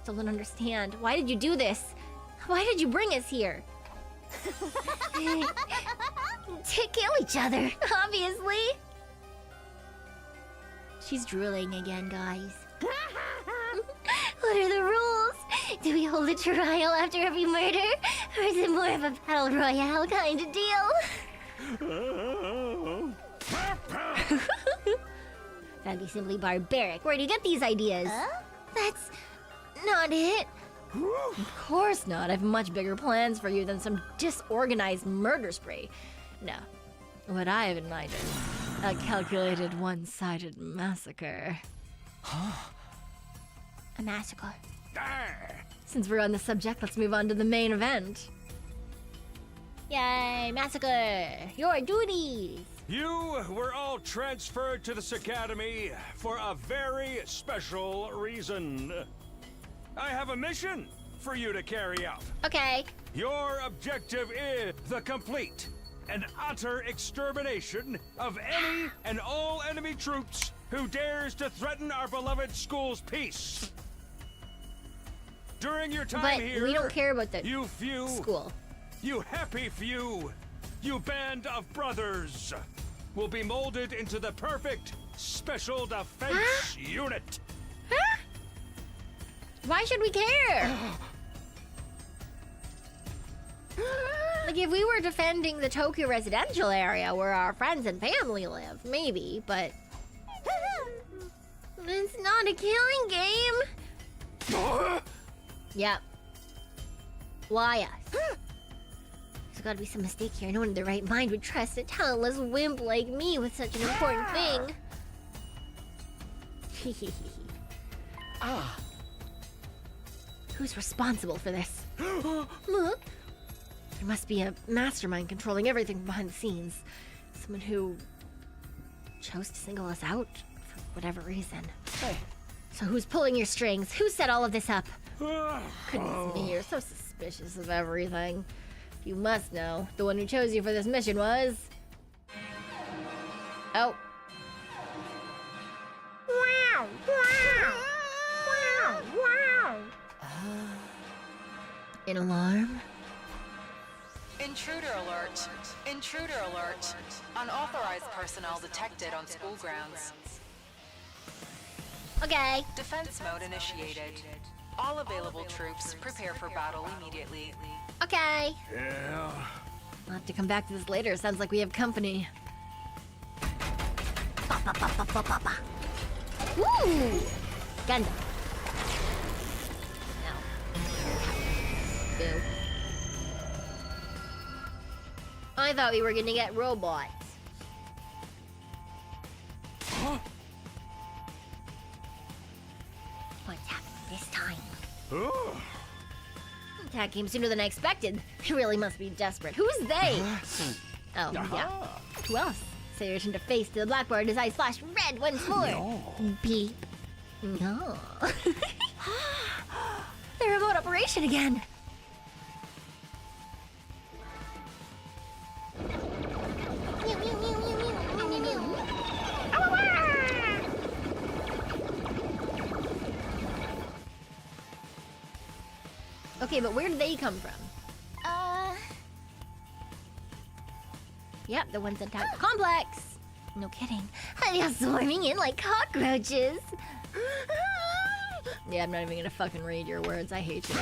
Still don't understand. Why did you do this? Why did you bring us here? To kill each other, obviously. She's drooling again, guys. What are the rules? Do we hold a trial after every murder? Or is it more of a battle royale kind of deal? That'd be simply barbaric. Where do you get these ideas? That's not it. Of course not. I have much bigger plans for you than some disorganized murder spree. No. What I have in mind is a calculated, one-sided massacre. A massacre. Since we're on the subject, let's move on to the main event. Yay, massacre! Your duties! You were all transferred to this academy for a very special reason. I have a mission for you to carry out. Okay. Your objective is the complete and utter extermination of any and all enemy troops who dares to threaten our beloved school's peace. During your time But here, we don't care about the you few, school. you happy few, you band of brothers, will be molded into the perfect special defense unit. Huh? Why should we care? Like, if we were defending the Tokyo residential area where our friends and family live, maybe, but... It's not a killing game. Yep. Why us? There's gotta be some mistake here. No one in their right mind would trust a talentless wimp like me with such an important thing. Who's responsible for this? Look! There must be a mastermind controlling everything behind the scenes. Someone who chose to single us out for whatever reason. Hey. So who's pulling your strings? Who set all of this up? Goodness me, you're so suspicious of everything. You must know, the one who chose you for this mission was... Oh. Wow! Wow! Wow! Wow! An alarm? Intruder alert. Intruder alert. Unauthorized personnel detected on school grounds. Okay. Defense mode initiated. All available troops prepare for battle immediately. Okay. Yeah. I'll have to come back to this later. Sounds like we have company. Woo! Gundam. No. Boo. I thought we were gonna get robots. Huh? What's happening this time? Oh. Attack came sooner than I expected. They really must be desperate. Who's they? Oh, yeah. Who else? Sayer turned a face to the blackboard as I flashed red once more. No. Beep. No. The remote operation again. Okay, but where did they come from? Yep, the ones that attacked the complex. No kidding. They're swarming in like cockroaches. Yeah, I'm not even gonna fucking read your words. I hate you.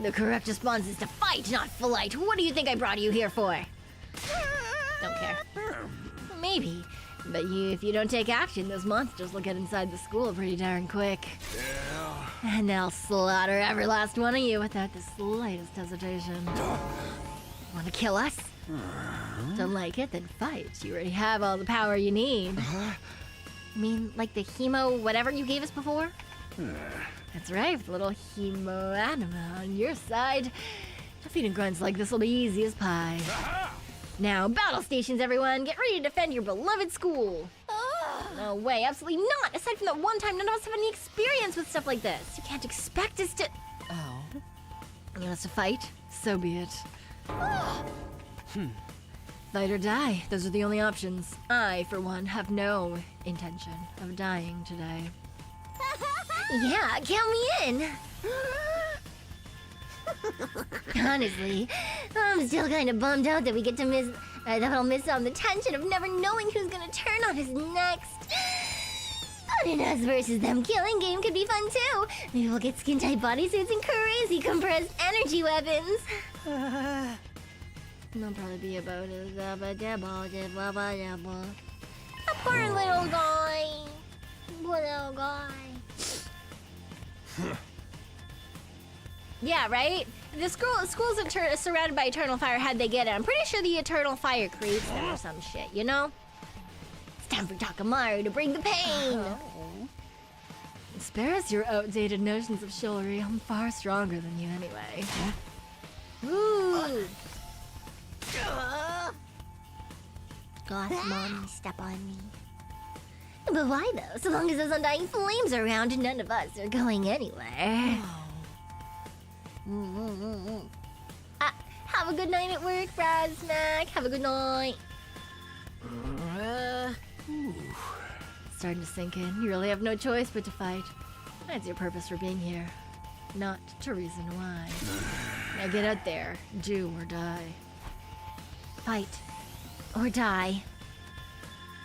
The correct response is to fight, not flight. What do you think I brought you here for? Don't care. Maybe. But if you don't take action, those monsters will get inside the school pretty darn quick. Yeah. And they'll slaughter every last one of you without the slightest hesitation. Want to kill us? Don't like it? Then fight. You already have all the power you need. I mean, like the hemo whatever you gave us before? That's right, with the little hemo anima on your side. Defeating grunts like this will be easy as pie. Now, battle stations, everyone. Get ready to defend your beloved school. No way, absolutely not. Aside from that one time, none of us have any experience with stuff like this. You can't expect us to... Oh. You want us to fight? So be it. Fight or die. Those are the only options. I, for one, have no intention of dying today. Yeah, count me in. Honestly, I'm still kind of bummed out that we get to miss... that I'll miss on the tension of never knowing who's gonna turn on us next. But an us versus them killing game could be fun too. Maybe we'll get skin-tight bodysuits and crazy compressed energy weapons. They'll probably be about it. A poor little guy. Poor little guy. Yeah, right? The schools surrounded by eternal fire, how'd they get it? I'm pretty sure the eternal fire creates them or some shit, you know? It's time for Takamaru to bring the pain! Spare us your outdated notions of chivalry. I'm far stronger than you anyway. Ooh! Gosh, Mom, step on me. But why though? So long as those undying flames are around, none of us are going anywhere. Have a good night at work, Razmac. Have a good night. starting to sink in. You really have no choice but to fight. That's your purpose for being here. Not to reason why. Now get out there. Do or die. Fight. Or die.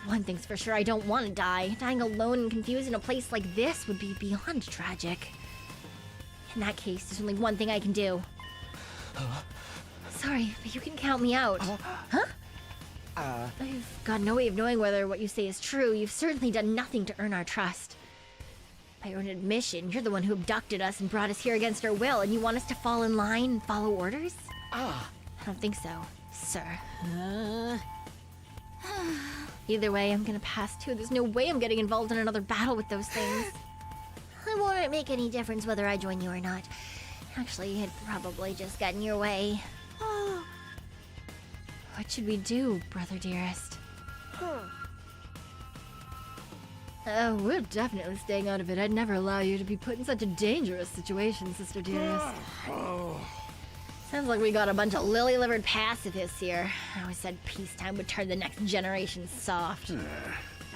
One thing's for sure, I don't want to die. Dying alone and confused in a place like this would be beyond tragic. In that case, there's only one thing I can do. Sorry, but you can count me out. Huh? I've got no way of knowing whether what you say is true. You've certainly done nothing to earn our trust. By your own admission, you're the one who abducted us and brought us here against our will, and you want us to fall in line and follow orders? I don't think so, sir. Either way, I'm gonna pass too. There's no way I'm getting involved in another battle with those things. It won't make any difference whether I join you or not. Actually, it probably just got in your way. What should we do, brother dearest? We're definitely staying out of it. I'd never allow you to be put in such a dangerous situation, sister dearest. Sounds like we got a bunch of lily-livered pacifists here. I always said peacetime would turn the next generation soft.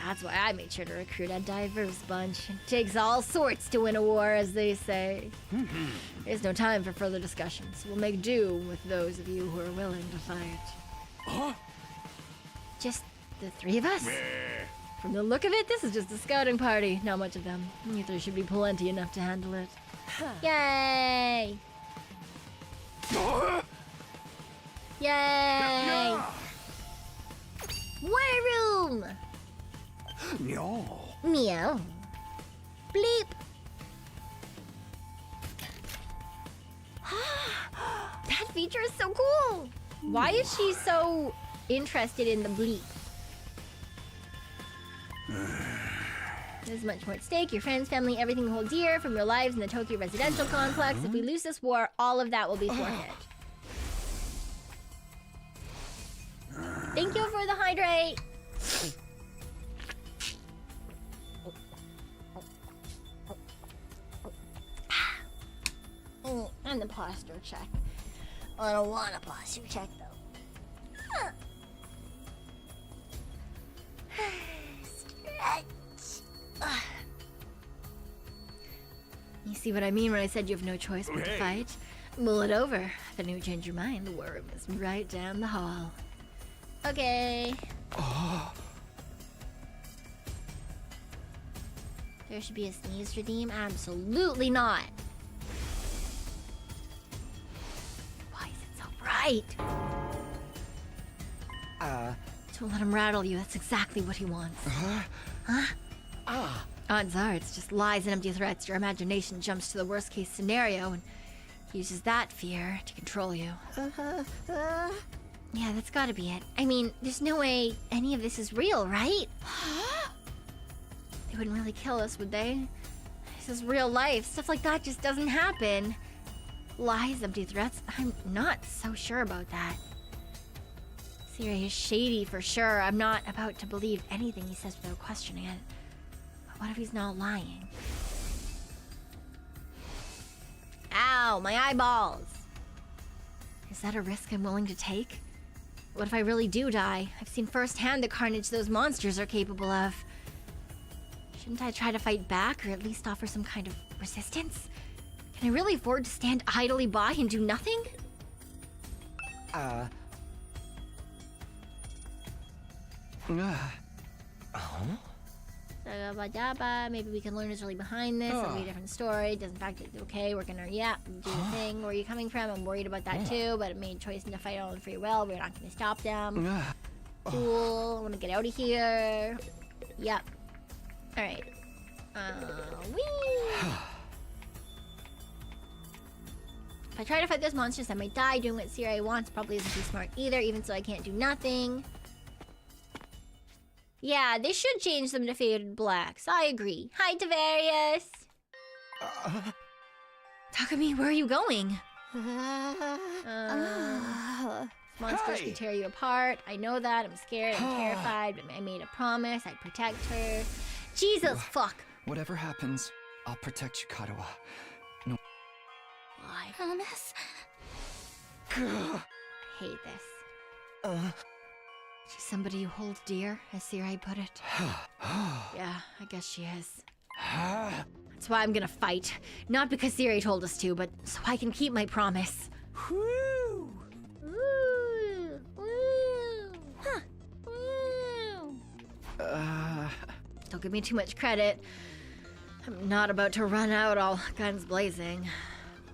That's why I made sure to recruit a diverse bunch. It takes all sorts to win a war, as they say. There's no time for further discussions. We'll make do with those of you who are willing to fight. Just the three of us? From the look of it, this is just a scouting party. Not much of them. There should be plenty enough to handle it. Yay! Yay! War room! No. Meow. Bleep. That feature is so cool! Why is she so interested in the bleep? There's much more at stake. Your friends, family, everything you hold dear from your lives in the Tokyo residential complex. If we lose this war, all of that will be forfeit. Thank you for the hydrate! And the posture check. I don't want a posture check though. Stretch. You see what I mean when I said you have no choice but to fight? Mull it over. If any would change your mind, the war room is right down the hall. Okay. There should be a sneeze redeem? Absolutely not. Why is it so bright? Don't let him rattle you. That's exactly what he wants. Odds are it's just lies and empty threats. Your imagination jumps to the worst case scenario and uses that fear to control you. Yeah, that's gotta be it. I mean, there's no way any of this is real, right? They wouldn't really kill us, would they? This is real life. Stuff like that just doesn't happen. Lies, empty threats. I'm not so sure about that. Siri is shady for sure. I'm not about to believe anything he says without questioning it. But what if he's not lying? Ow, my eyeballs! Is that a risk I'm willing to take? What if I really do die? I've seen firsthand the carnage those monsters are capable of. Shouldn't I try to fight back, or at least offer some kind of resistance? Can I really afford to stand idly by and do nothing? Maybe we can learn what's really behind this. It'll be a different story. Doesn't fact it's okay. We're gonna, do the thing. Where are you coming from? I'm worried about that too, but it made a choice to fight on free will. We're not gonna stop them. Cool. I wanna get out of here. Yep. Alright. Whee! If I try to fight those monsters, I might die. Doing what Siri wants probably isn't too smart either, even so I can't do nothing. Yeah, they should change them to faded blacks. I agree. Hi, Tavarius. Takumi, where are you going? Monsters can tear you apart. I know that. I'm scared. I'm terrified. But I made a promise. I'd protect her. Jesus, fuck. Whatever happens, I'll protect you, Katawa. No. Why? Promise. I hate this. She's somebody you hold dear, as Sirai put it. Yeah, I guess she is. That's why I'm gonna fight. Not because Sirai told us to, but so I can keep my promise. Woo! Woo! Woo! Huh. Woo! Don't give me too much credit. I'm not about to run out all guns blazing.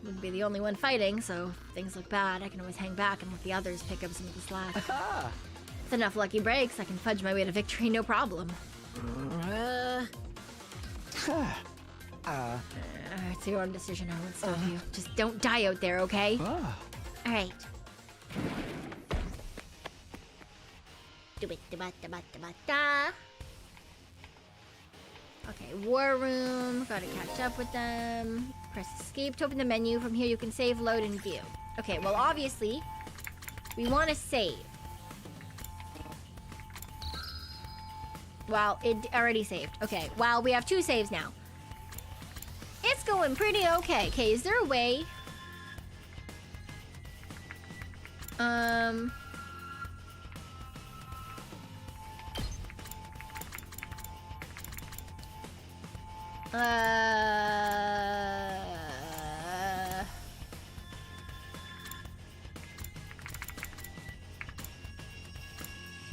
Wouldn't be the only one fighting, so if things look bad, I can always hang back and let the others pick up some of the slack. With enough lucky breaks, I can fudge my way to victory no problem. It's your own decision, I won't stop you. Just don't die out there, okay? Alright. Okay, war room. Gotta catch up with them. Press escape to open the menu. From here you can save, load, and view. Okay, well obviously, we want to save. Wow, it already saved. Okay, well, we have 2 saves now. It's going pretty okay. Okay, is there a way?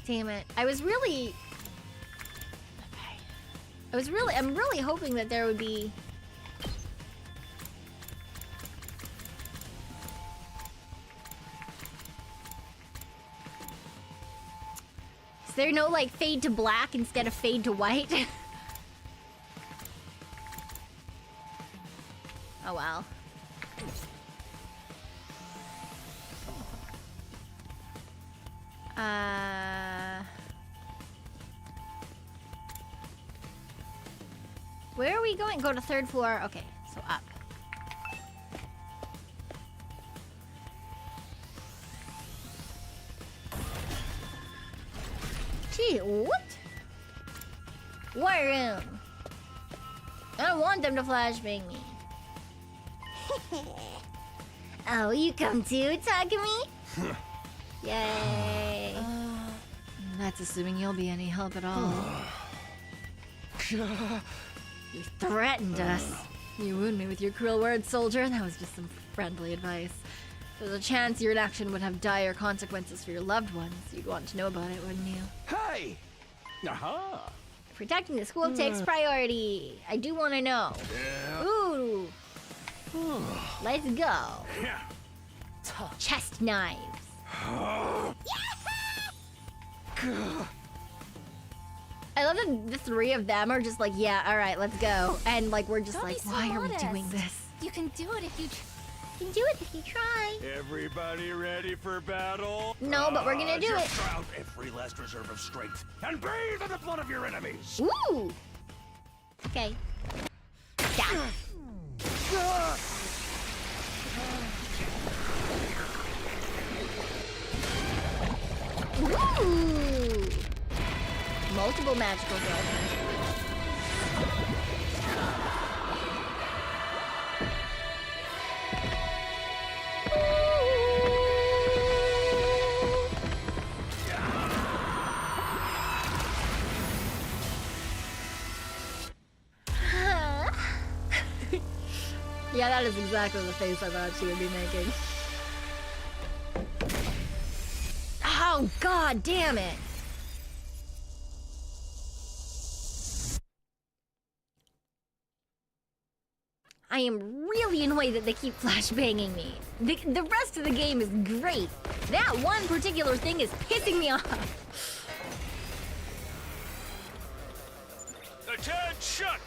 Damn it. I'm really hoping that there would be... Is there no, like, fade to black instead of fade to white? Oh, well. Where are we going? Go to 3rd floor. Okay, so up. Gee, what? War room. I don't want them to flashbang me. Oh, you come too, Takumi? Yay. That's assuming you'll be any help at all. You threatened us. You wound me with your cruel words, soldier. That was just some friendly advice. There's a chance your inaction would have dire consequences for your loved ones. You'd want to know about it, wouldn't you? Hey! Aha! Protecting the school takes priority. I do want to know. Yeah. Ooh. Let's go. Yeah. Chest knives. I love that the 3 of them are just like, yeah, all right, let's go. And like, we're just like, why are we doing this? You can do it if you You can do it if you try. Everybody ready for battle? No, but we're gonna do Just it. draw out every last reserve of strength and bathe in the blood of your enemies. Woo! Okay. Down. Woo! Multiple magical girlfriends. Yeah, that is exactly the face I thought she would be making. Oh, god damn it! I am really annoyed that they keep flashbanging me. The rest of the game is great. That one particular thing is pissing me off. Attention!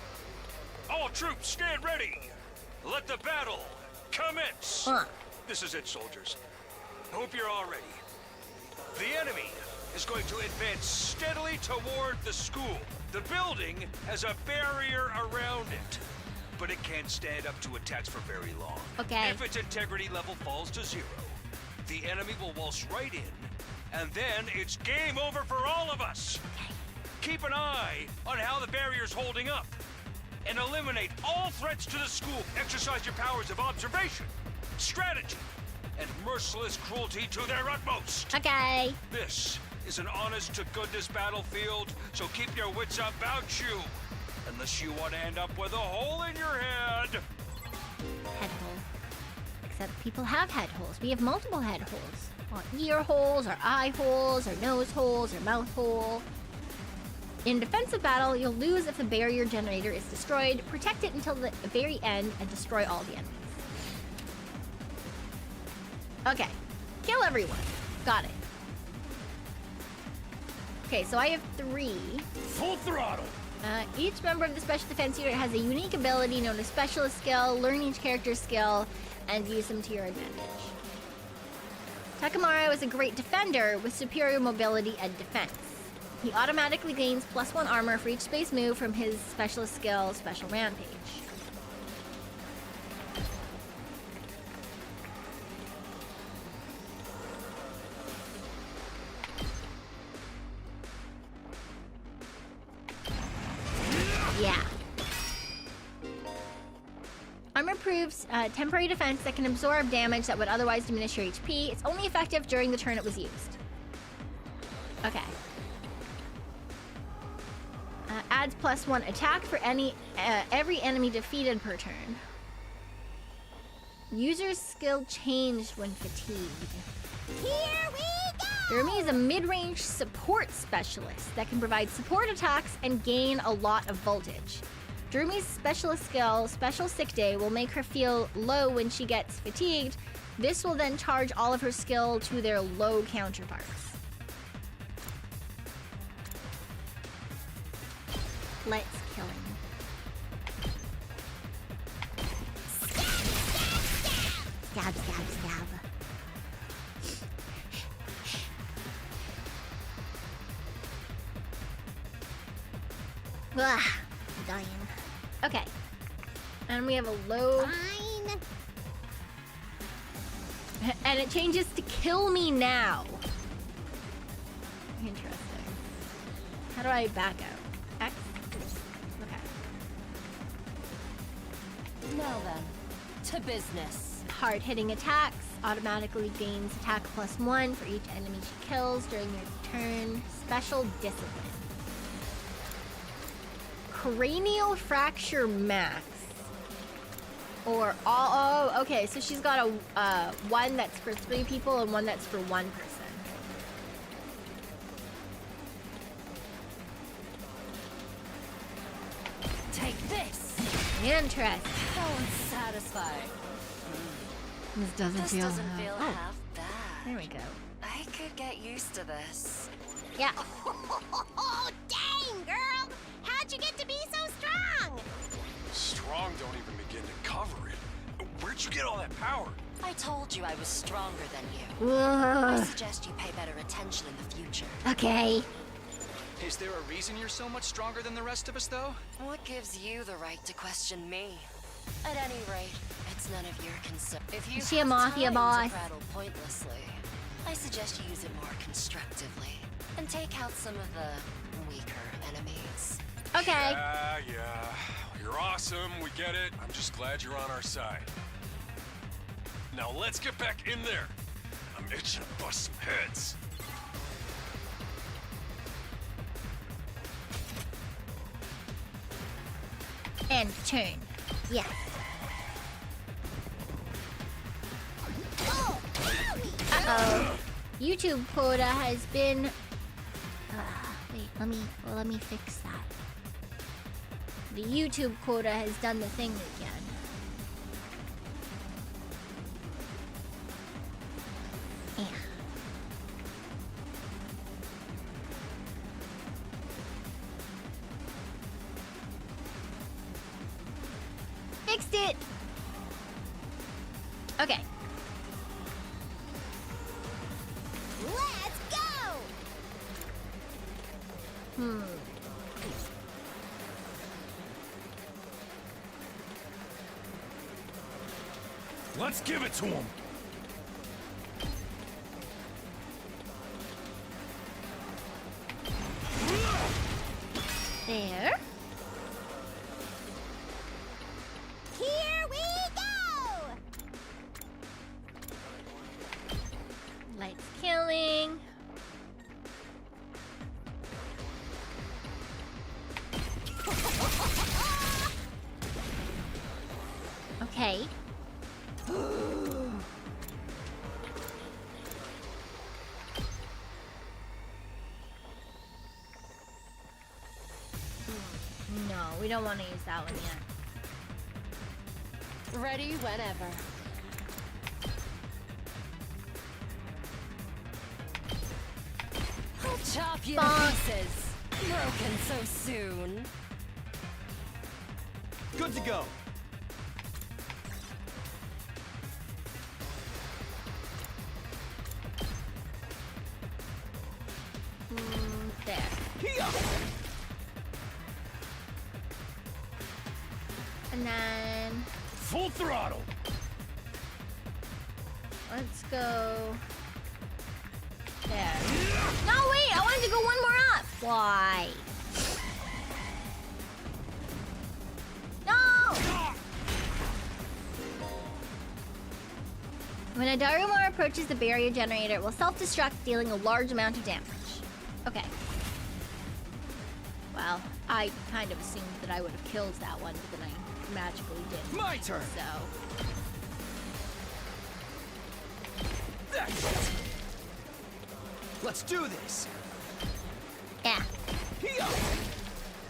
All troops stand ready. Let the battle commence. This is it, soldiers. Hope you're all ready. The enemy is going to advance steadily toward the school. The building has a barrier around it, but it can't stand up to attacks for very long. Okay. If its integrity level falls to 0, the enemy will waltz right in, and then it's game over for all of us. Keep an eye on how the barrier's holding up, and eliminate all threats to the school. Exercise your powers of observation, strategy, and merciless cruelty to their utmost. Okay. This is an honest-to-goodness battlefield, so keep your wits about you. Unless you want to end up with a hole in your head. Head hole. Except people have head holes. We have multiple head holes. Or ear holes, or eye holes, or nose holes, or mouth hole. In defensive battle, you'll lose if the barrier generator is destroyed. Protect it until the very end and destroy all the enemies. Okay. Kill everyone. Got it. Okay, so I have 3. Full throttle! Each member of the Special Defense Unit has a unique ability known as Specialist Skill. Learn each character's skill and use them to your advantage. Takamaru is a great defender with superior mobility and defense. He automatically gains +1 armor for each space move from his Specialist Skill, Special Rampage. Yeah. Armor proves temporary defense that can absorb damage that would otherwise diminish your HP. It's only effective during the turn it was used. Okay. Adds +1 attack for every enemy defeated per turn. User's skill changed when fatigued. Here we go! Durumi is a mid-range support specialist that can provide support attacks and gain a lot of voltage. Durumi's specialist skill, Special Sick Day, will make her feel low when she gets fatigued. This will then charge all of her skill to their low counterparts. Let's kill him. Stab, stab, stab. Ugh, I'm dying. Okay. And we have a low... Fine. And it changes to kill me now. Interesting. How do I back out? X? Okay. Now then, to business. Hard-hitting attacks. Automatically gains attack +1 for each enemy she kills during your turn. Special discipline. Cranial fracture max. Or all... Oh, okay. So she's got a one that's for 3 people and one that's for 1 person. Take this! Interesting. How unsatisfying. This doesn't This feel... doesn't feel oh, half bad. there we go. I could get used to this. Yeah. Oh, dang, girl! How'd you get to be so strong? Strong don't even begin to cover it. Where'd you get all that power? I told you I was stronger than you. I Ugh. suggest you pay better attention in the future. Okay. Is there a reason you're so much stronger than the rest of us, though? What gives you the right to question me? At any rate, it's none of your concern. If you Is she a have mafia time boss? to prattle pointlessly, I suggest you use it more constructively and take out some of the weaker enemies. Okay. Yeah. You're awesome. We get it. I'm just glad you're on our side. Now let's get back in there. I'm itching to bust some heads. End turn. Yeah. Uh-oh. YouTube quota has been... wait, let me fix that. The YouTube quota has done the thing again. Yeah. Fixed it! Okay. Let's go! Let's give it to him. There. Here we go! Lights killing. Okay. No, we don't want to use that one yet. Ready whenever. I'll chop you to pieces. Broken so soon. Good to go. There. And then Full throttle. let's go there. No, wait, I wanted to go one more up. Why? No! When a Darumar approaches the barrier generator, it will self-destruct, dealing a large amount of damage. Okay. Well, I kind of assumed that I would have killed that one, but then I magically did. My turn. So. That's it. Let's do this. Yeah.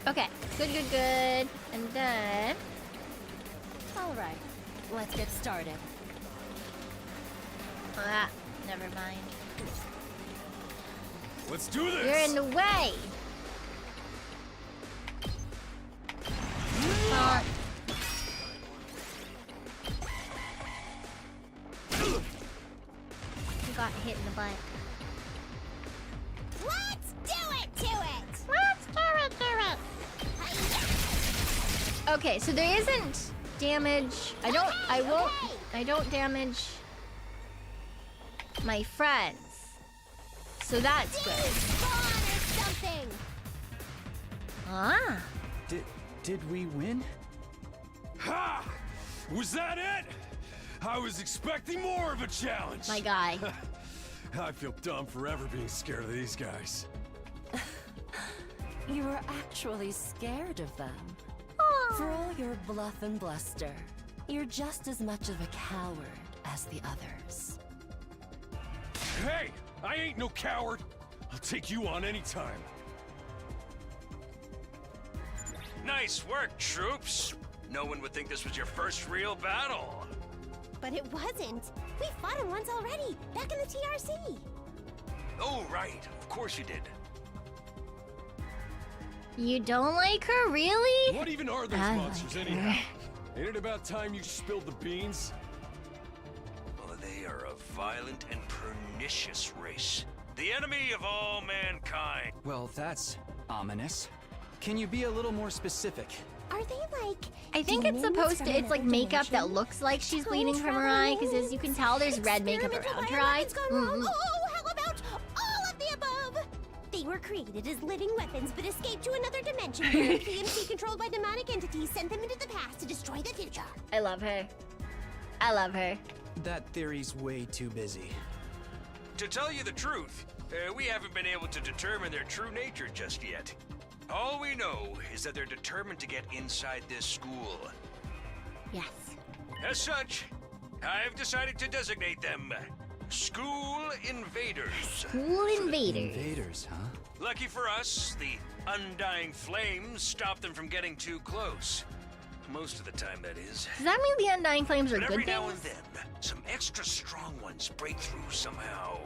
Okay. Good, good, good. And then. All right, let's get started. Ah, never mind. Let's do this. You're in the way. You got hit in the butt. Let's do it to it! Let's do it. Okay, so there isn't damage. I don't damage my friends. So that's good. Spawn or something! Ah. Did we win? Ha! Was that it? I was expecting more of a challenge. My guy. I feel dumb forever being scared of these guys. You were actually scared of them. Aww. For all your bluff and bluster, you're just as much of a coward as the others. Hey, I ain't no coward. I'll take you on anytime. Nice work, troops. No one would think this was your first real battle. But it wasn't. We fought him once already, back in the TRC. Oh, right. Of course you did. You don't like her, really? What even are those monsters anyhow? Ain't it about time you spilled the beans? Well, they are a violent and pernicious race. The enemy of all mankind. Well, that's ominous. Can you be a little more specific? Are they like... I think it's supposed to, it's like makeup that looks like she's bleeding from her eye, because as you can tell, there's red makeup around her eye. Oh, how about all of the above? They were created as living weapons, but escaped to another dimension where PMC controlled by demonic entities sent them into the past to destroy the future. I love her. I love her. That theory's way too busy. To tell you the truth, we haven't been able to determine their true nature just yet. All we know is that they're determined to get inside this school. Yes. As such, I've decided to designate them School Invaders. School Invaders. Invaders, huh? Lucky for us, the undying flames stop them from getting too close. Most of the time, that is. Does that mean the Undying Flames are But good every now and things? then, some extra strong ones break through somehow.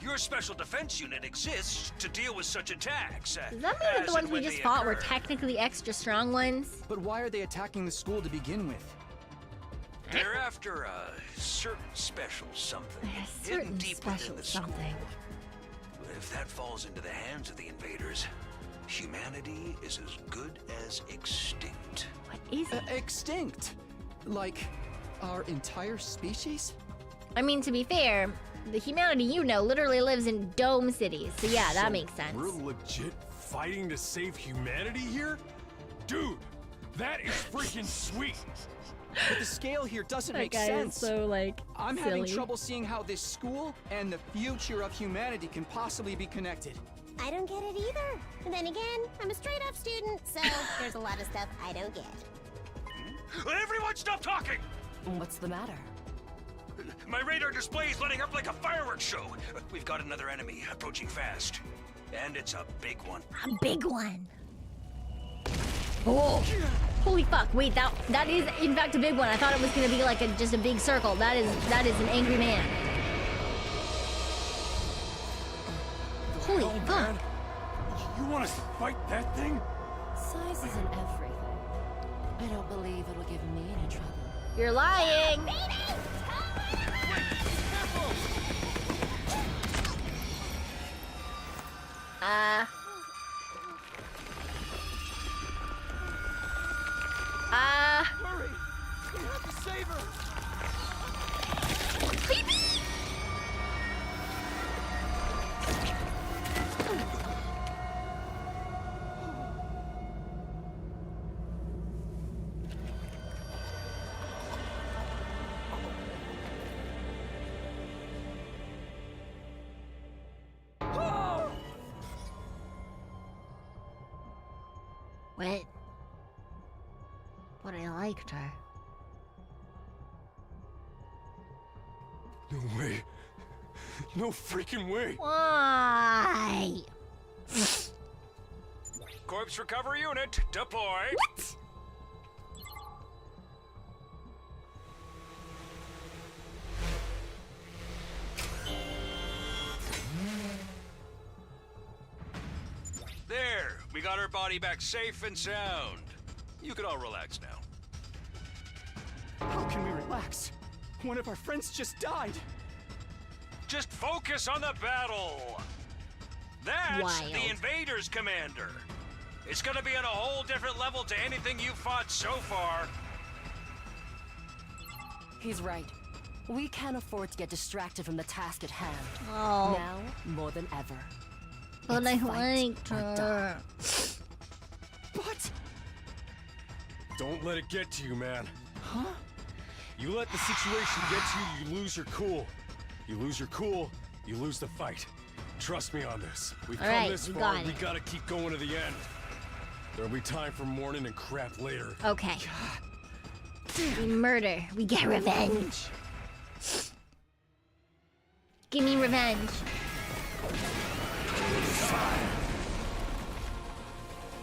Your special defense unit exists to deal with such attacks. Does that mean that the ones we just fought were technically extra strong ones? But why are they attacking the school to begin with? They're after a certain special something. Hidden deep within the school. If that falls into the hands of the invaders, humanity is as good as extinct. What is it? Extinct? Like, our entire species? I mean, to be fair, the humanity you know literally lives in dome cities, so yeah, that makes sense. We're legit fighting to save humanity here? Dude, that is freaking sweet. But the scale here doesn't make That guy sense. is so, like, I'm silly. having trouble seeing how this school and the future of humanity can possibly be connected. I don't get it either. And then again, I'm a straight-up student, so there's a lot of stuff I don't get. Everyone stop talking! What's the matter? My radar display is lighting up like a fireworks show. We've got another enemy approaching fast. And it's a big one. A big one. Oh. Holy fuck, wait, that is in fact a big one. I thought it was gonna be like just a big circle. That is an angry man. Holy fuck. Man. You want us to fight that thing? Size isn't everything. I don't believe it'll give me any trouble. You're lying. Hurry! We have to save her! What? But I liked her. No way. No freaking way. Why? Corpse recovery unit, deploy. What? There, we got her body back safe and sound. You can all relax now. How can we relax? One of our friends just died. Just focus on the battle. That's Wild. the invaders, Commander. It's gonna be on a whole different level to anything you've fought so far. He's right. We can't afford to get distracted from the task at hand. Oh. Now, more than ever. But I It's fight liked or her. die. What? Don't let it get to you, man. Huh? You let the situation get to you, you lose your cool. You lose your cool, you lose the fight. Trust me on this. We've All come right, this we far, got we it. gotta keep going to the end. There'll be time for mourning and crap later. Okay. We murder. We get revenge. Give me revenge.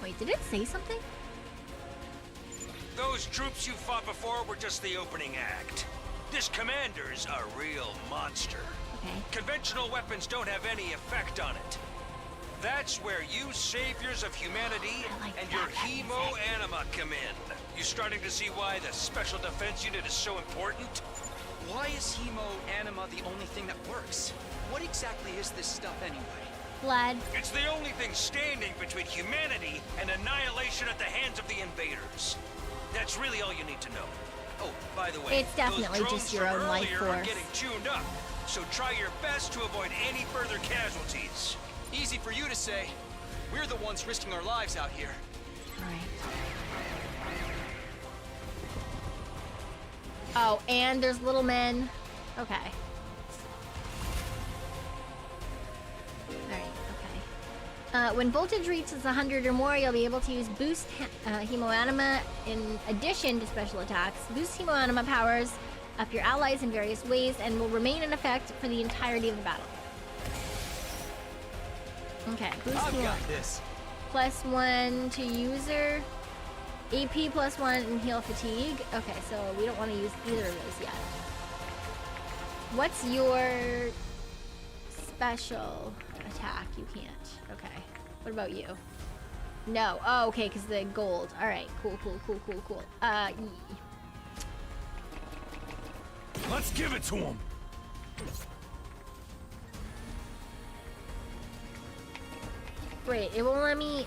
Wait, did it say something? Those troops you fought before were just the opening act. This commander's a real monster. Okay. Conventional weapons don't have any effect on it. That's where you saviors of humanity and your hemo-anima come in. You starting to see why the Special Defense Unit is so important? Why is hemo-anima the only thing that works? What exactly is this stuff anyway? Blood. It's the only thing standing between humanity and annihilation at the hands of the invaders. That's really all you need to know. Oh, by the way, It's definitely those drones just your from own life earlier are force. getting tuned up, so try your best to avoid any further casualties. Easy for you to say. We're the ones risking our lives out here. Oh, and there's little men. Okay. Alright, okay. When voltage reaches 100 or more, you'll be able to use boost hemoanima in addition to special attacks. Boost hemoanima powers up your allies in various ways and will remain in effect for the entirety of the battle. Okay, boost I've got hemoanima. this. +1 to user. AP +1 and heal fatigue. Okay, so we don't want to use either of those yet. What's your special attack? You can't. Okay. What about you? No. Oh, okay, because the gold. All right. Cool. Let's give it to him. Wait, it won't let me.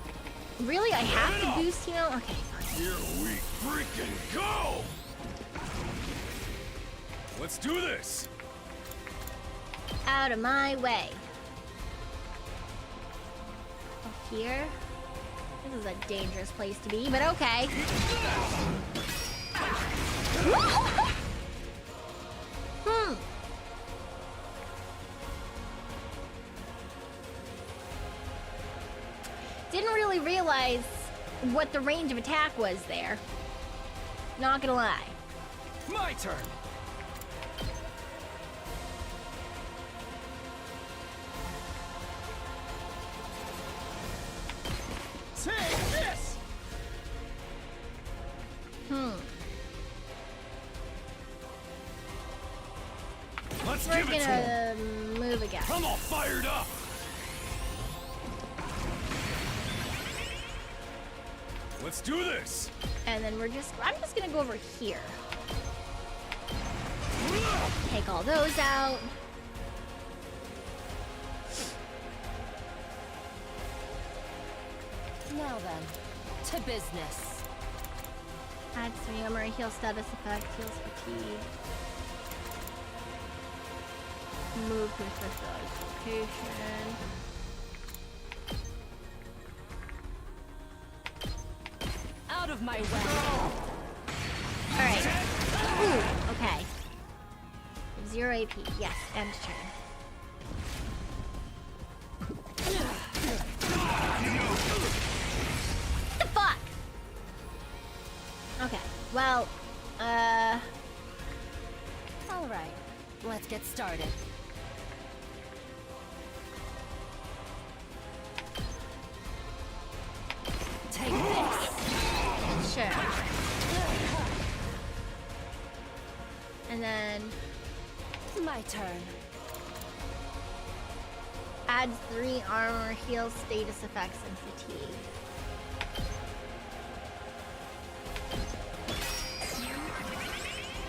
Really? I have to boost heal? Okay. Here we freaking go! Let's do this! Out of my way. Up here. This is a dangerous place to be, but okay. Didn't really realize what the range of attack was there. Not gonna lie. My turn. Take this. Let's We're give it to him. gonna move again. I'm all fired up. Let's do this. And then I'm just gonna go over here. Take all those out. Now then, to business. Add 3 armor, heal status effect, heals fatigue. Move to a specialized location. Out of my way. Alright. Ooh, okay. 0 AP. Yes, end turn. What the fuck? Okay. Well, All right, let's get started. Take this. Sure. And then My turn. adds 3 armor, heals status effects, and fatigue.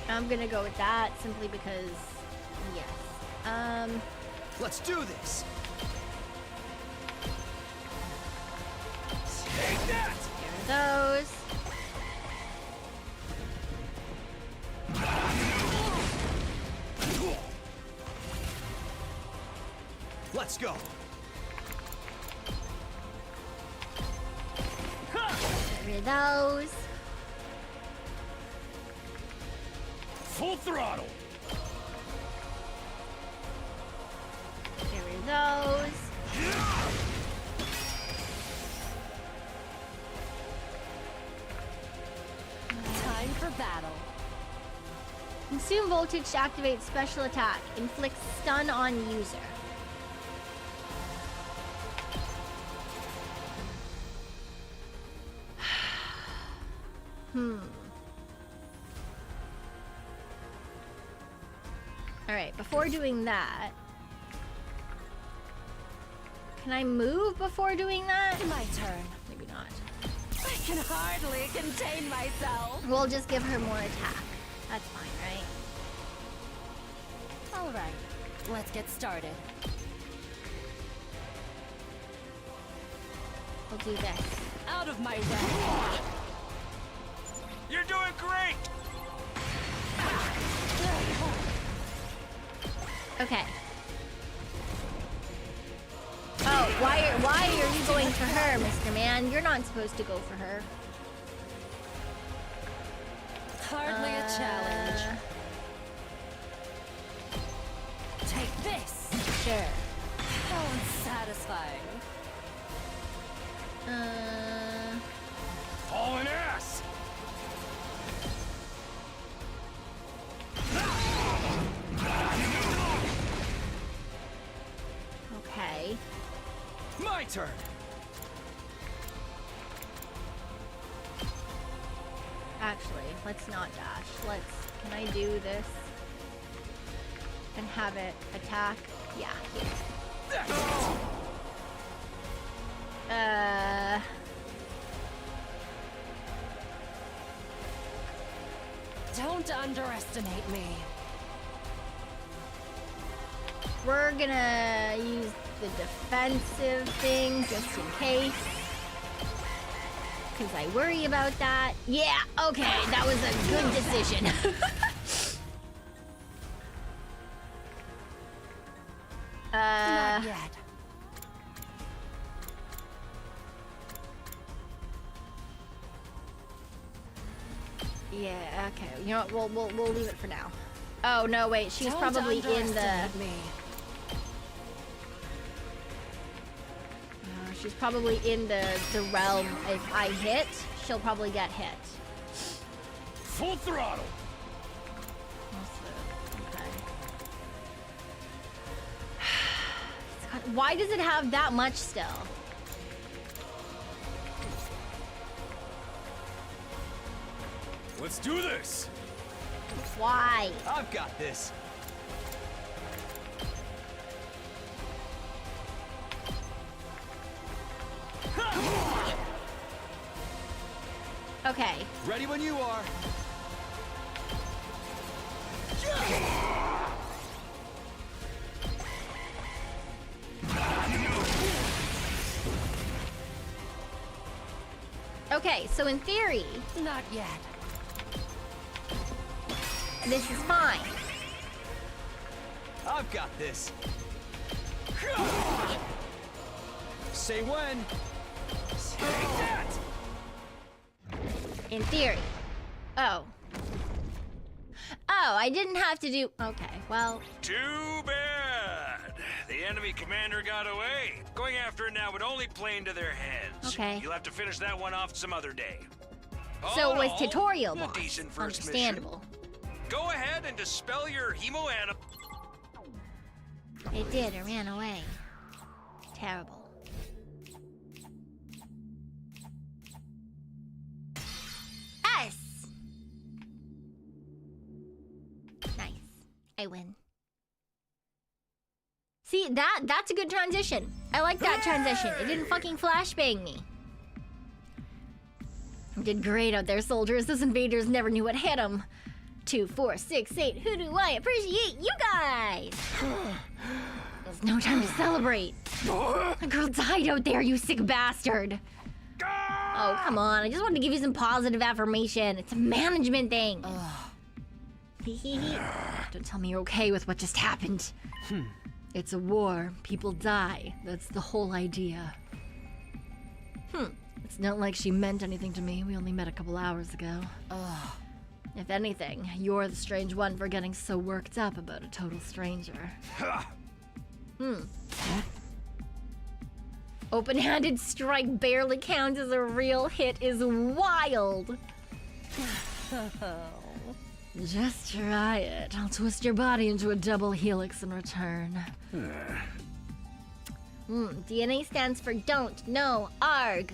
I'm gonna go with that simply because, yes. Let's do this. Take that! There are those. Let's go. Get rid of those. Full throttle. Get rid of those. Time for battle. Consume voltage to activate special attack. Inflicts stun on user. Alright, before doing that... Can I move before doing that? My turn. Maybe not. I can hardly contain myself. We'll just give her more attack. That's fine, right? All right, let's get started. We'll do this. Out of my way. You're doing great! Okay. Oh, why are you going for her, Mr. Man? You're not supposed to go for her. Hardly a challenge. Take this. Sure. How unsatisfying. Hauling ass. Okay. My turn. Actually, let's not dash. Can I do this? And have it attack? Yeah, here. Don't underestimate me. We're gonna use the defensive thing just in case. Because I worry about that. Yeah, okay, that was a good decision. Not yet. Yeah, okay. You know what? We'll leave it for now. Oh no, wait. She's Don't probably in the. underestimate me. She's probably in the realm. If I hit, she'll probably get hit. Full throttle. Okay. Why does it have that much still? Let's do this. Why? I've got this. Okay. Ready when you are. Okay, so in theory, Not yet. this is fine. I've got this. Say when. Say that. In theory. Oh. Oh, I didn't have to do... Okay, well... Too bad. The enemy commander got away. Going after it now would only play into their heads. Okay. You'll have to finish that one off some other day. So All it in was all, tutorial a boss. decent first Understandable. mission. Go ahead and dispel your hemo-anim. It did, it ran away. Terrible. Yes! Nice. I win. See, that's a good transition. I like that transition. It didn't fucking flashbang me. You did great out there, soldiers. Those invaders never knew what hit them. 2, 4, 6, 8. Who do I appreciate? You guys! There's no time to celebrate. A girl died out there, you sick bastard. Oh, come on. I just wanted to give you some positive affirmation. It's a management thing. Don't tell me you're okay with what just happened. It's a war. People die. That's the whole idea. It's not like she meant anything to me. We only met a couple hours ago. If anything, you're the strange one for getting so worked up about a total stranger. Open-handed strike barely counts as a real hit is wild. Just try it. I'll twist your body into a double helix in return. DNA stands for don't, no, arg.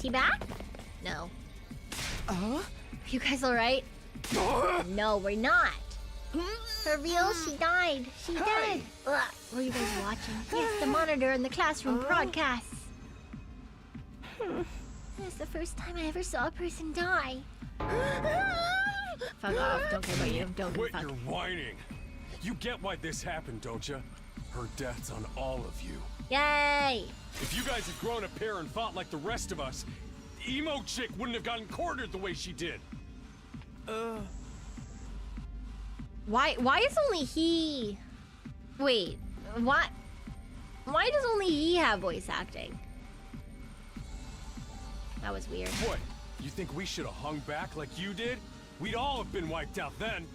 She back? No. You guys alright? No, we're not. For real, she died. She died. Were you guys watching? Yes, the monitor in the classroom broadcasts. That's the first time I ever saw a person die. Fuck off. Don't care about you. Don't give a Quit fuck. your whining. You get why this happened, don't you? Her death's on all of you. Yay! If you guys had grown a pair and fought like the rest of us, Emo Chick wouldn't have gotten cornered the way she did. Why is only he... Wait, what? Why does only he have voice acting? That was weird. What? You think we should have hung back like you did? We'd all have been wiped out then.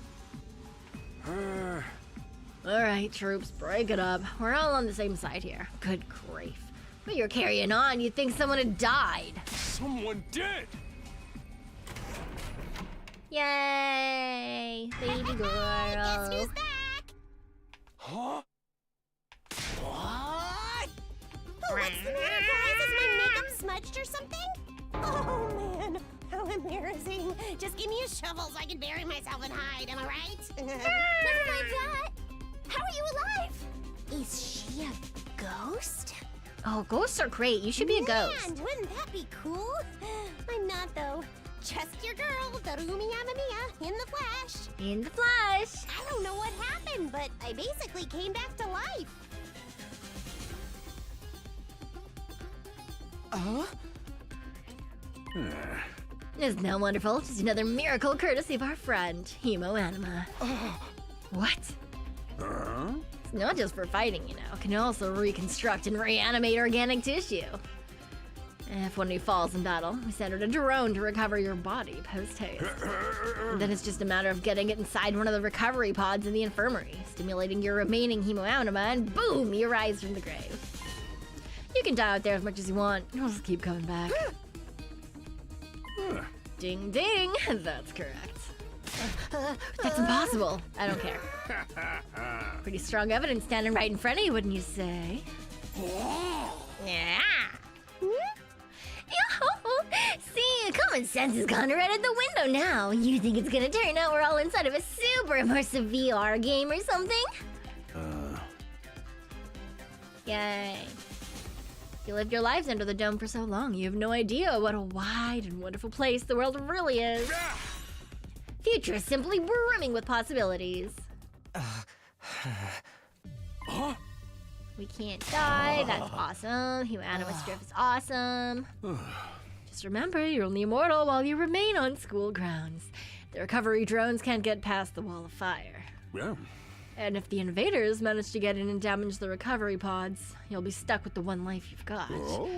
Alright, troops, break it up. We're all on the same side here. Good grief. But you're carrying on. You'd think someone had died. Someone did! Yay! Baby girl. Guess who's back? Huh? What? Oh, what's the matter, guys? Is my makeup smudged or something? Oh, man. How embarrassing. Just give me a shovel so I can bury myself and hide, am I right? Never mind that. How are you alive? Is she a ghost? Oh, ghosts are great. You should be a ghost. Man, wouldn't that be cool? I'm not, though. Just your girl, Darumi Amamiya, in the flesh. In the flesh. I don't know what happened, but I basically came back to life. Isn't that wonderful? Just another miracle courtesy of our friend, Hemo Anima. What? It's not just for fighting, you know. It can also reconstruct and reanimate organic tissue. If one of you falls in battle, we send her to drone to recover your body post-haste. Then it's just a matter of getting it inside one of the recovery pods in the infirmary, stimulating your remaining hemoanima, and boom, you rise from the grave. You can die out there as much as you want. You'll just keep coming back. Ding ding! That's correct. That's impossible. I don't care. Pretty strong evidence standing right in front of you, wouldn't you say? Yeah. See, common sense has gone right out the window now. You think it's gonna turn out we're all inside of a super immersive VR game or something? Yay. You lived your lives under the dome for so long, you have no idea what a wide and wonderful place the world really is. Future is simply brimming with possibilities. We can't die, that's awesome. Humanimous drift is awesome. Just remember, you're only immortal while you remain on school grounds. The recovery drones can't get past the wall of fire. Yeah. And if the invaders manage to get in and damage the recovery pods, you'll be stuck with the one life you've got. Oh.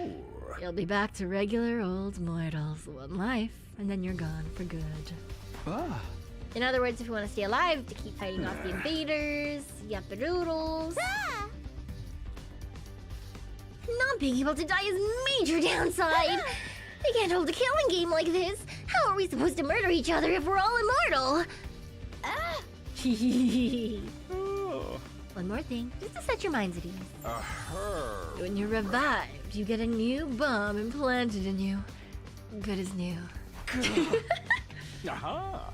You'll be back to regular old mortals, one life, and then you're gone for good. Ah. In other words, if you want to stay alive to keep fighting off the invaders, yappadoodles. Not being able to die is major downside. We can't hold a killing game like this. How are we supposed to murder each other if we're all immortal? One more thing, just to set your minds at ease. When you're revived, you get a new bomb implanted in you. Good as new. Aha.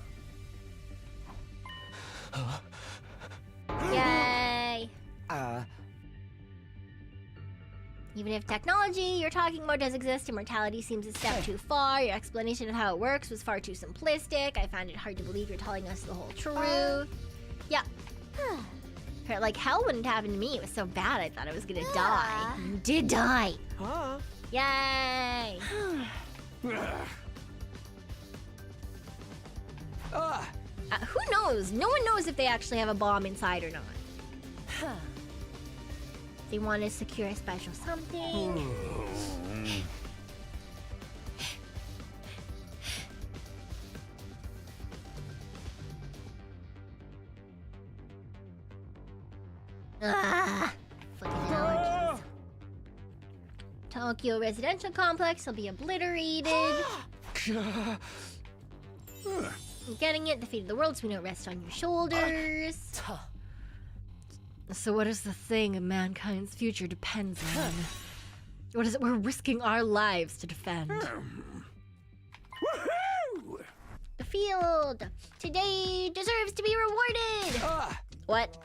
Yay! Even if technology you're talking about does exist, immortality seems a step too far. Your explanation of how it works was far too simplistic. I find it hard to believe you're telling us the whole truth. Yeah. Like, hell wouldn't happen to me. It was so bad I thought I was gonna die. You did die. Yay! Who knows? No one knows if they actually have a bomb inside or not. They want to secure a special something. Fucking allergies. Tokyo residential complex will be obliterated. Getting it, the fate of the world, so we know it rests on your shoulders. So what is the thing mankind's future depends on? What is it we're risking our lives to defend? The field today deserves to be rewarded. What?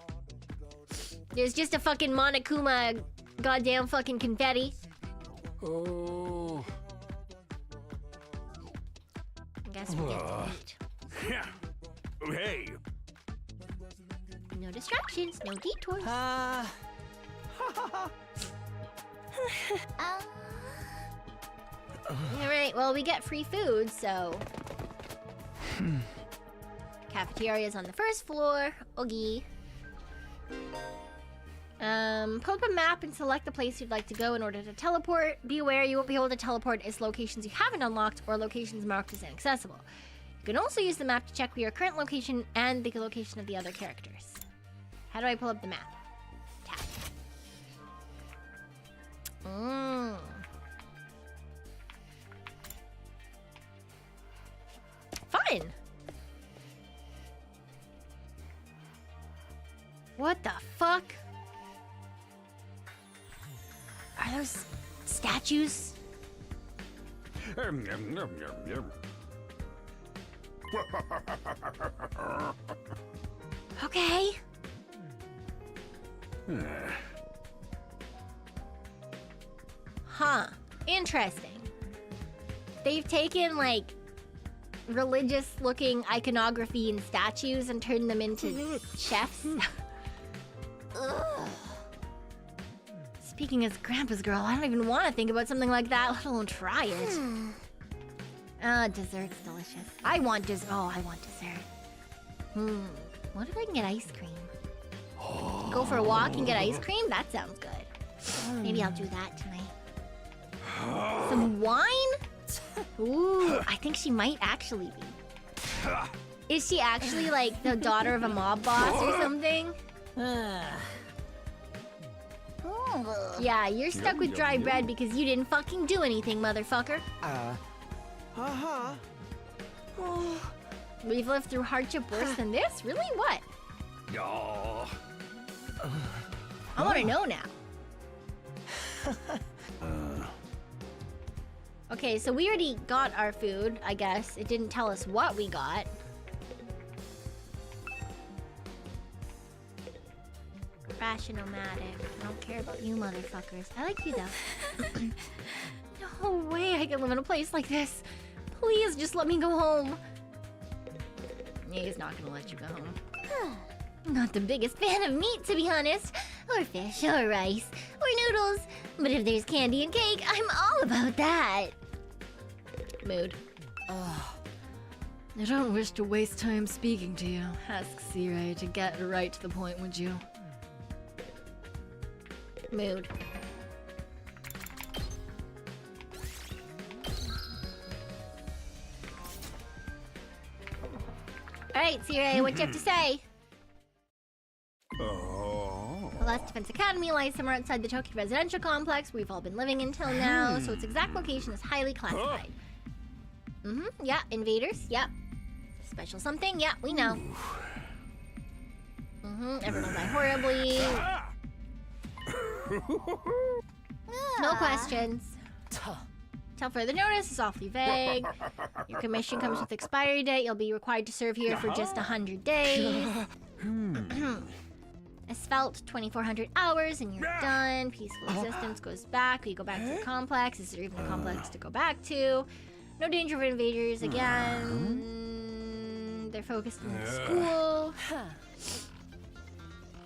There's just a fucking Monokuma goddamn fucking confetti. Oh. I guess we get to eat. Yeah. Hey. No distractions, no detours. Alright, well, we get free food, so... Cafeteria's on the first floor. Oogie. Pull up a map and select the place you'd like to go in order to teleport. Be aware you won't be able to teleport as locations you haven't unlocked or locations marked as inaccessible. You can also use the map to check for your current location and the location of the other characters. How do I pull up the map? Tap. Fine. What the fuck? Are those statues? Okay. Huh. Interesting. They've taken, like, religious-looking iconography and statues and turned them into chefs. Speaking as Grandpa's girl, I don't even want to think about something like that, let alone try it. Dessert's delicious. I want dessert. Oh, I want dessert. What if I can get ice cream? Go for a walk and get ice cream? That sounds good. Maybe I'll do that tonight. Some wine? Ooh, I think she might actually be. Is she actually like the daughter of a mob boss or something? Yeah, you're stuck with dry bread because you didn't fucking do anything, motherfucker. Uh-huh. We've lived through hardship worse than this? Really? What? Oh. I want to know now. Okay, so we already got our food, I guess. It didn't tell us what we got. Rationomatic. I don't care about you motherfuckers. I like you though. No way I can live in a place like this. Please just let me go home. Yeah, he's not gonna let you go home. Not the biggest fan of meat, to be honest. Or fish, or rice, or noodles. But if there's candy and cake, I'm all about that. Mood. I don't wish to waste time speaking to you. Ask Sire to get right to the point, would you? Mood. Alright, Sire, what do you have to say? The Last Defense Academy lies somewhere outside the Tokyo residential complex we've all been living until now, so its exact location is highly classified. Yeah, invaders, yep. Special something, yeah, we know. Everyone will die horribly. No questions. Till further notice is awfully vague. Your commission comes with expiry date. You'll be required to serve here for just 100 days. Asphalt, 2,400 hours, and you're done. Peaceful existence goes back. You go back to the complex. Is there even a complex to go back to? No danger of invaders again. They're focused on the school.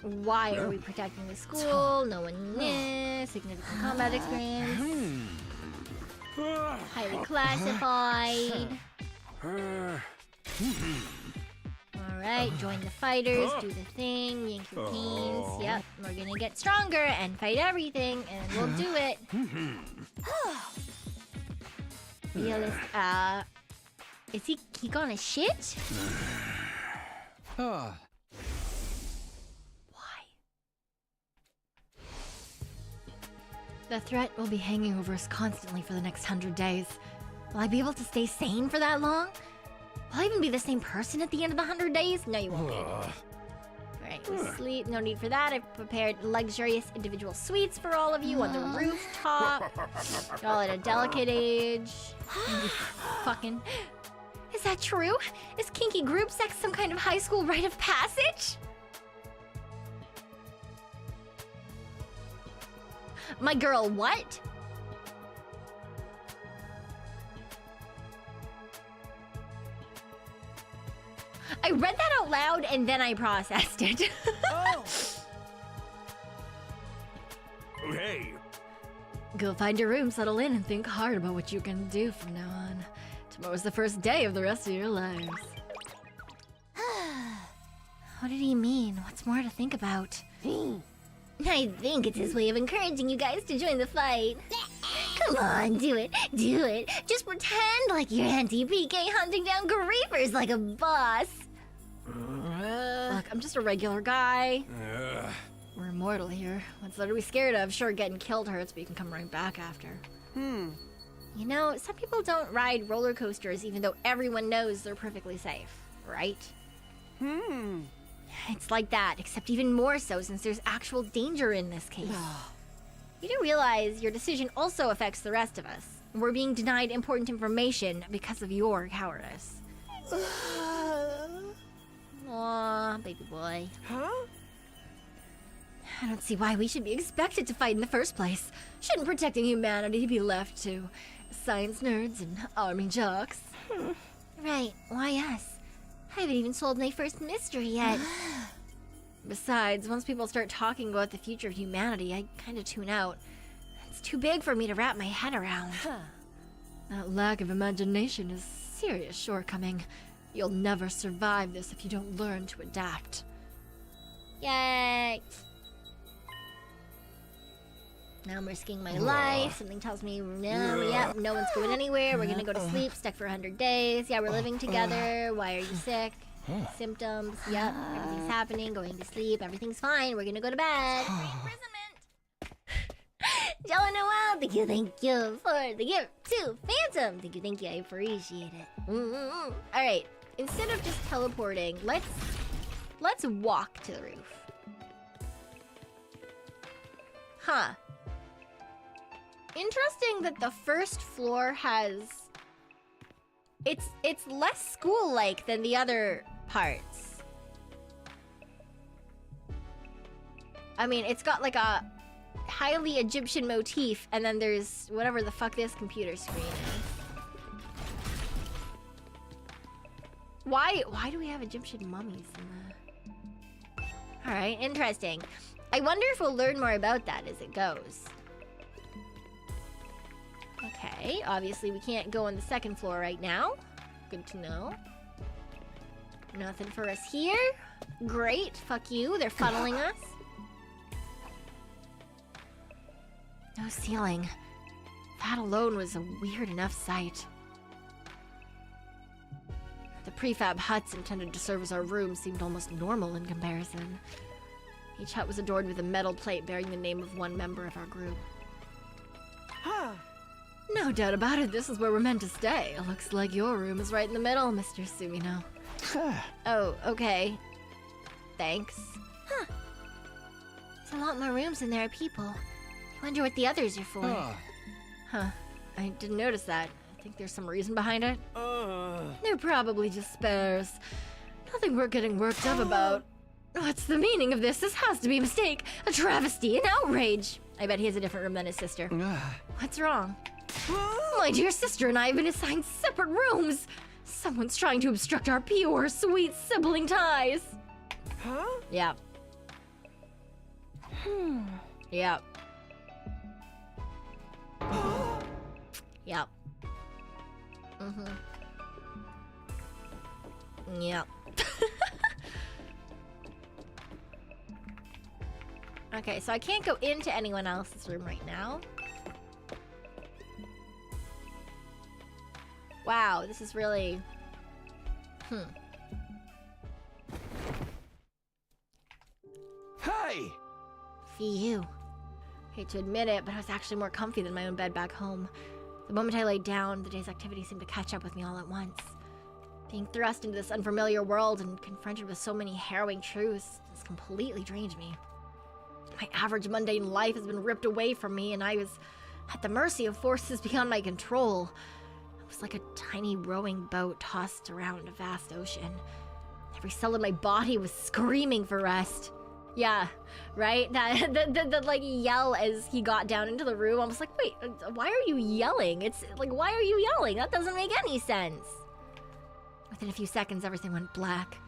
Why are we protecting the school? No one knew. Significant combat experience. Highly classified. Alright, join the fighters, do the thing, yank your canes. Yep, we're gonna get stronger and fight everything, and we'll do it. Realist, is he gonna shit? Why? The threat will be hanging over us constantly for the next 100 days. Will I be able to stay sane for that long? Will I even be the same person at the end of the 100 days? No, you won't be. Alright, we sleep. No need for that. I've prepared luxurious individual suites for all of you on the rooftop. You're all at a delicate age. Fucking... Is that true? Is kinky group sex some kind of high school rite of passage? My girl, what? I read that out loud and then I processed it. Hey. Go find your room, settle in, and think hard about what you can do from now on. Tomorrow's the first day of the rest of your lives. What did he mean? What's more to think about? I think it's his way of encouraging you guys to join the fight. Come on, do it. Do it. Just pretend like you're anti-PK hunting down griefers like a boss. Look, I'm just a regular guy. We're immortal here. What's there to be scared of? Sure, getting killed hurts, but you can come right back after. You know, some people don't ride roller coasters even though everyone knows they're perfectly safe, right? It's like that, except even more so since there's actual danger in this case. You do realize your decision also affects the rest of us. We're being denied important information because of your cowardice. Aw, baby boy. I don't see why we should be expected to fight in the first place. Shouldn't protecting humanity be left to science nerds and army jocks? Right, why us? I haven't even solved my first mystery yet. Besides, once people start talking about the future of humanity, I kind of tune out. It's too big for me to wrap my head around. That lack of imagination is a serious shortcoming. You'll never survive this if you don't learn to adapt. Yay! Now I'm risking my life. Something tells me, no, yep, no one's going anywhere. We're gonna go to sleep, stuck for 100 days. Yeah, we're living together. Why are you sick? Symptoms, yep, everything's happening, going to sleep, everything's fine. We're gonna go to bed. Imprisonment! Joe Noel, thank you for the gift to Phantom. Thank you, I appreciate it. Alright, instead of just teleporting, let's walk to the roof. Huh. Interesting that the first floor has... It's less school-like than the other parts. I mean, it's got like a highly Egyptian motif, and then there's whatever the fuck this computer screen is. Why do we have Egyptian mummies in the... Alright, interesting. I wonder if we'll learn more about that as it goes. Okay, obviously we can't go on the second floor right now. Good to know. Nothing for us here. Great, fuck you, they're funneling us. No ceiling. That alone was a weird enough sight. The prefab huts intended to serve as our rooms seemed almost normal in comparison. Each hut was adorned with a metal plate bearing the name of one member of our group. Huh. No doubt about it, this is where we're meant to stay. Looks like your room is right in the middle, Mr. Sumino. Oh, okay. Thanks. Huh. There's a lot more rooms than there are people. I wonder what the others are for. Huh. I didn't notice that. I think there's some reason behind it. They're probably just spares. Nothing worth getting worked up about. What's the meaning of this? This has to be a mistake. A travesty, an outrage. I bet he has a different room than his sister. What's wrong? My dear sister and I have been assigned separate rooms. Someone's trying to obstruct our pure, sweet sibling ties. Huh? Yep. Yep. Yep. Yep. Okay, so I can't go into anyone else's room right now. Wow, this is really... Hey! Phew. Hate to admit it, but I was actually more comfy than my own bed back home. The moment I laid down, the day's activity seemed to catch up with me all at once. Being thrust into this unfamiliar world and confronted with so many harrowing truths has completely drained me. My average mundane life has been ripped away from me, and I was at the mercy of forces beyond my control. I was like a tiny rowing boat tossed around a vast ocean. Every cell in my body was screaming for rest. Yeah, right? The like yell as he got down into the room. I was like, wait, why are you yelling? It's like, why are you yelling? That doesn't make any sense. Within a few seconds, everything went black.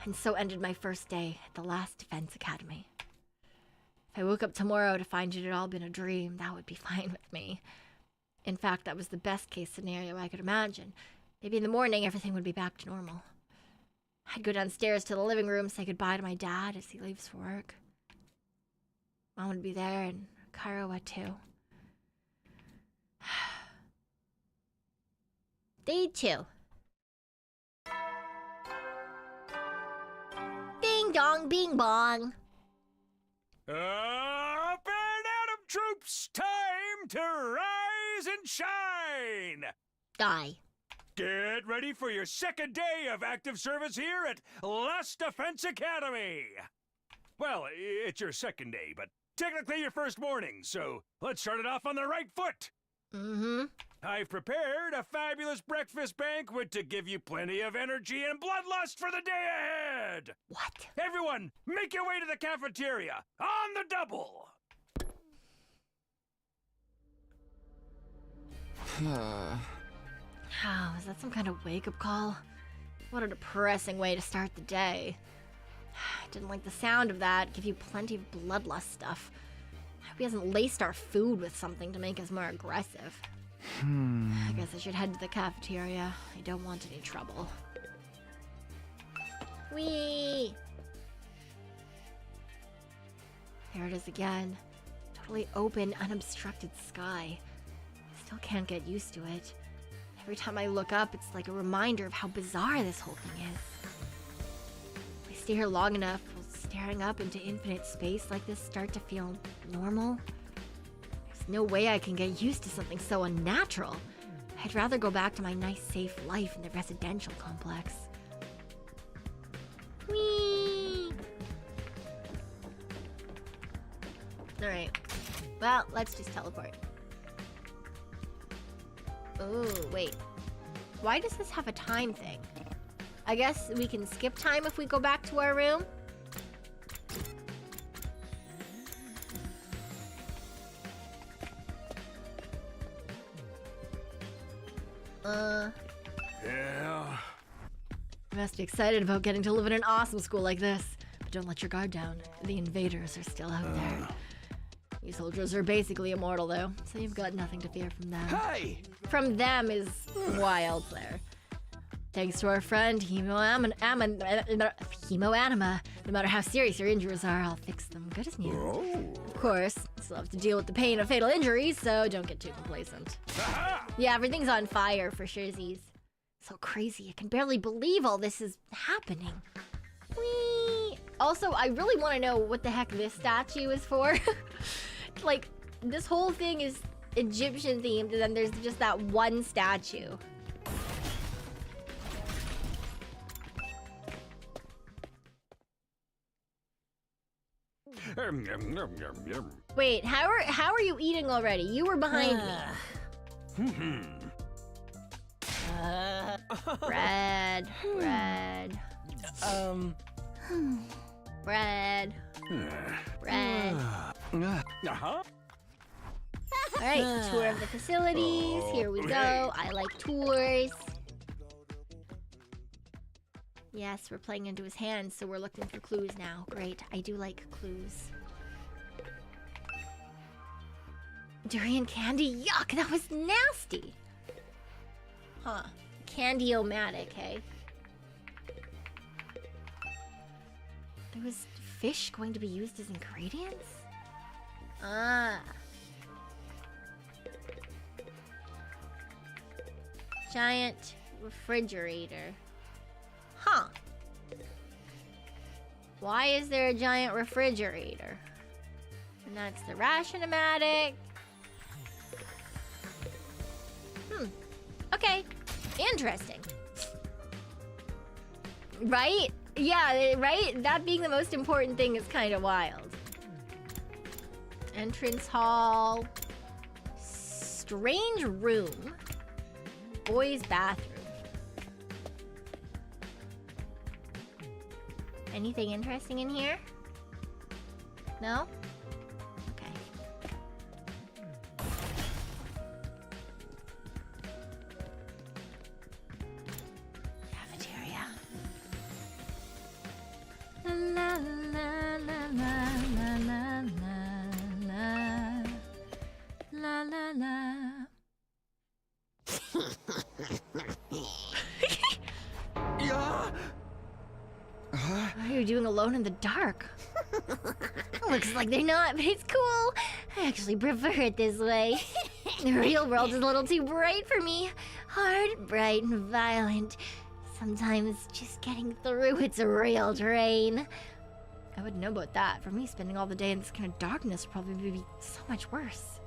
And so ended my first day at the last Defense Academy. If I woke up tomorrow to find it had all been a dream, that would be fine with me. In fact, that was the best case scenario I could imagine. Maybe in the morning, everything would be back to normal. I'd go downstairs to the living room, say goodbye to my dad as he leaves for work. Mom would be there, and Cairo would too. Day 2. Ding dong, bing bong. Up and Adam troops, time to rise and shine! Die. Get ready for your second day of active service here at Last Defense Academy! Well, it's your second day, but technically your first morning, so let's start it off on the right foot! I've prepared a fabulous breakfast banquet to give you plenty of energy and bloodlust for the day ahead! What? Everyone, make your way to the cafeteria, on the double! Oh, is that some kind of wake-up call? What a depressing way to start the day. I didn't like the sound of that. Give you plenty of bloodlust stuff. I hope he hasn't laced our food with something to make us more aggressive. I guess I should head to the cafeteria. I don't want any trouble. Whee! There it is again. Totally open, unobstructed sky. I still can't get used to it. Every time I look up, it's like a reminder of how bizarre this whole thing is. If I stay here long enough, we'll staring up into infinite space like this start to feel normal? There's no way I can get used to something so unnatural. I'd rather go back to my nice, safe life in the residential complex. Whee! Alright. Well, let's just teleport. Oh, wait. Why does this have a time thing? I guess we can skip time if we go back to our room? Yeah. You must be excited about getting to live in an awesome school like this. But don't let your guard down. The invaders are still out there. You soldiers are basically immortal, though, so you've got nothing to fear from them. Hey! From them is wild there. Thanks to our friend Hemoanima, no matter how serious your injuries are, I'll fix them good as new. Of course, still have to deal with the pain of fatal injuries, so don't get too complacent. Yeah, everything's on fire for surezies. So crazy, I can barely believe all this is happening. Whee! Also, I really want to know what the heck this statue is for. Like, this whole thing is Egyptian themed, and then there's just that one statue. Wait, how are you eating already? You were behind me. Bread. Bread. Bread. Bread. Alright, tour of the facilities. Here we go. I like tours. Yes, we're playing into his hands, so we're looking for clues now. Great, I do like clues. Durian candy? Yuck, that was nasty! Huh. Candy-o-matic, hey? There was fish going to be used as ingredients? Ah. Giant refrigerator. Huh. Why is there a giant refrigerator? And that's the ration-o-matic. Okay. Interesting. Right? Yeah, right? That being the most important thing is kind of wild. Entrance hall. Strange room. Boys' bathroom. Anything interesting in here? No? Okay. Cafeteria. La la la la la la la la la la. What are you doing alone in the dark? Looks like they're not, but it's cool. I actually prefer it this way. The real world is a little too bright for me. Hard, bright, and violent. Sometimes just getting through it's a real drain. I wouldn't know about that. For me, spending all the day in this kind of darkness would probably be so much worse.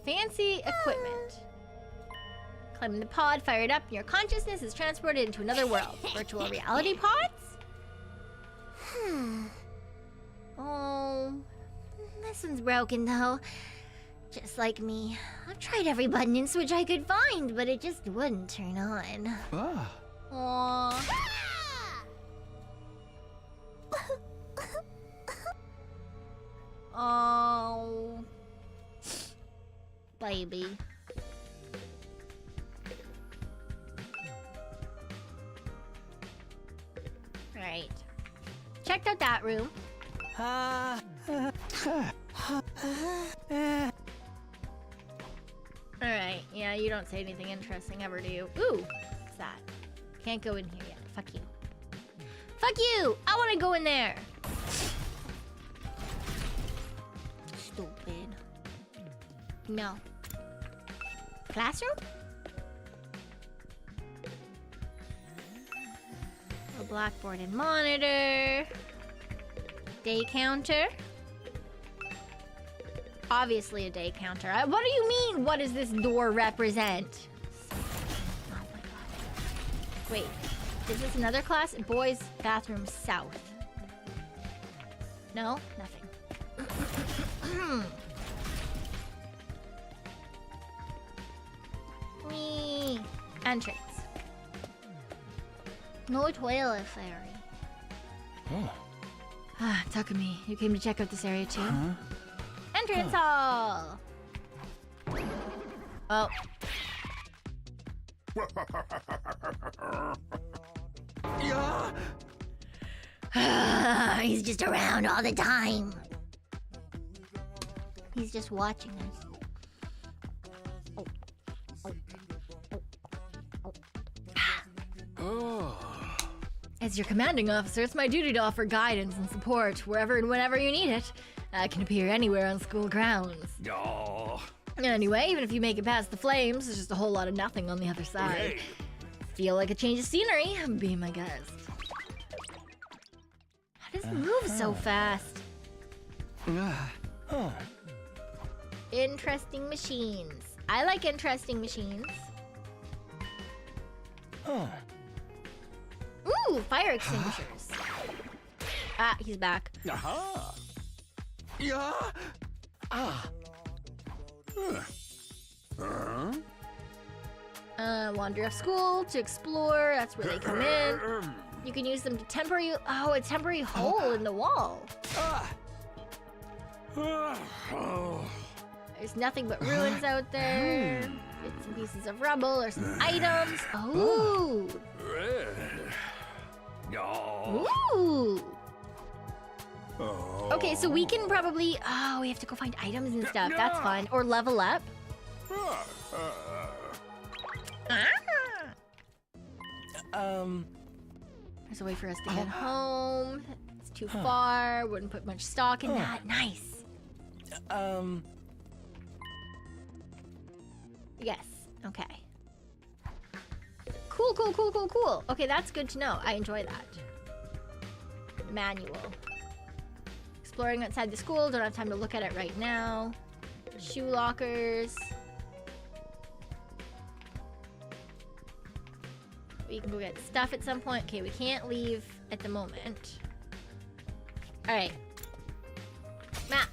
Fancy equipment. Climbing the pod, fire it up, and your consciousness is transported into another world. Virtual reality pods? Oh, this one's broken though. Just like me. I've tried every button and switch I could find, but it just wouldn't turn on. Aww. Oh. Baby. Alright. Checked out that room. Alright, yeah, you don't say anything interesting ever, do you? Ooh, what's that? Can't go in here yet. Fuck you. Fuck you! I wanna go in there! Stupid. No. Classroom? Blackboard and monitor. Day counter. Obviously a day counter. What do you mean? What does this door represent? Oh my god. Wait, is this another class? Boys bathroom south. No, nothing. Whee. Entrance. No toilet fairy. Oh. Ah, Takumi, you came to check out this area too? Entrance hall! Oh. He's just around all the time. He's just watching us. As your commanding officer, it's my duty to offer guidance and support wherever and whenever you need it. I can appear anywhere on school grounds. Oh. Anyway, even if you make it past the flames, there's just a whole lot of nothing on the other side. Hey. Feel like a change of scenery? Be my guest. How does it move so fast? Interesting machines. I like interesting machines. Ooh, fire extinguishers. Ah, he's back. Aha. Yeah. Ah. Wander off school to explore. That's where they come in. You can use them to temporary. Oh, a temporary hole in the wall. There's nothing but ruins out there. Bits and pieces of rubble or some items. Oh. Ooh. Okay, so we can probably. Oh, we have to go find items and stuff. That's fun. Or level up. There's a way for us to get home. It's too far. Wouldn't put much stock in that. Nice. Yes. Okay. Cool, cool, cool, cool, cool. Okay, that's good to know. I enjoy that. Manual. Exploring outside the school. Don't have time to look at it right now. Shoe lockers. We can go get stuff at some point. Okay, we can't leave at the moment. Alright. Map.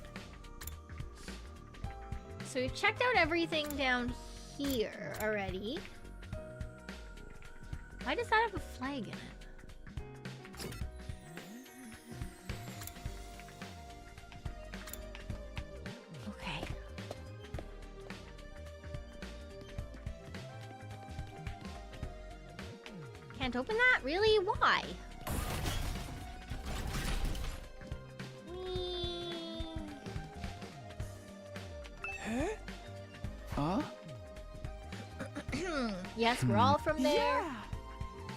So we've checked out everything down here already. Why does that have a flag in it? Okay. Can't open that? Really? Why? Huh? Yes, we're all from there.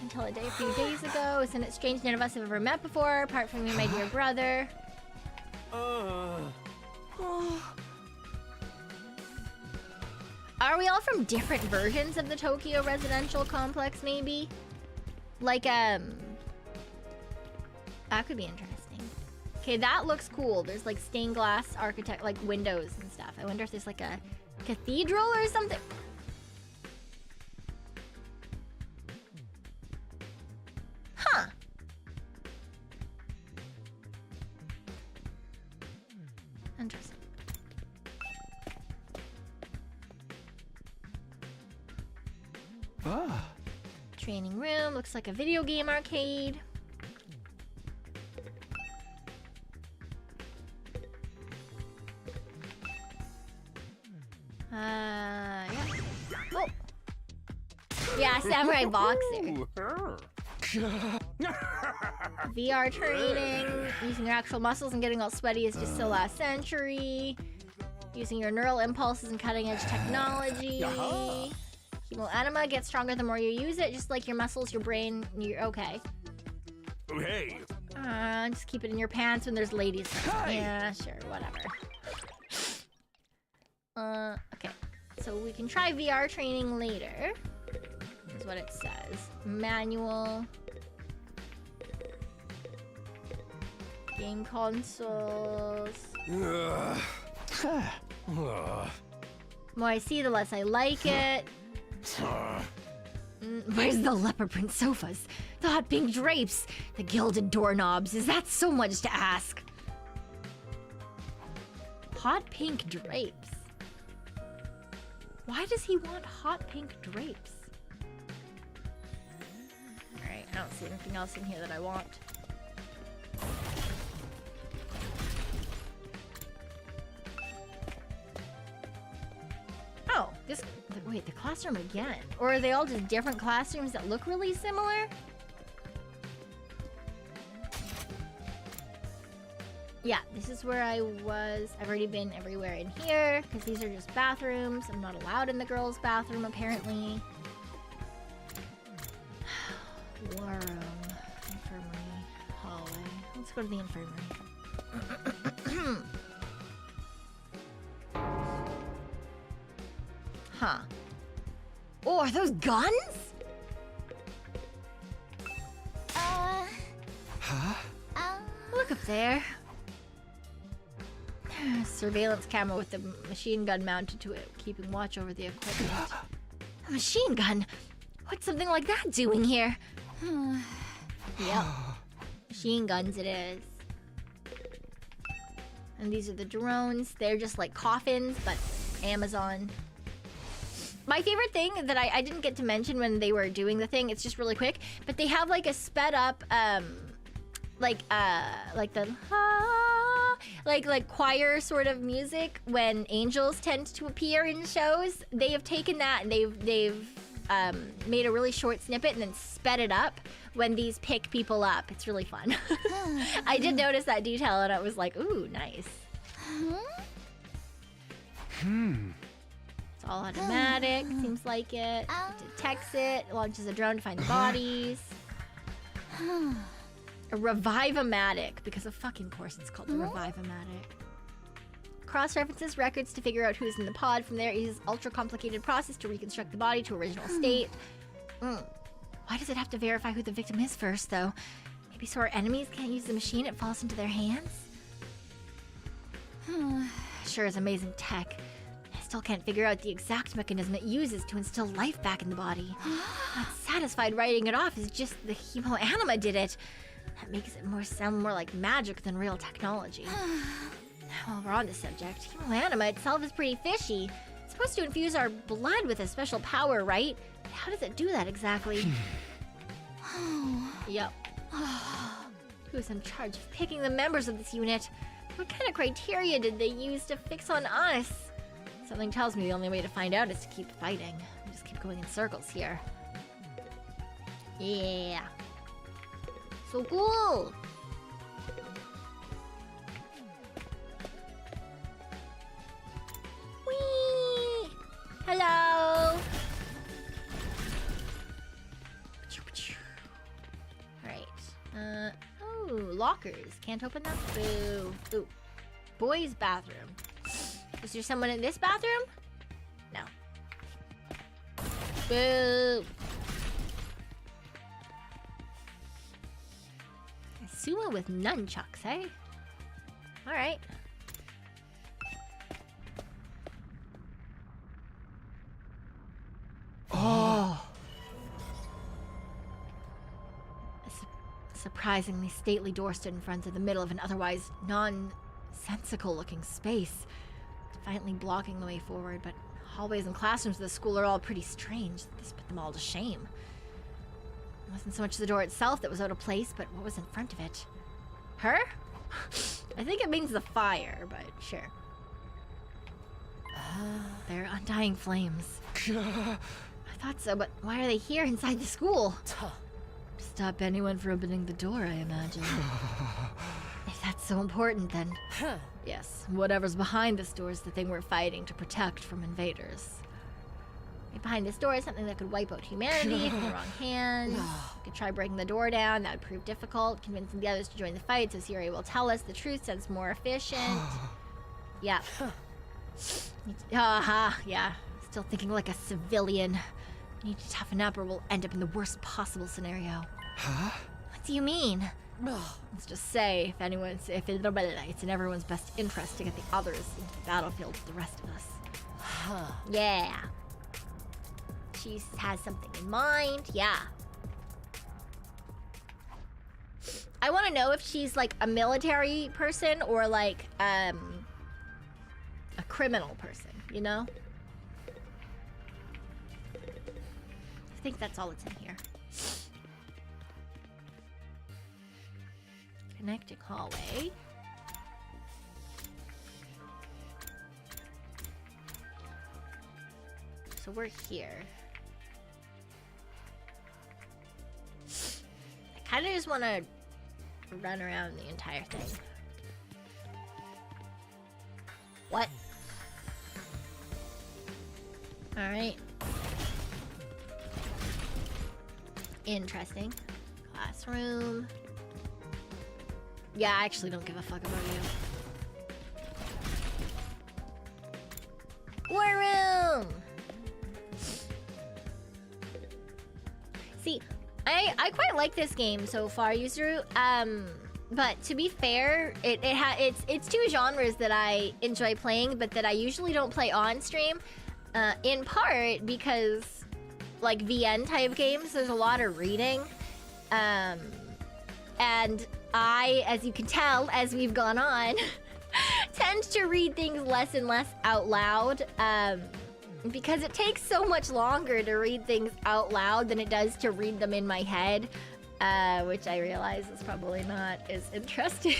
Until a few days ago. Isn't it strange none of us have ever met before, apart from you, my dear brother? Are we all from different versions of the Tokyo residential complex, maybe? Like, that could be interesting. Okay, that looks cool. There's like stained glass architect, like windows and stuff. I wonder if there's like a cathedral or something. Huh. Interesting. Training room. Looks like a video game arcade. Yeah. Oh. Yeah, samurai boxer. VR training. Using your actual muscles and getting all sweaty is just so last century. Using your neural impulses and cutting edge technology. Hemo anima gets stronger the more you use it, just like your muscles, your brain, you're okay. Hey. Just keep it in your pants when there's ladies. Yeah, sure, whatever. Okay. So we can try VR training later. Is what it says. Manual. Game consoles. Ugh. The more I see, the less I like it. Where's the leopard print sofas? The hot pink drapes? The gilded doorknobs? Is that so much to ask? Hot pink drapes? Why does he want hot pink drapes? Alright, I don't see anything else in here that I want. Oh, wait, the classroom again. Or are they all just different classrooms that look really similar? Yeah, this is where I was. I've already been everywhere in here, because these are just bathrooms. I'm not allowed in the girls' bathroom, apparently. War room, infirmary, hallway. Let's go to the infirmary. Huh. Oh, are those guns? Look up there. Surveillance camera with the machine gun mounted to it, keeping watch over the equipment. A machine gun? What's something like that doing here? Yep. Machine guns it is. And these are the drones. They're just like coffins, but Amazon. My favorite thing that I didn't get to mention when they were doing the thing, it's just really quick, but they have like a sped up, like the like choir sort of music when angels tend to appear in shows. They have taken that and they've made a really short snippet and then sped it up when these pick people up. It's really fun. I did notice that detail and I was like, ooh, nice. It's all automatic, seems like it. It detects it, launches a drone to find the bodies. A revive-o-matic, because of fucking course it's called the revive-o-matic. Cross-references records to figure out who's in the pod. From there, it uses ultra-complicated process to reconstruct the body to original state. Why does it have to verify who the victim is first, though? Maybe so our enemies can't use the machine, it falls into their hands? Sure is amazing tech. I still can't figure out the exact mechanism it uses to instill life back in the body. Not satisfied writing it off is just the hemoanima did it. That makes it sound more like magic than real technology. While we're on the subject, hemoanima itself is pretty fishy. It's supposed to infuse our blood with a special power, right? How does it do that exactly? Yep. Who's in charge of picking the members of this unit? What kind of criteria did they use to fix on us? Something tells me the only way to find out is to keep fighting. We just keep going in circles here. Yeah. So cool! Whee! Hello! Alright. Oh, lockers. Can't open them? Boo. Ooh. Boys' bathroom. Is there someone in this bathroom? No. Boo! Sumo with nunchucks, eh? Alright. Oh! A surprisingly stately door stood in front of the middle of an otherwise nonsensical looking space, defiantly blocking the way forward, but hallways and classrooms of the school are all pretty strange. This put them all to shame. It wasn't so much the door itself that was out of place, but what was in front of it. Her? I think it means the fire, but sure. They're undying flames. I thought so, but why are they here inside the school? To stop anyone from opening the door, I imagine. If that's so important, then... Yes, whatever's behind this door is the thing we're fighting to protect from invaders. Behind this door is something that could wipe out humanity from the wrong hands. We could try breaking the door down, that would prove difficult. Convincing the others to join the fight so Siri will tell us the truth sounds more efficient. Yeah. Yeah. Still thinking like a civilian. We need to toughen up or we'll end up in the worst possible scenario. What do you mean? Let's just say, if it's in everyone's best interest to get the others into the battlefield with the rest of us. Yeah. She has something in mind. Yeah. I want to know if she's like a military person or like a criminal person, you know? I think that's all that's in here. Connecting hallway. So we're here. I kind of just want to run around the entire thing. What? Alright. Interesting. Classroom. Yeah, I actually don't give a fuck about you. War room! See, I quite like this game so far, Yuzuru. But to be fair, it's two genres that I enjoy playing, but that I usually don't play on stream. In part because, like, VN type games, there's a lot of reading. And I, as you can tell, as we've gone on, tend to read things less and less out loud. Because it takes so much longer to read things out loud than it does to read them in my head. Which I realize is probably not as interesting.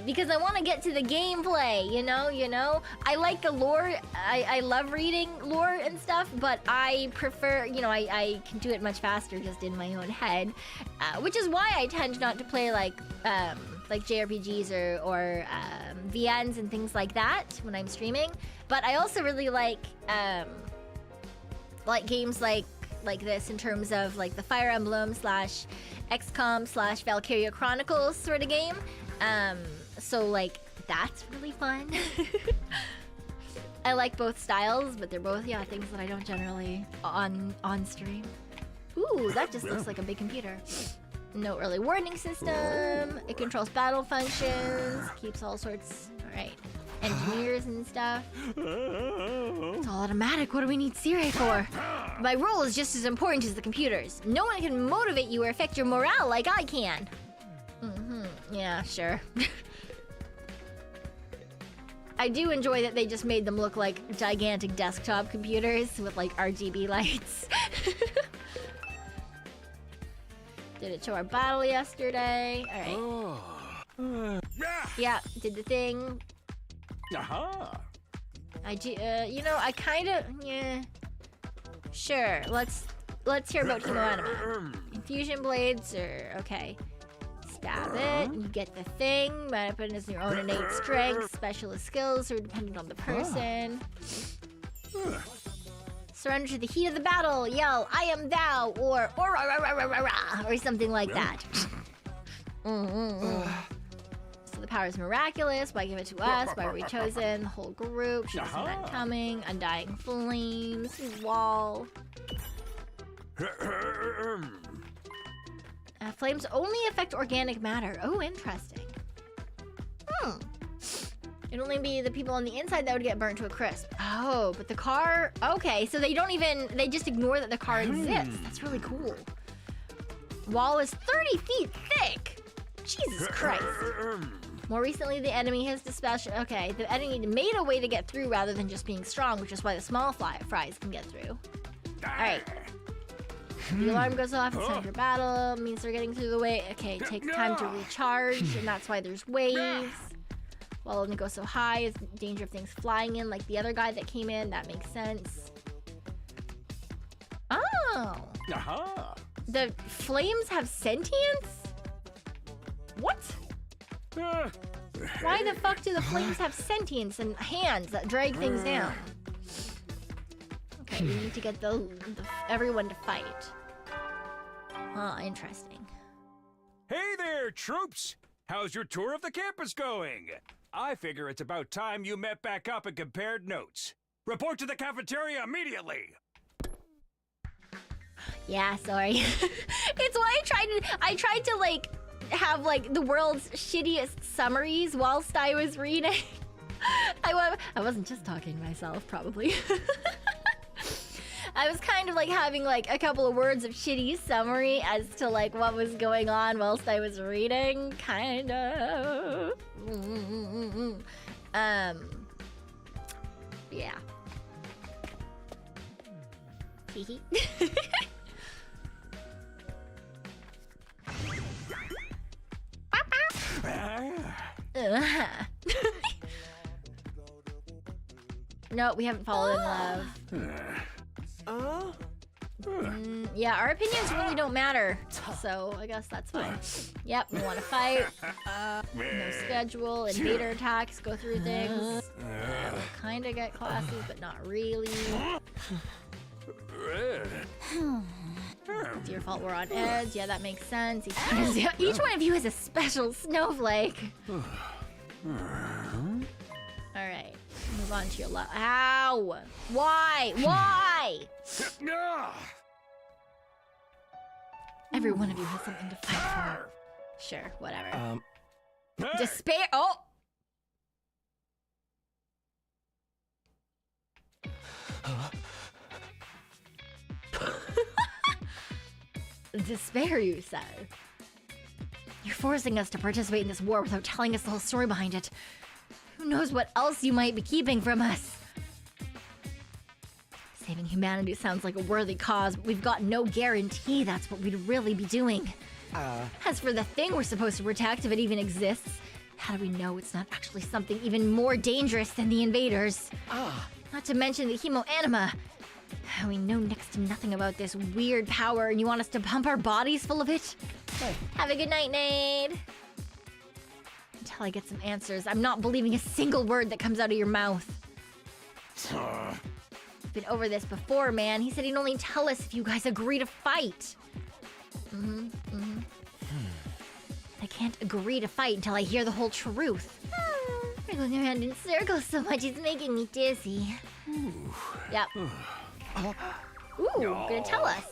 Because I want to get to the gameplay, you know? I like the lore, I love reading lore and stuff, but I prefer, I can do it much faster just in my own head. Which is why I tend not to play like JRPGs or VNs and things like that when I'm streaming. But I also really like games like this in terms of like the Fire Emblem / XCOM / Valkyria Chronicles sort of game. So like that's really fun. I like both styles, but they're both things that I don't generally on stream. Ooh, that just looks like a big computer. No early warning system. It controls battle functions, keeps all sorts. All right. Engineers and stuff. It's all automatic. What do we need Sirei for? My role is just as important as the computers. No one can motivate you or affect your morale like I can. Yeah, sure. I do enjoy that they just made them look like gigantic desktop computers with like RGB lights. Did it show our battle yesterday? All right. Yeah, did the thing. I do, I kind of, Sure, let's hear about Himoanima. Infusion blades are, okay. Stab it, you get the thing. Weapon is your own innate strength. Specialist skills are dependent on the person. Surrender to the heat of the battle. Yell, I am thou, or something like that. So the power is miraculous. Why give it to us? Why were we chosen? The whole group. She doesn't that coming. Undying flames. Wall. Flames only affect organic matter. Oh, interesting. It'd only be the people on the inside that would get burnt to a crisp. Oh, but the car... Okay, so they just ignore that the car exists. That's really cool. Wall is 30 feet thick. Jesus Christ. More recently, the enemy has dispatched... Okay, the enemy made a way to get through rather than just being strong, which is why the small fries can get through. Alright. The alarm goes off, it's time for battle. Means they're getting through the way. Okay, take time to recharge, and that's why there's waves. Wall only goes so high, is danger of things flying in, like the other guy that came in. That makes sense. Oh. The flames have sentience? What? Why the fuck do the flames have sentience and hands that drag things down? Okay, we need to get everyone to fight. Interesting. Hey there, troops! How's your tour of the campus going? I figure it's about time you met back up and compared notes. Report to the cafeteria immediately! Yeah, sorry. It's why I tried to like have like the world's shittiest summaries whilst I was reading. I wasn't just talking to myself, probably. I was kind of like having like a couple of words of shitty summary as to like what was going on whilst I was reading, kind of. Yeah. Hee No, we haven't fallen in love. Yeah, our opinions really don't matter, so I guess that's fine. Yep, we want to fight. No schedule, invader attacks, go through things. We'll kind of get classes, but not really. It's your fault we're on edge. Yeah, that makes sense. Each one of you is a special snowflake. Alright, move on to your left. Ow! Why? Why? Every one of you has something to fight for. Sure, whatever. Despair. Oh! Despair, you say? You're forcing us to participate in this war without telling us the whole story behind it. Who knows what else you might be keeping from us? Saving humanity sounds like a worthy cause, but we've got no guarantee that's what we'd really be doing. As for the thing we're supposed to protect, if it even exists, how do we know it's not actually something even more dangerous than the invaders? Not to mention the hemoanima. We know next to nothing about this weird power, and you want us to pump our bodies full of it? Have a good night, Nade. Until I get some answers, I'm not believing a single word that comes out of your mouth. Been over this before, man. He said he'd only tell us if you guys agree to fight. I can't agree to fight until I hear the whole truth. We're going around in circles so much it's making me dizzy. Yep. Ooh, gonna tell us.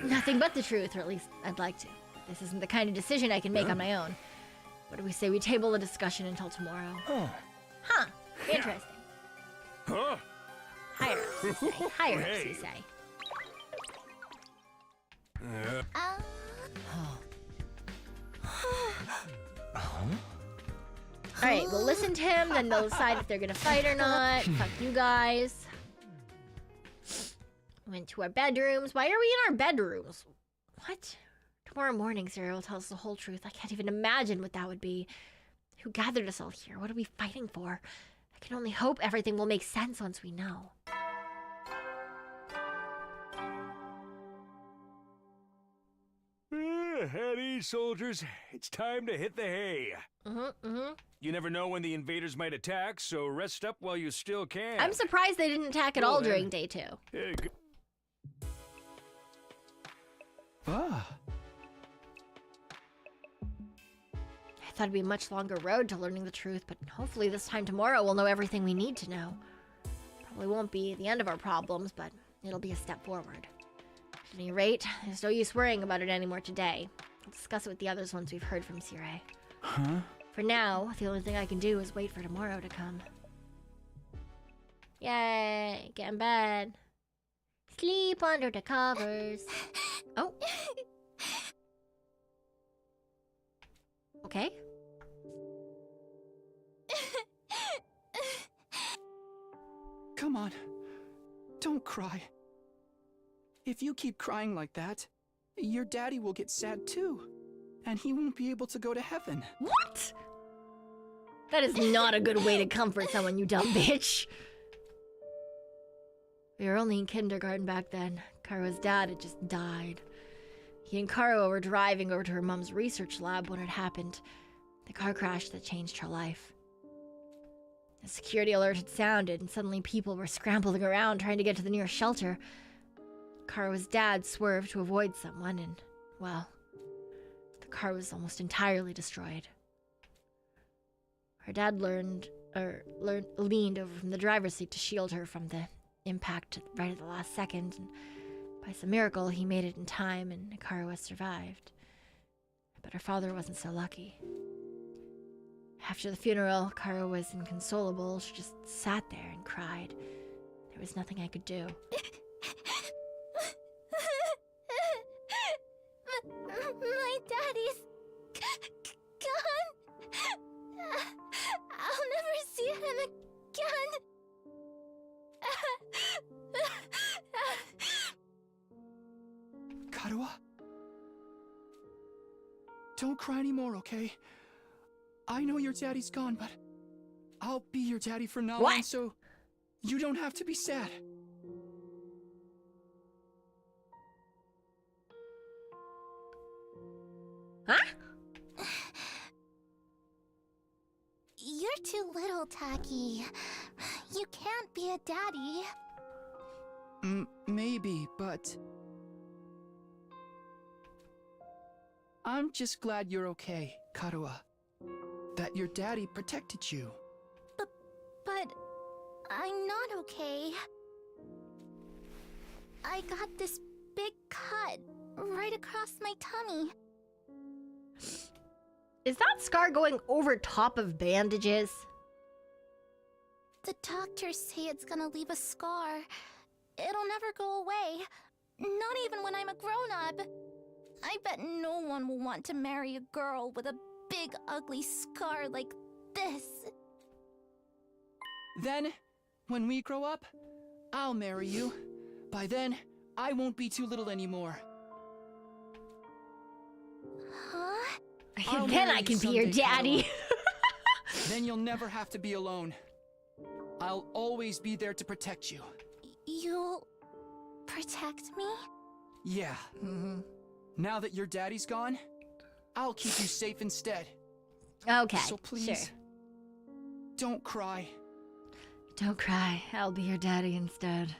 Nothing but the truth, or at least I'd like to. This isn't the kind of decision I can make on my own. What do we say we table the discussion until tomorrow? Huh. Interesting. Higher ups, you say. Higher ups, you say. Alright, we'll listen to him, then they'll decide if they're gonna fight or not. Fuck you guys. Went to our bedrooms. Why are we in our bedrooms? What? Tomorrow morning, Sarah will tell us the whole truth. I can't even imagine what that would be. Who gathered us all here? What are we fighting for? I can only hope everything will make sense once we know. At ease, soldiers. It's time to hit the hay. You never know when the invaders might attack, so rest up while you still can. I'm surprised they didn't attack at all during day 2. I thought it'd be a much longer road to learning the truth, but hopefully this time tomorrow we'll know everything we need to know. Probably won't be the end of our problems, but it'll be a step forward. At any rate, there's no use worrying about it anymore today. We'll discuss it with the others once we've heard from Sirei. For now, the only thing I can do is wait for tomorrow to come. Yay! Get in bed. Sleep under the covers. Oh. Okay. Come on. Don't cry. If you keep crying like that, your daddy will get sad too. And he won't be able to go to heaven. What? That is not a good way to comfort someone, you dumb bitch. We were only in kindergarten back then. Karo's dad had just died. He and Karo were driving over to her mom's research lab when it happened. The car crash that changed her life. A security alert had sounded, and suddenly people were scrambling around trying to get to the nearest shelter. Karo's dad swerved to avoid someone, and, well, the car was almost entirely destroyed. Her dad leaned over from the driver's seat to shield her from the impact right at the last second, and by some miracle, he made it in time and Hikaru survived. But her father wasn't so lucky. After the funeral, Hikaru was inconsolable. She just sat there and cried. There was nothing I could do. My daddy's gone. I'll never see him again. Karuha? Don't cry anymore, okay? I know your daddy's gone, but I'll be your daddy from now on, so you don't have to be sad. Huh? You're too little, Taki. You can't be a daddy. Maybe, but... I'm just glad you're okay, Karuha. That your daddy protected you. But I'm not okay. I got this big cut right across my tummy. Is that scar going over top of bandages? The doctors say it's gonna leave a scar. It'll never go away. Not even when I'm a grown-up. I bet no one will want to marry a girl with a big ugly scar like this. Then, when we grow up, I'll marry you. By then, I won't be too little anymore. Huh? Then I can be your daddy. Then you'll never have to be alone. I'll always be there to protect you. You'll protect me? Yeah. Now that your daddy's gone, I'll keep you safe instead. Okay, so please, sure. Don't cry. Don't cry. I'll be your daddy instead.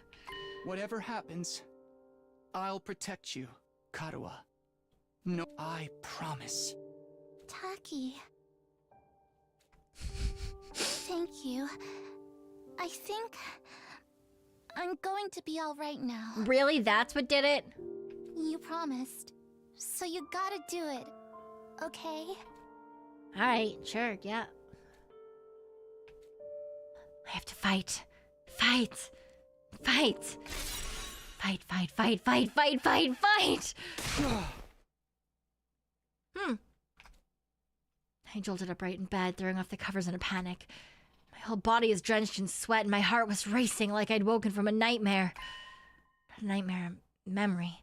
Whatever happens, I'll protect you, Karuha. No, I promise. Taki. Thank you. I think I'm going to be all right now. Really? That's what did it? You promised. So you gotta do it. Okay? Alright, sure, yeah. I have to fight. Fight! Fight! Fight, fight, fight, fight, fight, fight, fight! I jolted upright in bed, throwing off the covers in a panic. My whole body is drenched in sweat, and my heart was racing like I'd woken from a nightmare. A nightmare memory.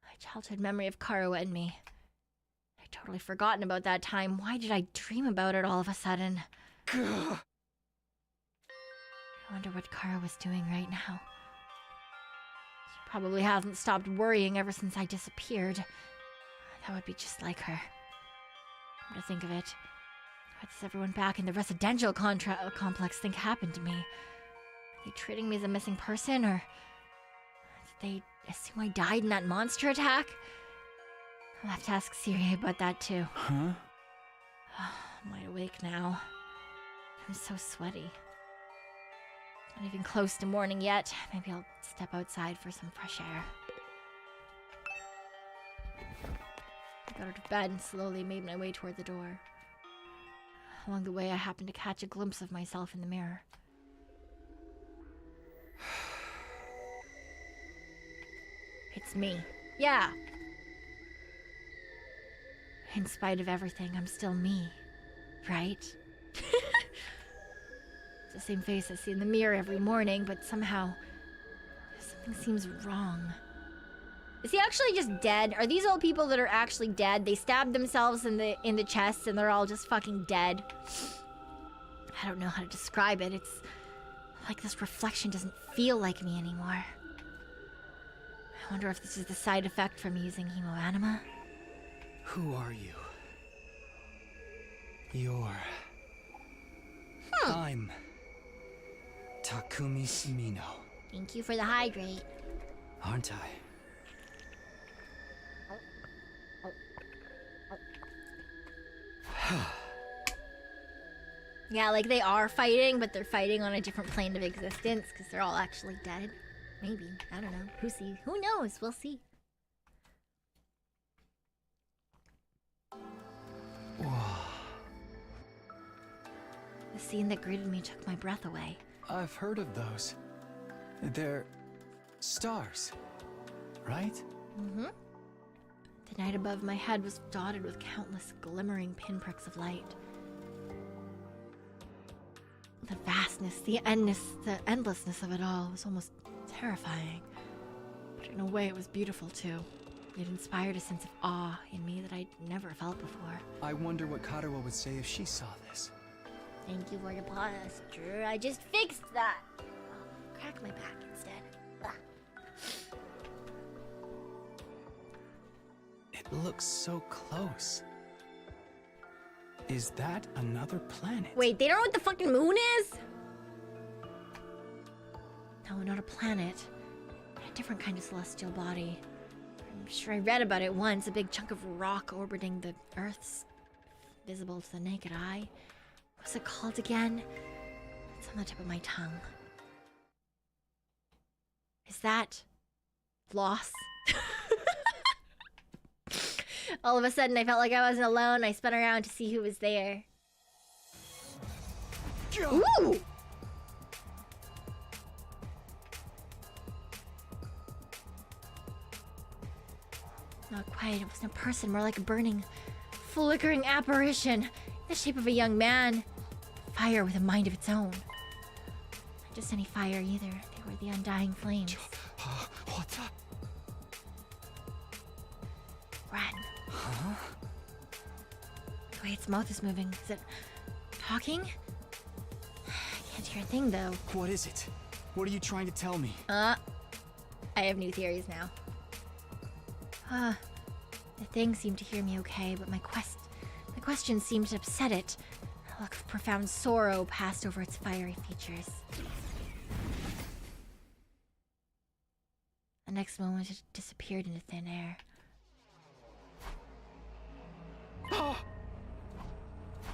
A childhood memory of Karuha and me. I'd totally forgotten about that time. Why did I dream about it all of a sudden? I wonder what Karuha was doing right now. She probably hasn't stopped worrying ever since I disappeared. That would be just like her. Come to think of it, what does everyone back in the residential complex think happened to me? Are they treating me as a missing person, or did they assume I died in that monster attack? I'll have to ask Siri about that too. Huh? I'm wide awake now. I'm so sweaty. Not even close to morning yet. Maybe I'll step outside for some fresh air. I got out of bed and slowly made my way toward the door. Along the way, I happened to catch a glimpse of myself in the mirror. It's me. Yeah. In spite of everything, I'm still me. Right? It's the same face I see in the mirror every morning, but somehow something seems wrong. Is he actually just dead? Are these all people that are actually dead? They stabbed themselves in the chest and they're all just fucking dead. I don't know how to describe it. It's like this reflection doesn't feel like me anymore. I wonder if this is the side effect from using hemoanima. Who are you? You're... I'm... Takumi Sumino. Thank you for the hydrate. Aren't I? Yeah, like they are fighting, but they're fighting on a different plane of existence because they're all actually dead. Maybe. I don't know. Who knows? We'll see. The scene that greeted me took my breath away. I've heard of those. They're stars, right? Mm-hmm. The night above my head was dotted with countless glimmering pinpricks of light. The vastness, the endlessness of it all was almost terrifying. But in a way it was beautiful too. It inspired a sense of awe in me that I'd never felt before. I wonder what Karawa would say if she saw this. Thank you for the posture. I just fixed that. I'll crack my back instead. It looks so close. Is that another planet? Wait, they don't know what the fucking moon is? No, not a planet. A different kind of celestial body. I'm sure I read about it once. A big chunk of rock orbiting the Earth's visible to the naked eye. What's it called again? It's on the tip of my tongue. Is that loss? All of a sudden, I felt like I wasn't alone. I spun around to see who was there. Ooh! Not quite. It wasn't a person, more like a burning, flickering apparition in the shape of a young man. Fire with a mind of its own. Not just any fire either. They were the undying flames. What the? Run. Huh? The way its mouth is moving. Is it talking? I can't hear a thing though. What is it? What are you trying to tell me? I have new theories now. The thing seemed to hear me okay, but my question seemed to upset it. A look of profound sorrow passed over its fiery features. The next moment it disappeared into thin air.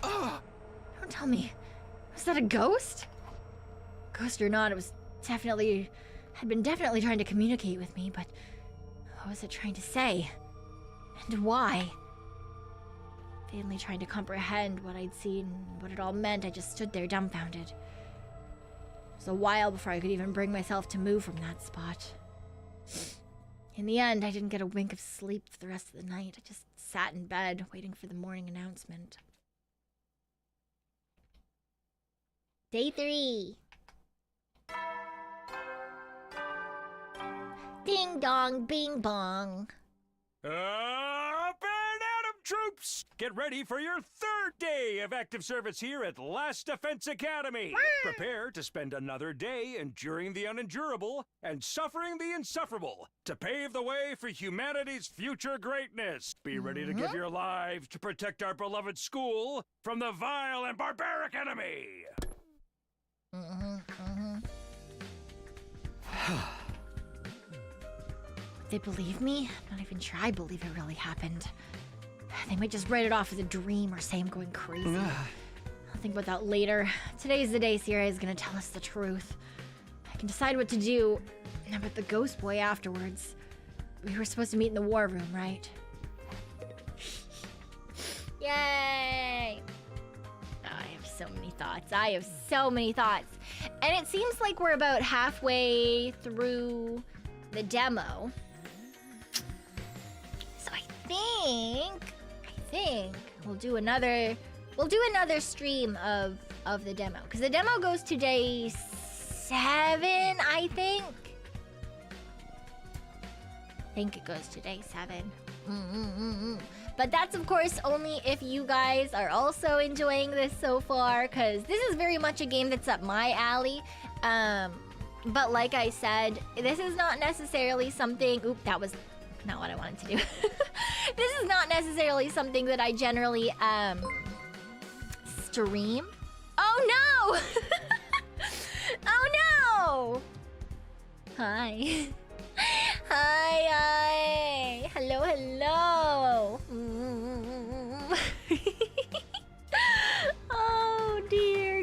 Don't tell me. Was that a ghost? Ghost or not, it was had been definitely trying to communicate with me, but what was it trying to say? And why? Vainly trying to comprehend what I'd seen and what it all meant, I just stood there dumbfounded. It was a while before I could even bring myself to move from that spot. In the end, I didn't get a wink of sleep for the rest of the night. I just sat in bed, waiting for the morning announcement. Day 3. Ding dong, bing bong. Up and at 'em, troops! Get ready for your third day of active service here at Last Defense Academy. Prepare to spend another day enduring the unendurable and suffering the insufferable to pave the way for humanity's future greatness. Be ready to give your lives to protect our beloved school from the vile and barbaric enemy. Would they believe me? Not even sure I believe it really happened. They might just write it off as a dream or say I'm going crazy. I'll think about that later. Today's the day Sierra is gonna tell us the truth. I can decide what to do about the ghost boy afterwards. We were supposed to meet in the war room, right? Yay! Oh, I have so many thoughts. I have so many thoughts. And it seems like we're about halfway through the demo. So I think we'll do another stream of the demo, because the demo goes to day 7, I think it goes to day 7. But that's of course only if you guys are also enjoying this so far, because this is very much a game that's up my alley. But like I said, this is not necessarily something... Oop, that was not what I wanted to do. This is not necessarily something that I generally stream. Oh no! Oh no! Hi. Hi. Hello, hello. Oh dear.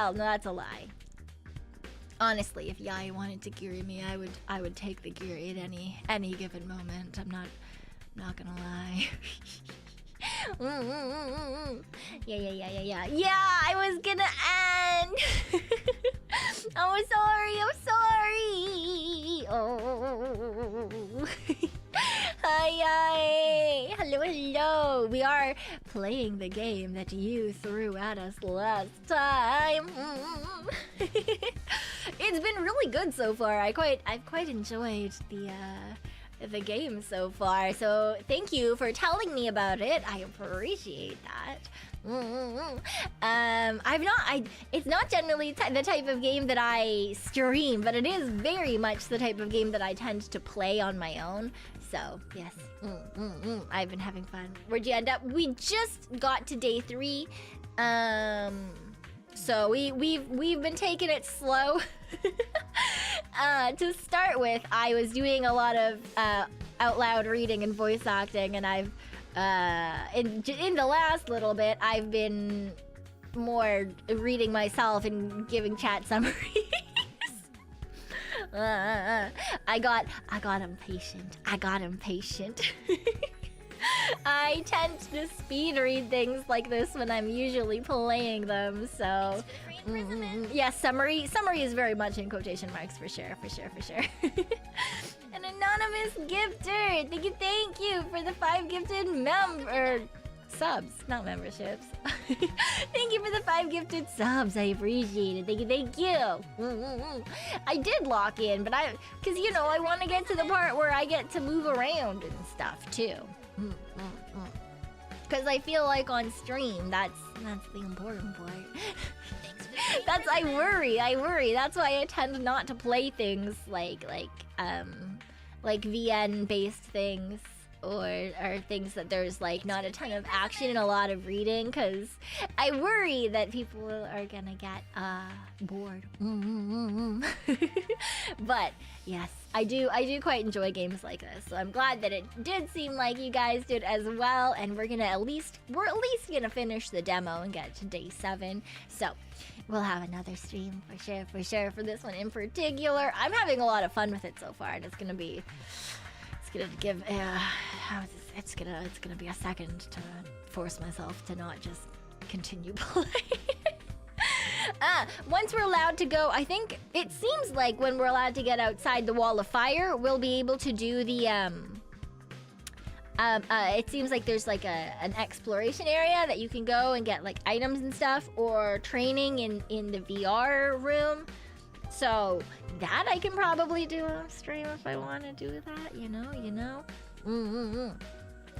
Well, no, that's a lie. Honestly, if Yai wanted to Giri me, I would take the Giri at any given moment. I'm not gonna lie. Yeah. I was gonna end. I'm sorry. Oh. Hi. Hello. We are playing the game that you threw at us last time. It's been really good so far. I've quite enjoyed the game so far. So thank you for telling me about it. I appreciate that. It's not generally the type of game that I stream, but it is very much the type of game that I tend to play on my own. So yes, I've been having fun. Where'd you end up? We just got to day 3. So we've been taking it slow. To start with, I was doing a lot of out loud reading and voice acting, and I've in the last little bit I've been more reading myself and giving chat summaries. I got impatient. I tend to speed read things like this when I'm usually playing them, so yeah, summary is very much in quotation marks for sure. An anonymous gifter, thank you for the 5 gifted subs, not memberships. Thank you for the 5 gifted subs. I appreciate it. Thank you. I did lock in, but because I want to get to the part where I get to move around and stuff too. Because I feel like on stream, that's the important part. I worry. That's why I tend not to play things like VN based things or things that there's like not a ton of action and a lot of reading, because I worry that people are gonna get bored. But yes, I do quite enjoy games like this, so I'm glad that it did seem like you guys did as well, and we're at least gonna finish the demo and get to day 7. So we'll have another stream for sure for this one in particular. I'm having a lot of fun with it so far, and it's gonna be a second to force myself to not just continue playing. Once we're allowed to go, I think it seems like when we're allowed to get outside the wall of fire, we'll be able to do the it seems like there's like an exploration area that you can go and get like items and stuff, or training in the VR room. So that I can probably do on stream if I want to do that, you know.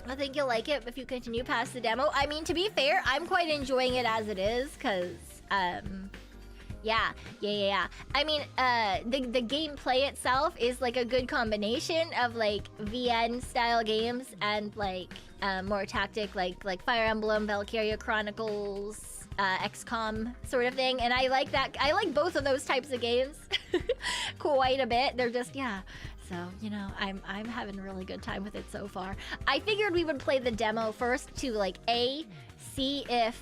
I think you'll like it if you continue past the demo. I mean, to be fair, I'm quite enjoying it as it is, because yeah. I mean, the gameplay itself is like a good combination of like VN style games and like more tactic, like Fire Emblem, Valkyria Chronicles, XCOM sort of thing, and I like that. I like both of those types of games quite a bit. They're just, yeah. So, I'm having a really good time with it so far. I figured we would play the demo first to like see if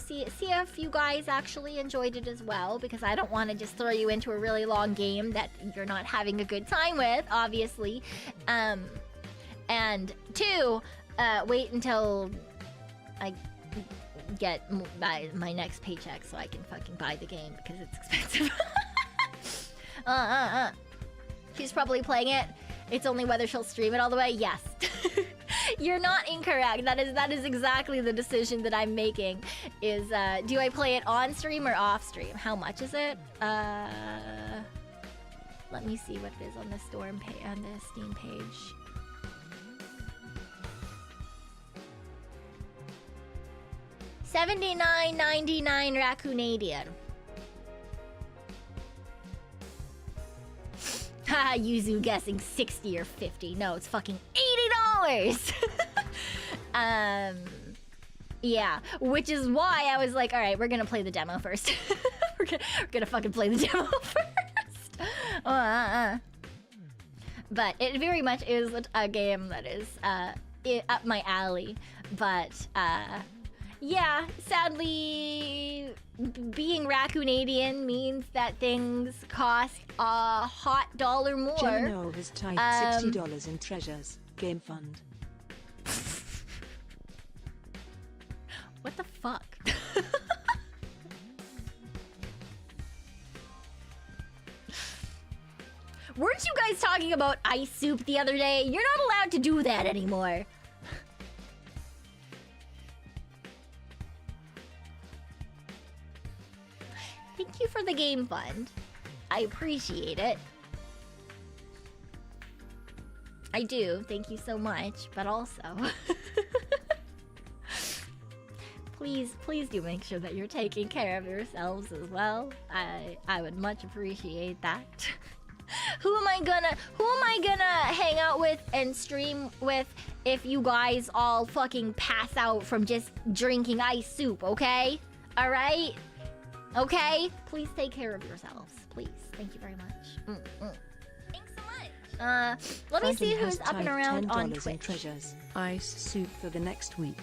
see if you guys actually enjoyed it as well, because I don't want to just throw you into a really long game that you're not having a good time with, obviously. And 2, wait until I get my next paycheck so I can fucking buy the game, because it's expensive. She's probably playing it. It's only whether she'll stream it all the way. Yes. You're not incorrect. That is exactly the decision that I'm making. Is do I play it on stream or off stream? How much is it? Let me see what it is on the Steam page. $79.99 Raccoonadian. Haha, Yuzu guessing 60 or 50. No, it's fucking $80. Yeah, which is why I was like, all right, we're gonna play the demo first. we're gonna fucking play the demo first. But it very much is a game that is up my alley. But Yeah, sadly, being Raccoonadian means that things cost a hot dollar more. Gemino has tied $60 in treasures. Game fund. What the fuck? Weren't you guys talking about ice soup the other day? You're not allowed to do that anymore. Thank you for the game fund. I appreciate it. I do. Thank you so much. But also... please do make sure that you're taking care of yourselves as well. I would much appreciate that. Who am I gonna hang out with and stream with if you guys all fucking pass out from just drinking ice soup, okay? Alright? Okay? Please take care of yourselves. Please. Thank you very much. Thanks so much. Let me see Phantom who's has up and tied around $10 on in Twitch. treasures. Ice soup for the next week.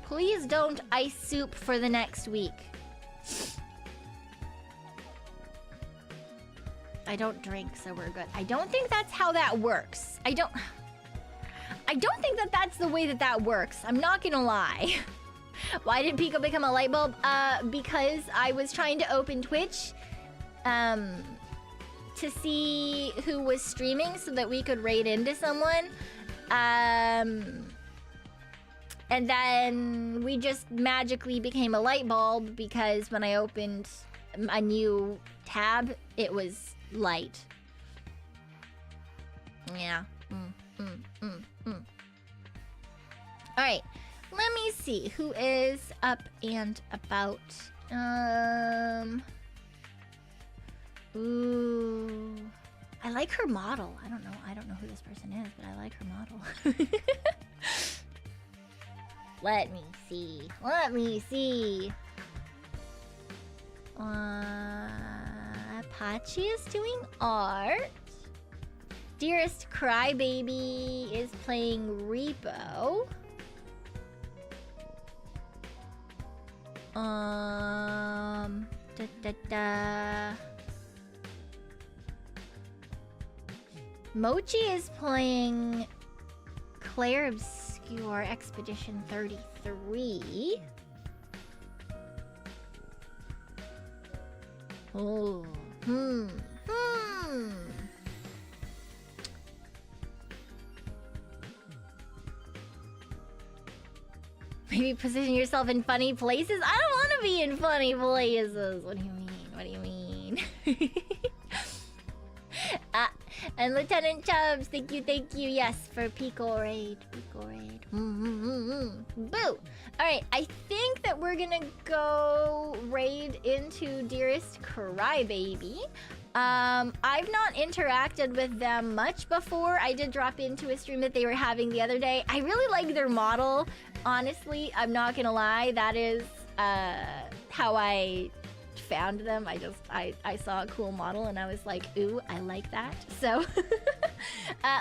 Please don't ice soup for the next week. I don't drink, so we're good. I don't think that's how that works. I don't think that that's the way that that works. I'm not gonna lie. Why did Pekoe become a light bulb? Because I was trying to open Twitch, to see who was streaming so that we could raid into someone. And then we just magically became a light bulb because when I opened a new tab, it was light. Yeah. Alright, let me see who is up and about. Ooh. I like her model. I don't know who this person is, but I like her model. Let me see. Apache is doing art. Dearest Crybaby is playing Repo. Mochi is playing Claire Obscure Expedition 33. Oh, Maybe position yourself in funny places? I don't want to be in funny places. What do you mean? And Lieutenant Chubbs, thank you. Yes, for Pekoe raid. Boo! Alright, I think that we're gonna go raid into Dearest Crybaby. I've not interacted with them much before. I did drop into a stream that they were having the other day. I really like their model. Honestly, I'm not gonna lie. That is how I found them. I saw a cool model and I was like, ooh, I like that. So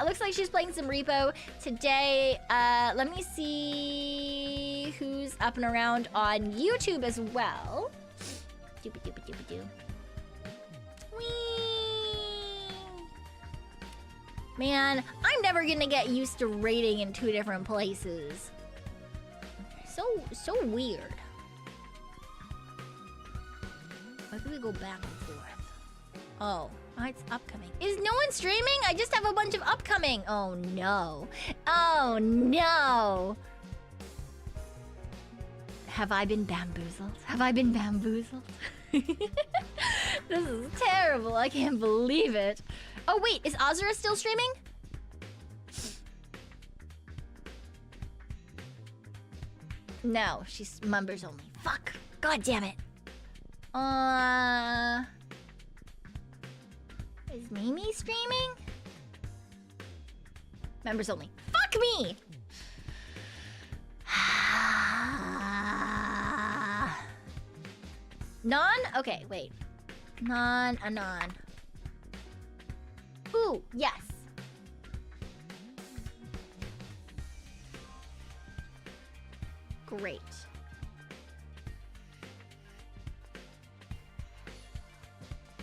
looks like she's playing some Repo today. Let me see who's up and around on YouTube as well. Doopy. Whee! Man, I'm never gonna get used to raiding in 2 different places. So weird. Why do we go back and forth? Oh, it's upcoming. Is no one streaming? I just have a bunch of upcoming. Oh no. Have I been bamboozled? This is terrible. I can't believe it. Oh wait, is Azura still streaming? No, she's members only. Fuck. God damn it. Is Mimi streaming? Members only. Fuck me! Non? Okay, wait. Non. Ooh, yes. Great.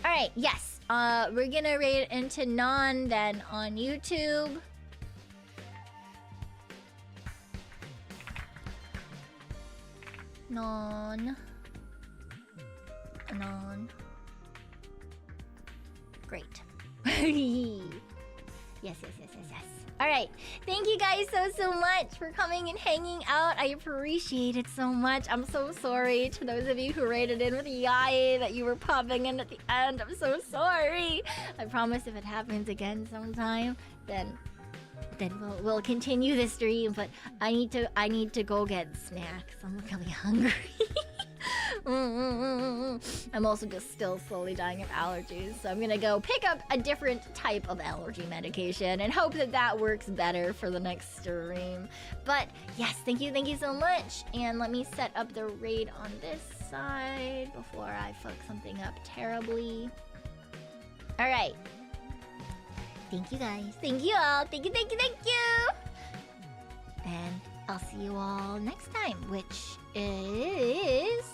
Alright, yes. We're gonna raid into Non then on YouTube. Non. Great. Yes. Alright, thank you guys so much for coming and hanging out. I appreciate it so much. I'm so sorry to those of you who raided in with Yai that you were popping in at the end. I'm so sorry. I promise if it happens again sometime, then we'll continue the stream. But I need to go get snacks. I'm really hungry. I'm also just still slowly dying of allergies, so I'm gonna go pick up a different type of allergy medication and hope that works better for the next stream. But yes, thank you so much. And let me set up the raid on this side before I fuck something up terribly. All right. Thank you guys. Thank you all. Thank you. And I'll see you all next time, which is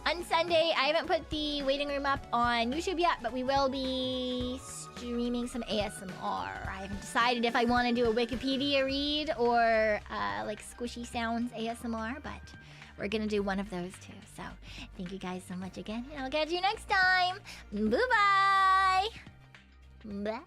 on Sunday. I haven't put the waiting room up on YouTube yet, but we will be streaming some ASMR. I haven't decided if I want to do a Wikipedia read or like squishy sounds ASMR, but we're gonna do one of those too. So thank you guys so much again, and I'll catch you next time. Bye-bye. Bye.